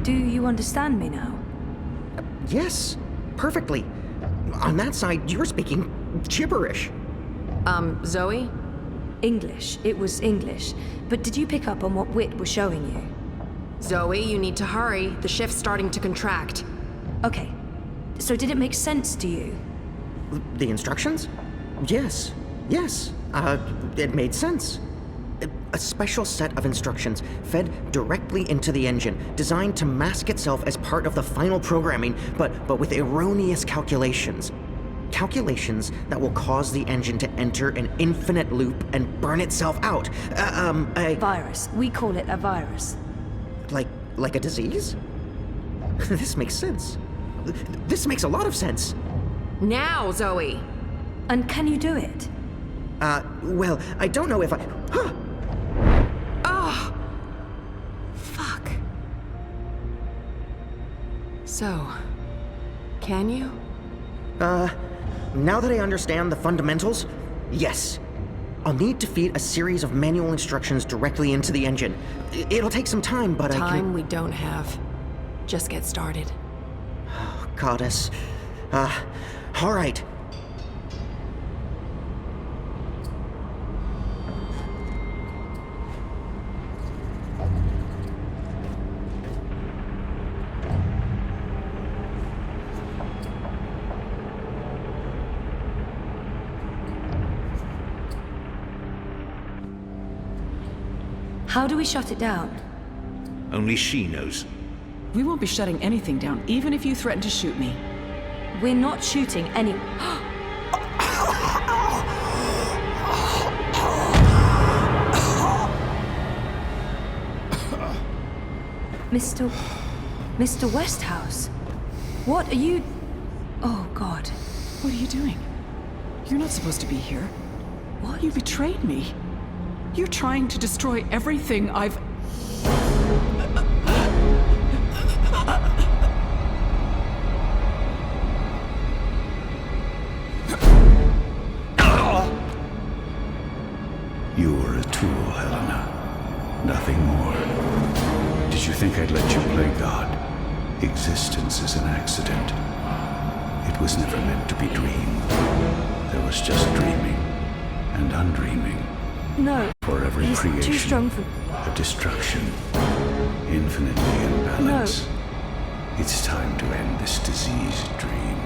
Do you understand me now? Yes, perfectly. On that side, you're speaking gibberish. Zoe? English. It was English. But did you pick up on what Wit was showing you? Zoe, you need to hurry. The shift's starting to contract. Okay. So did it make sense to you? The instructions? Yes. It made sense. A special set of instructions fed directly into the engine, designed to mask itself as part of the final programming, but with erroneous calculations. Calculations that will cause the engine to enter an infinite loop and burn itself out. A virus. We call it a virus. Like a disease? This makes sense. This makes a lot of sense. Now, Zoe! And can you do it? Well, I don't know if I... Huh! Oh! Fuck. So, can you? Now that I understand the fundamentals, yes. I'll need to feed a series of manual instructions directly into the engine. It'll take some time, but Time we don't have. Just get started. Goddess. All right. How do we shut it down? Only she knows. We won't be shutting anything down, even if you threaten to shoot me. We're not shooting any... Mr. Westhouse? What are you... Oh, God. What are you doing? You're not supposed to be here. What? You betrayed me. You're trying to destroy everything I've... You were a tool, Helena. Nothing more. Did you think I'd let you play God? Existence is an accident. It was never meant to be dreamed. There was just dreaming and undreaming. No. For every he's creation, too strong for... a destruction, infinitely in balance. No. It's time to end this diseased dream.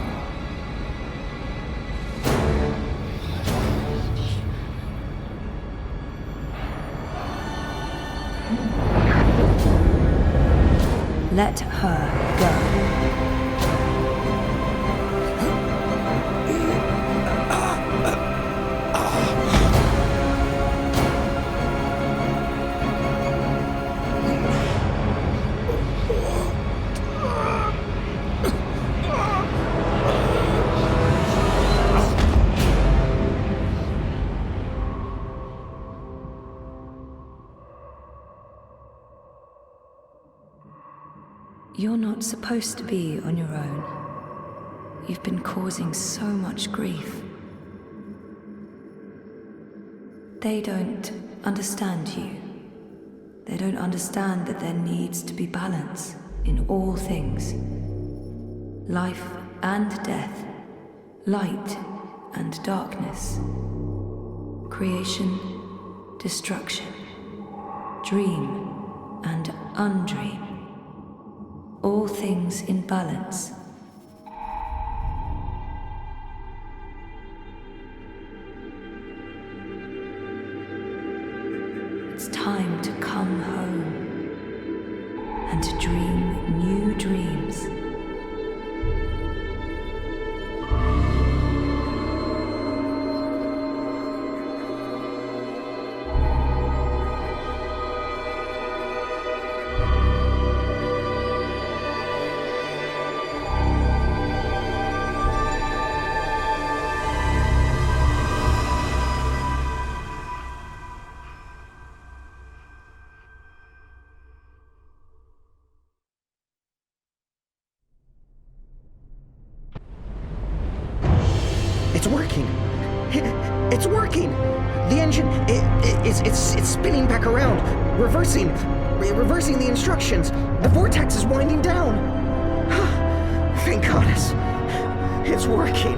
Let her go. You're not supposed to be on your own. You've been causing so much grief. They don't understand you. They don't understand that there needs to be balance in all things. Life and death, light and darkness, creation, destruction, dream and undream. All things in balance. It's time to come home and to dream new dreams. It's working. It's working. The engine, it's spinning back around, reversing the instructions. The vortex is winding down. Thank goddess. It's working.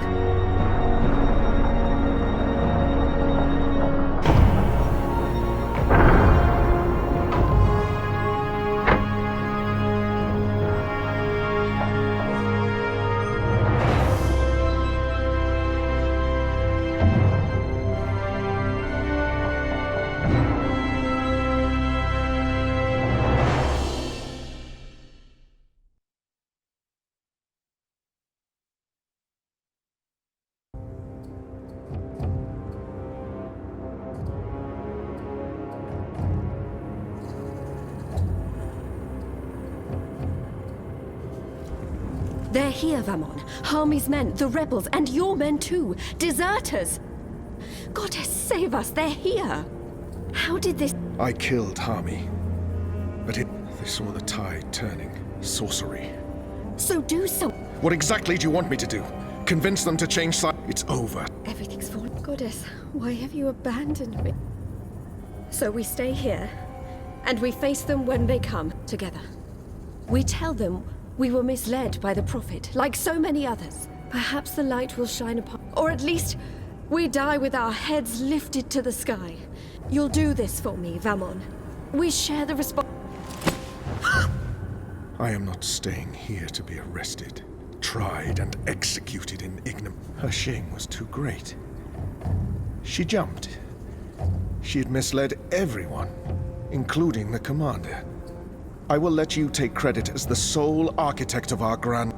They're here, Vamon. Harmy's men, the rebels, and your men too. Deserters! Goddess, save us, they're here! How did this... I killed Harmy. But they saw the tide turning. Sorcery. So do some... What exactly do you want me to do? Convince them to change side? It's over. Everything's falling. Goddess, Why have you abandoned me? So we stay here, and we face them when they come, together. We tell them we were misled by the Prophet, like so many others. Perhaps the light will shine upon... Or at least, we die with our heads lifted to the sky. You'll do this for me, Vamon. We share the I am not staying here to be arrested, tried, and executed in ignominy. Her shame was too great. She jumped. She had misled everyone, including the commander. I will let you take credit as the sole architect of our grand...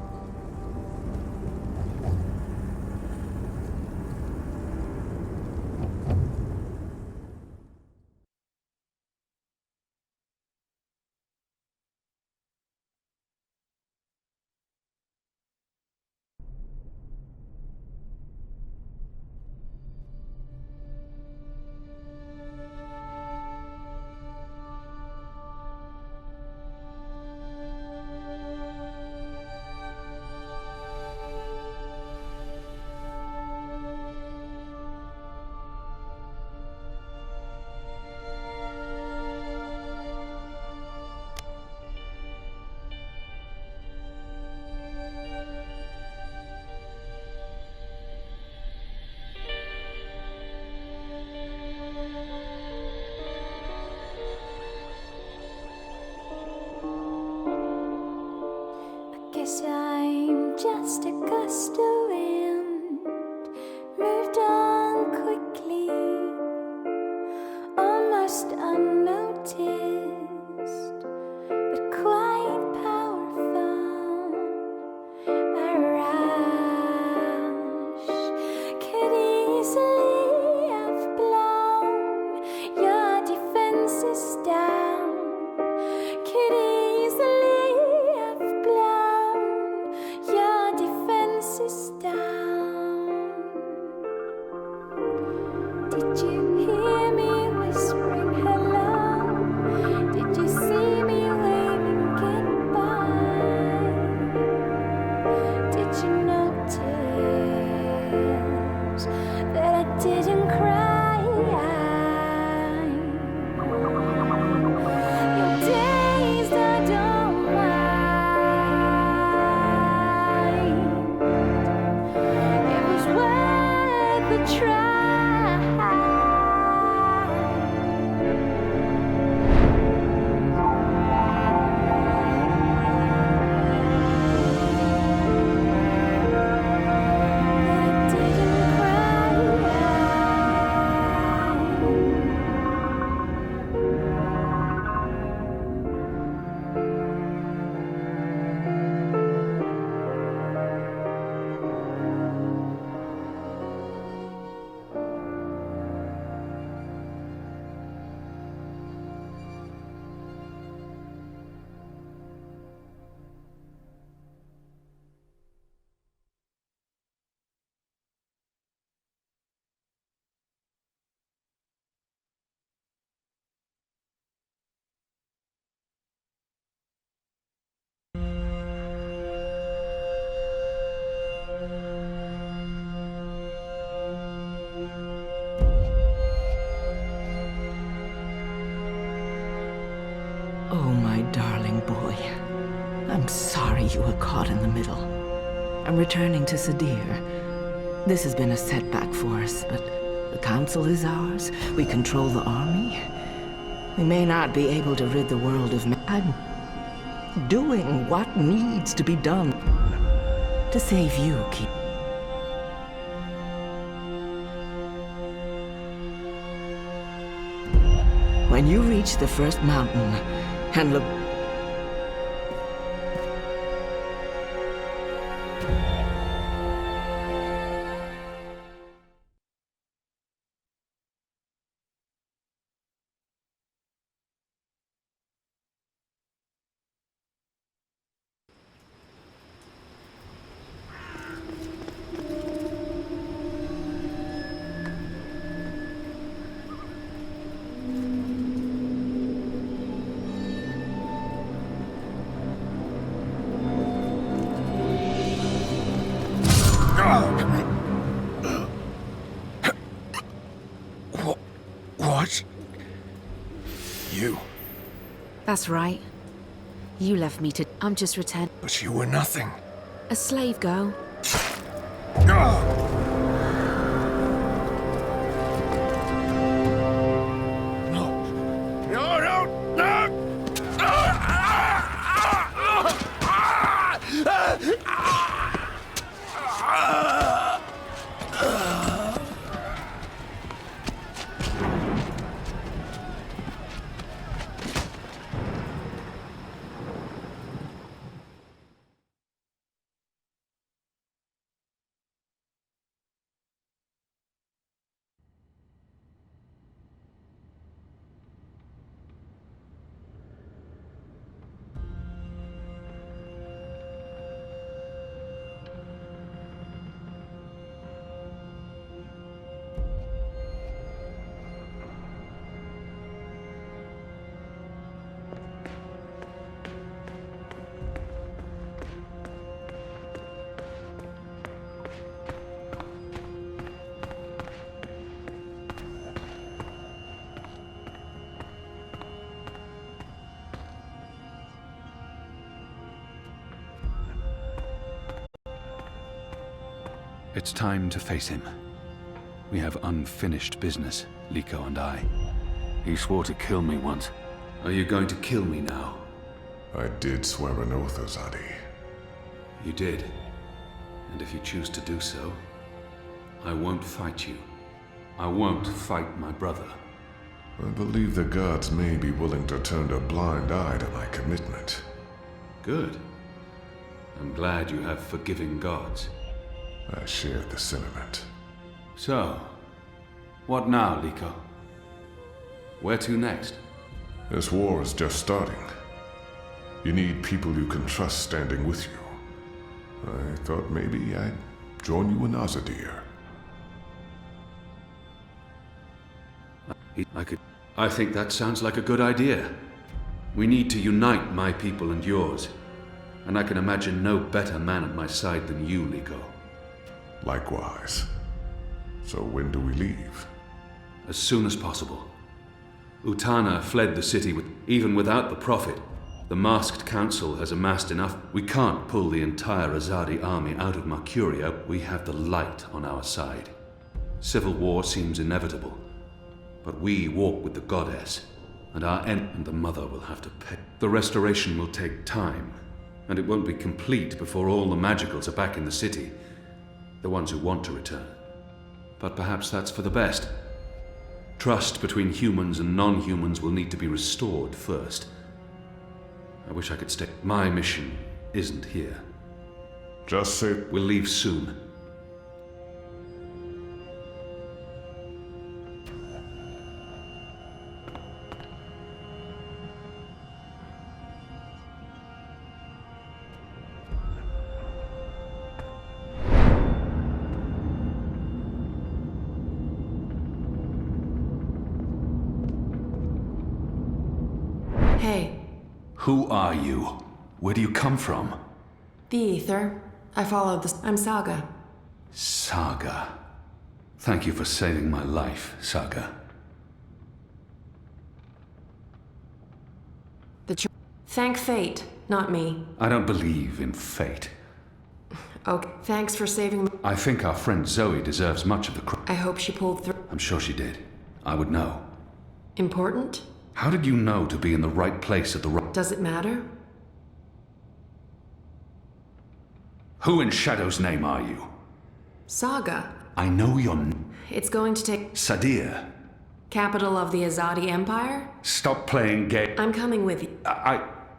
Guess I'm just a gust of wind, moved on quickly, almost unnoticed, but quite powerful. A rush could easily have blown your defenses down, could easily have blown your defenses down. Did you hear me whispering hello? Did you see me waving goodbye? Did you notice that I didn't cry? Your days I don't mind. It was worth the try. Oh, my darling boy. I'm sorry you were caught in the middle. I'm returning to Sadir. This has been a setback for us, but the council is ours. We control the army. We may not be able to rid the world of... I'm doing what needs to be done to save you, Keith. When you reach the first mountain and look... What? You? That's right. You left me to... I'm just returned. But you were nothing. A slave girl. It's time to face him. We have unfinished business, Liko and I. He swore to kill me once. Are you going to kill me now? I did swear an oath, Azadi. You did. And if you choose to do so, I won't fight you. I won't fight my brother. I believe the gods may be willing to turn a blind eye to my commitment. Good. I'm glad you have forgiving gods. I share the sentiment. So, what now, Liko? Where to next? This war is just starting. You need people you can trust standing with you. I thought maybe I'd join you in Azadir. I think that sounds like a good idea. We need to unite my people and yours. And I can imagine no better man at my side than you, Liko. Likewise. So when do we leave? As soon as possible. Utana fled the city even without the Prophet. The masked council has amassed enough. We can't pull the entire Azadi army out of Mercuria. We have the light on our side. Civil war seems inevitable. But we walk with the goddess, and our end and the mother will have to pay. The restoration will take time, and it won't be complete before all the magicals are back in the city. The ones who want to return. But perhaps that's for the best. Trust between humans and non-humans will need to be restored first. I wish I could stay. My mission isn't here. Just say... We'll leave soon. Hey. Who are you? Where do you come from? The Ether. I followed the... I'm Saga. Saga. Thank you for saving my life, Saga. Thank fate, not me. I don't believe in fate. Okay, thanks for saving me. I think our friend Zoe deserves much of the credit. I hope she pulled through. I'm sure she did. I would know. Important? How did you know to be in the right place at the right... Does it matter? Who in Shadow's name are you? Saga. I know your... It's going to take... Sadir. Capital of the Azadi Empire? Stop playing gay... I'm coming with you.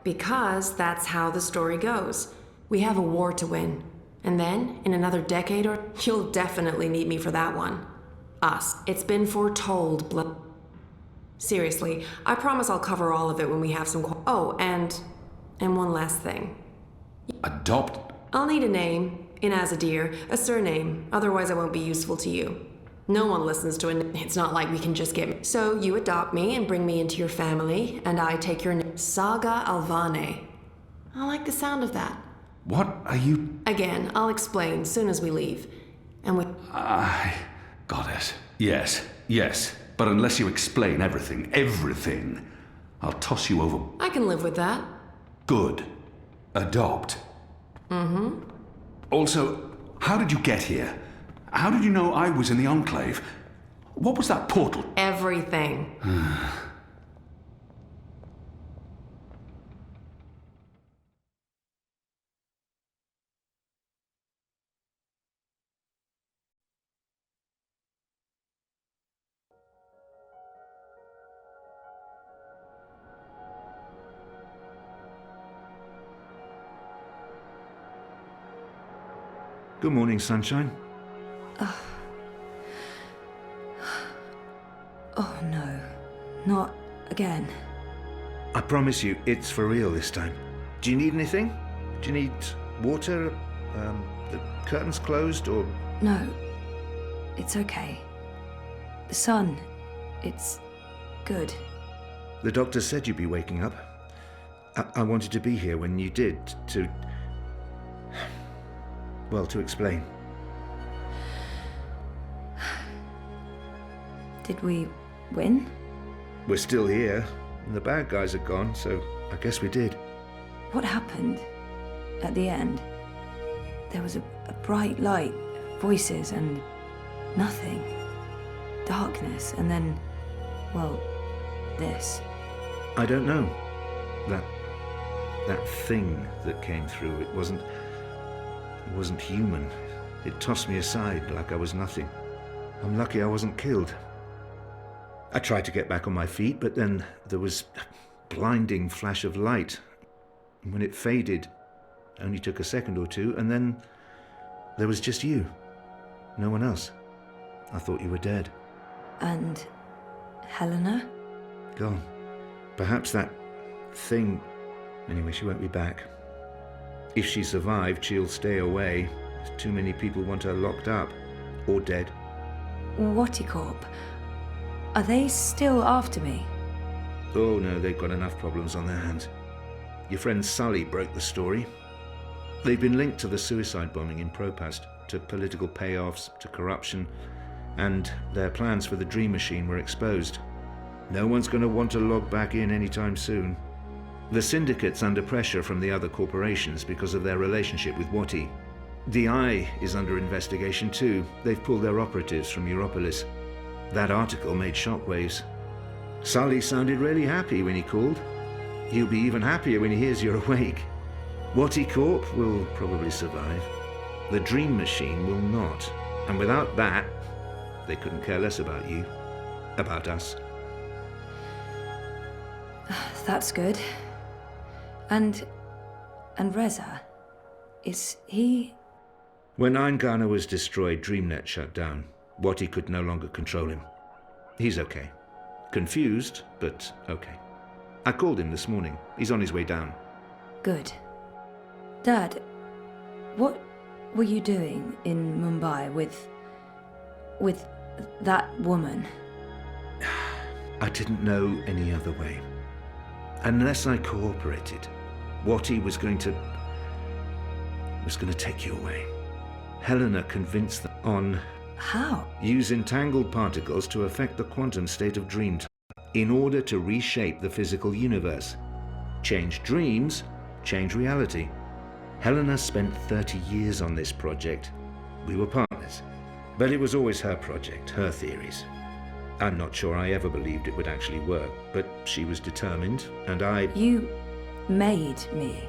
Because that's how the story goes. We have a war to win. And then, in another decade or... You'll definitely need me for that one. Us. It's been foretold, Seriously, I promise I'll cover all of it when we have some... Oh, and one last thing. Adopt... I'll need a name, in Azadir, a surname, otherwise I won't be useful to you. No one listens to it. It's not like we can just get... So you adopt me and bring me into your family, and I take your name. Saga Alvane. I like the sound of that. What are you... Again, I'll explain soon as we leave. And we... Goddess. Yes. But unless you explain everything, I'll toss you over. I can live with that. Good. Adopt. Mm-hmm. Also, how did you get here? How did you know I was in the Enclave? What was that portal? Everything. Good morning, sunshine. Oh no, not again. I promise you, it's for real this time. Do you need anything? Do you need water? The curtains closed, or...? No, it's okay. The sun, it's good. The doctor said you'd be waking up. I wanted to be here when you did, to... well, to explain. Did we win? We're still here, and the bad guys are gone, so I guess we did. What happened at the end? There was a bright light, voices, and nothing. Darkness, and then, well, this. I don't know. That thing that came through, it wasn't human. It tossed me aside like I was nothing. I'm lucky I wasn't killed. I tried to get back on my feet, but then there was a blinding flash of light. And when it faded, it only took a second or two, and then there was just you. No one else. I thought you were dead. And Helena? Gone. Perhaps that thing... Anyway, she won't be back. If she survived, she'll stay away. Too many people want her locked up. Or dead. Whattycorp? Are they still after me? Oh no, they've got enough problems on their hands. Your friend Sully broke the story. They've been linked to the suicide bombing in Propast, to political payoffs, to corruption, and their plans for the Dream Machine were exposed. No one's going to want to log back in anytime soon. The Syndicate's under pressure from the other corporations because of their relationship with Watty. DI is under investigation too. They've pulled their operatives from Europolis. That article made shockwaves. Sully sounded really happy when he called. He'll be even happier when he hears you're awake. Watty Corp will probably survive. The Dream Machine will not. And without that, they couldn't care less about you. About us. That's good. And Reza, is he... When Eingana was destroyed, DreamNet shut down. Watty could no longer control him. He's okay. Confused, but okay. I called him this morning. He's on his way down. Good. Dad, what were you doing in Mumbai with that woman? I didn't know any other way. Unless I cooperated, Watty was going to take you away. Helena convinced them on... How? Use entangled particles to affect the quantum state of dream time in order to reshape the physical universe. Change dreams, change reality. Helena spent 30 years on this project. We were partners. But it was always her project, her theories. I'm not sure I ever believed it would actually work, but she was determined, and I... You made me.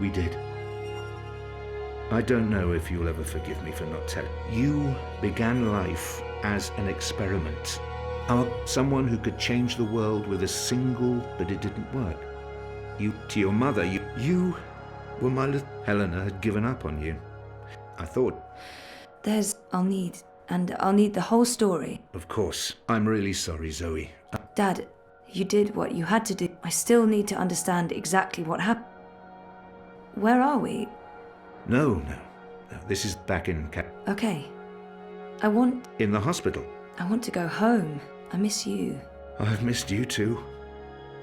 We did. I don't know if you'll ever forgive me for not telling. You began life as an experiment. Someone who could change the world with a single, but it didn't work. To your mother, you were my little... Helena had given up on you. I thought... I'll need the whole story. Of course. I'm really sorry, Zoe. Dad, you did what you had to do. I still need to understand exactly what happened. Where are we? No. This is back in Okay. In the hospital. I want to go home. I miss you. I've missed you too.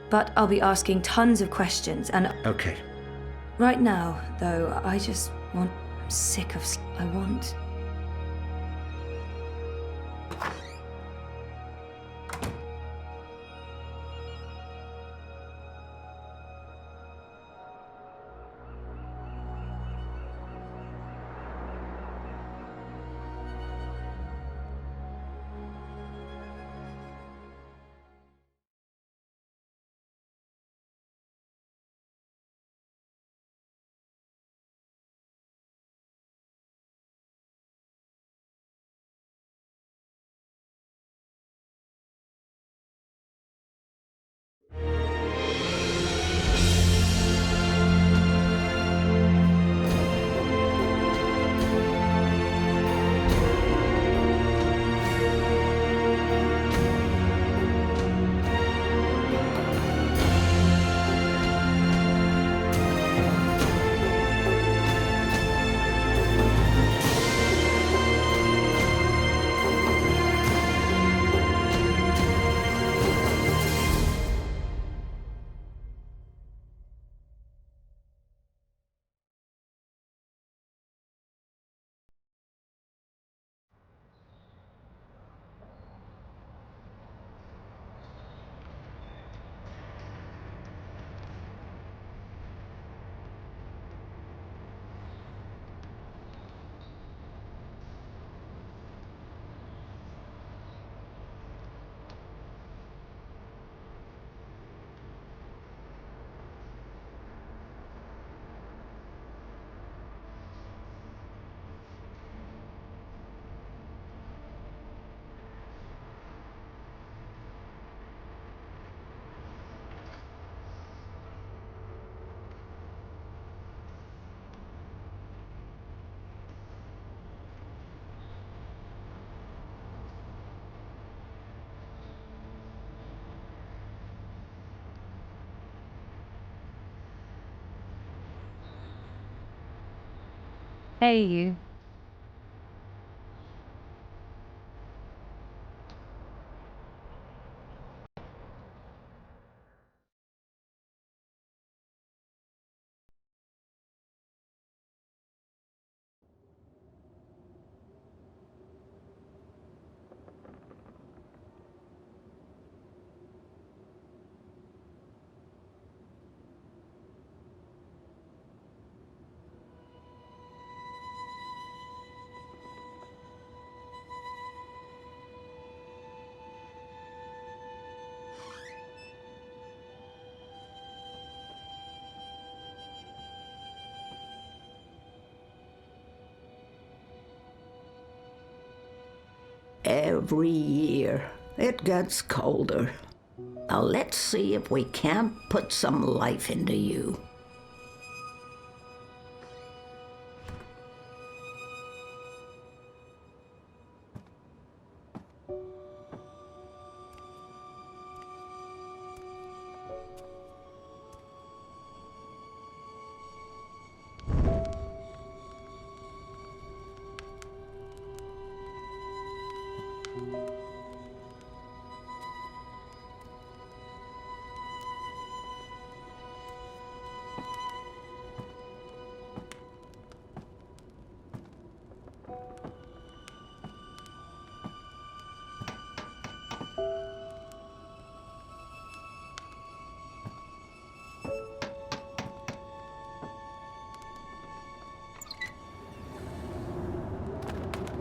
But I'll be asking tons of questions and... Okay. Right now, though, I just want... I'm sick of... I want... Hey, you. Every year, it gets colder. Now let's see if we can't put some life into you.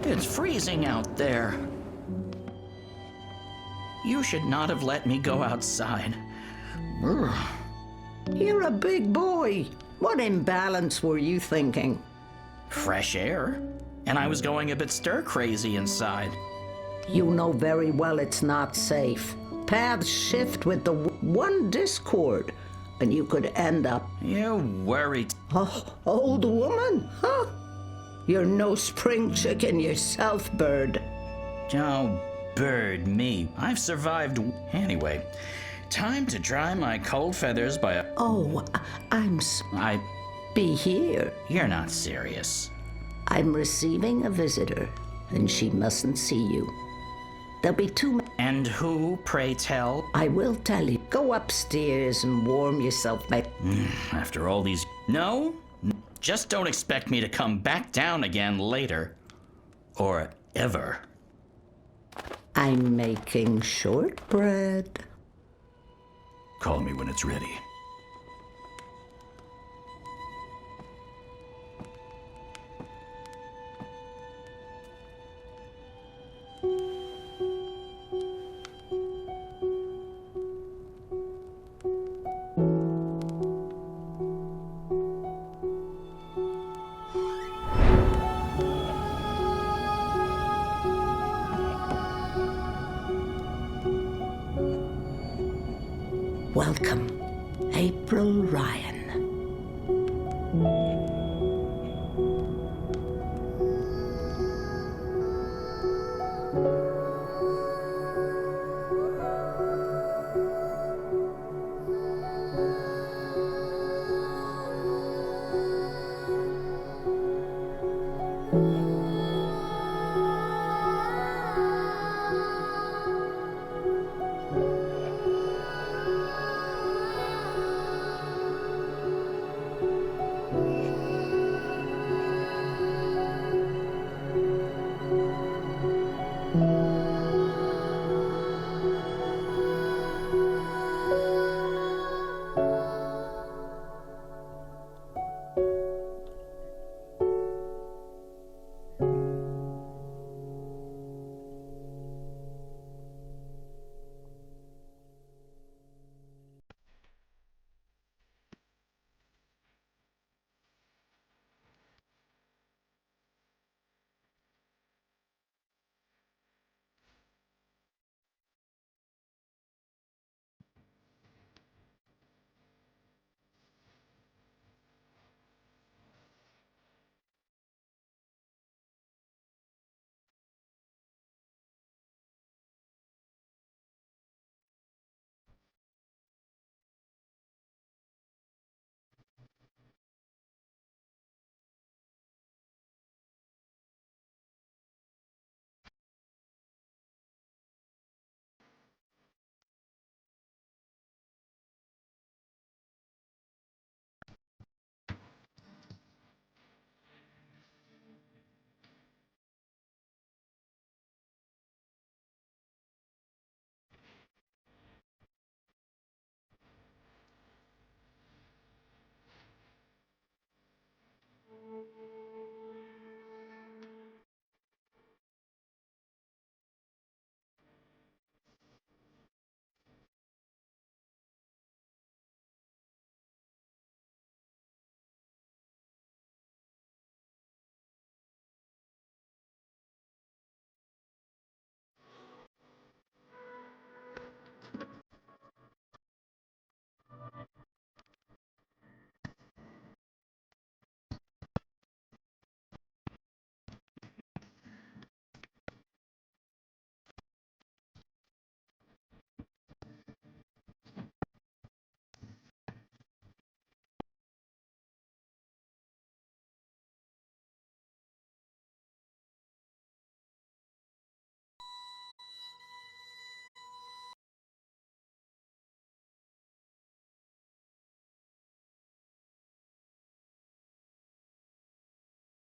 It's freezing out there. You should not have let me go outside. Ugh. You're a big boy. What imbalance were you thinking? Fresh air. And I was going a bit stir-crazy inside. You know very well it's not safe. Paths shift with the one discord, and you could end up... You worried. Oh, old woman? Huh? You're no spring chicken yourself, Bird. Oh, Bird, me. I've survived. Anyway, time to dry my cold feathers by a... Oh, Be here. You're not serious. I'm receiving a visitor, and she mustn't see you. There'll be two... And who, pray tell? I will tell you. Go upstairs and warm yourself by... After all these... No? Just don't expect me to come back down again later. Or ever. I'm making shortbread. Call me when it's ready. Welcome, April Ryan.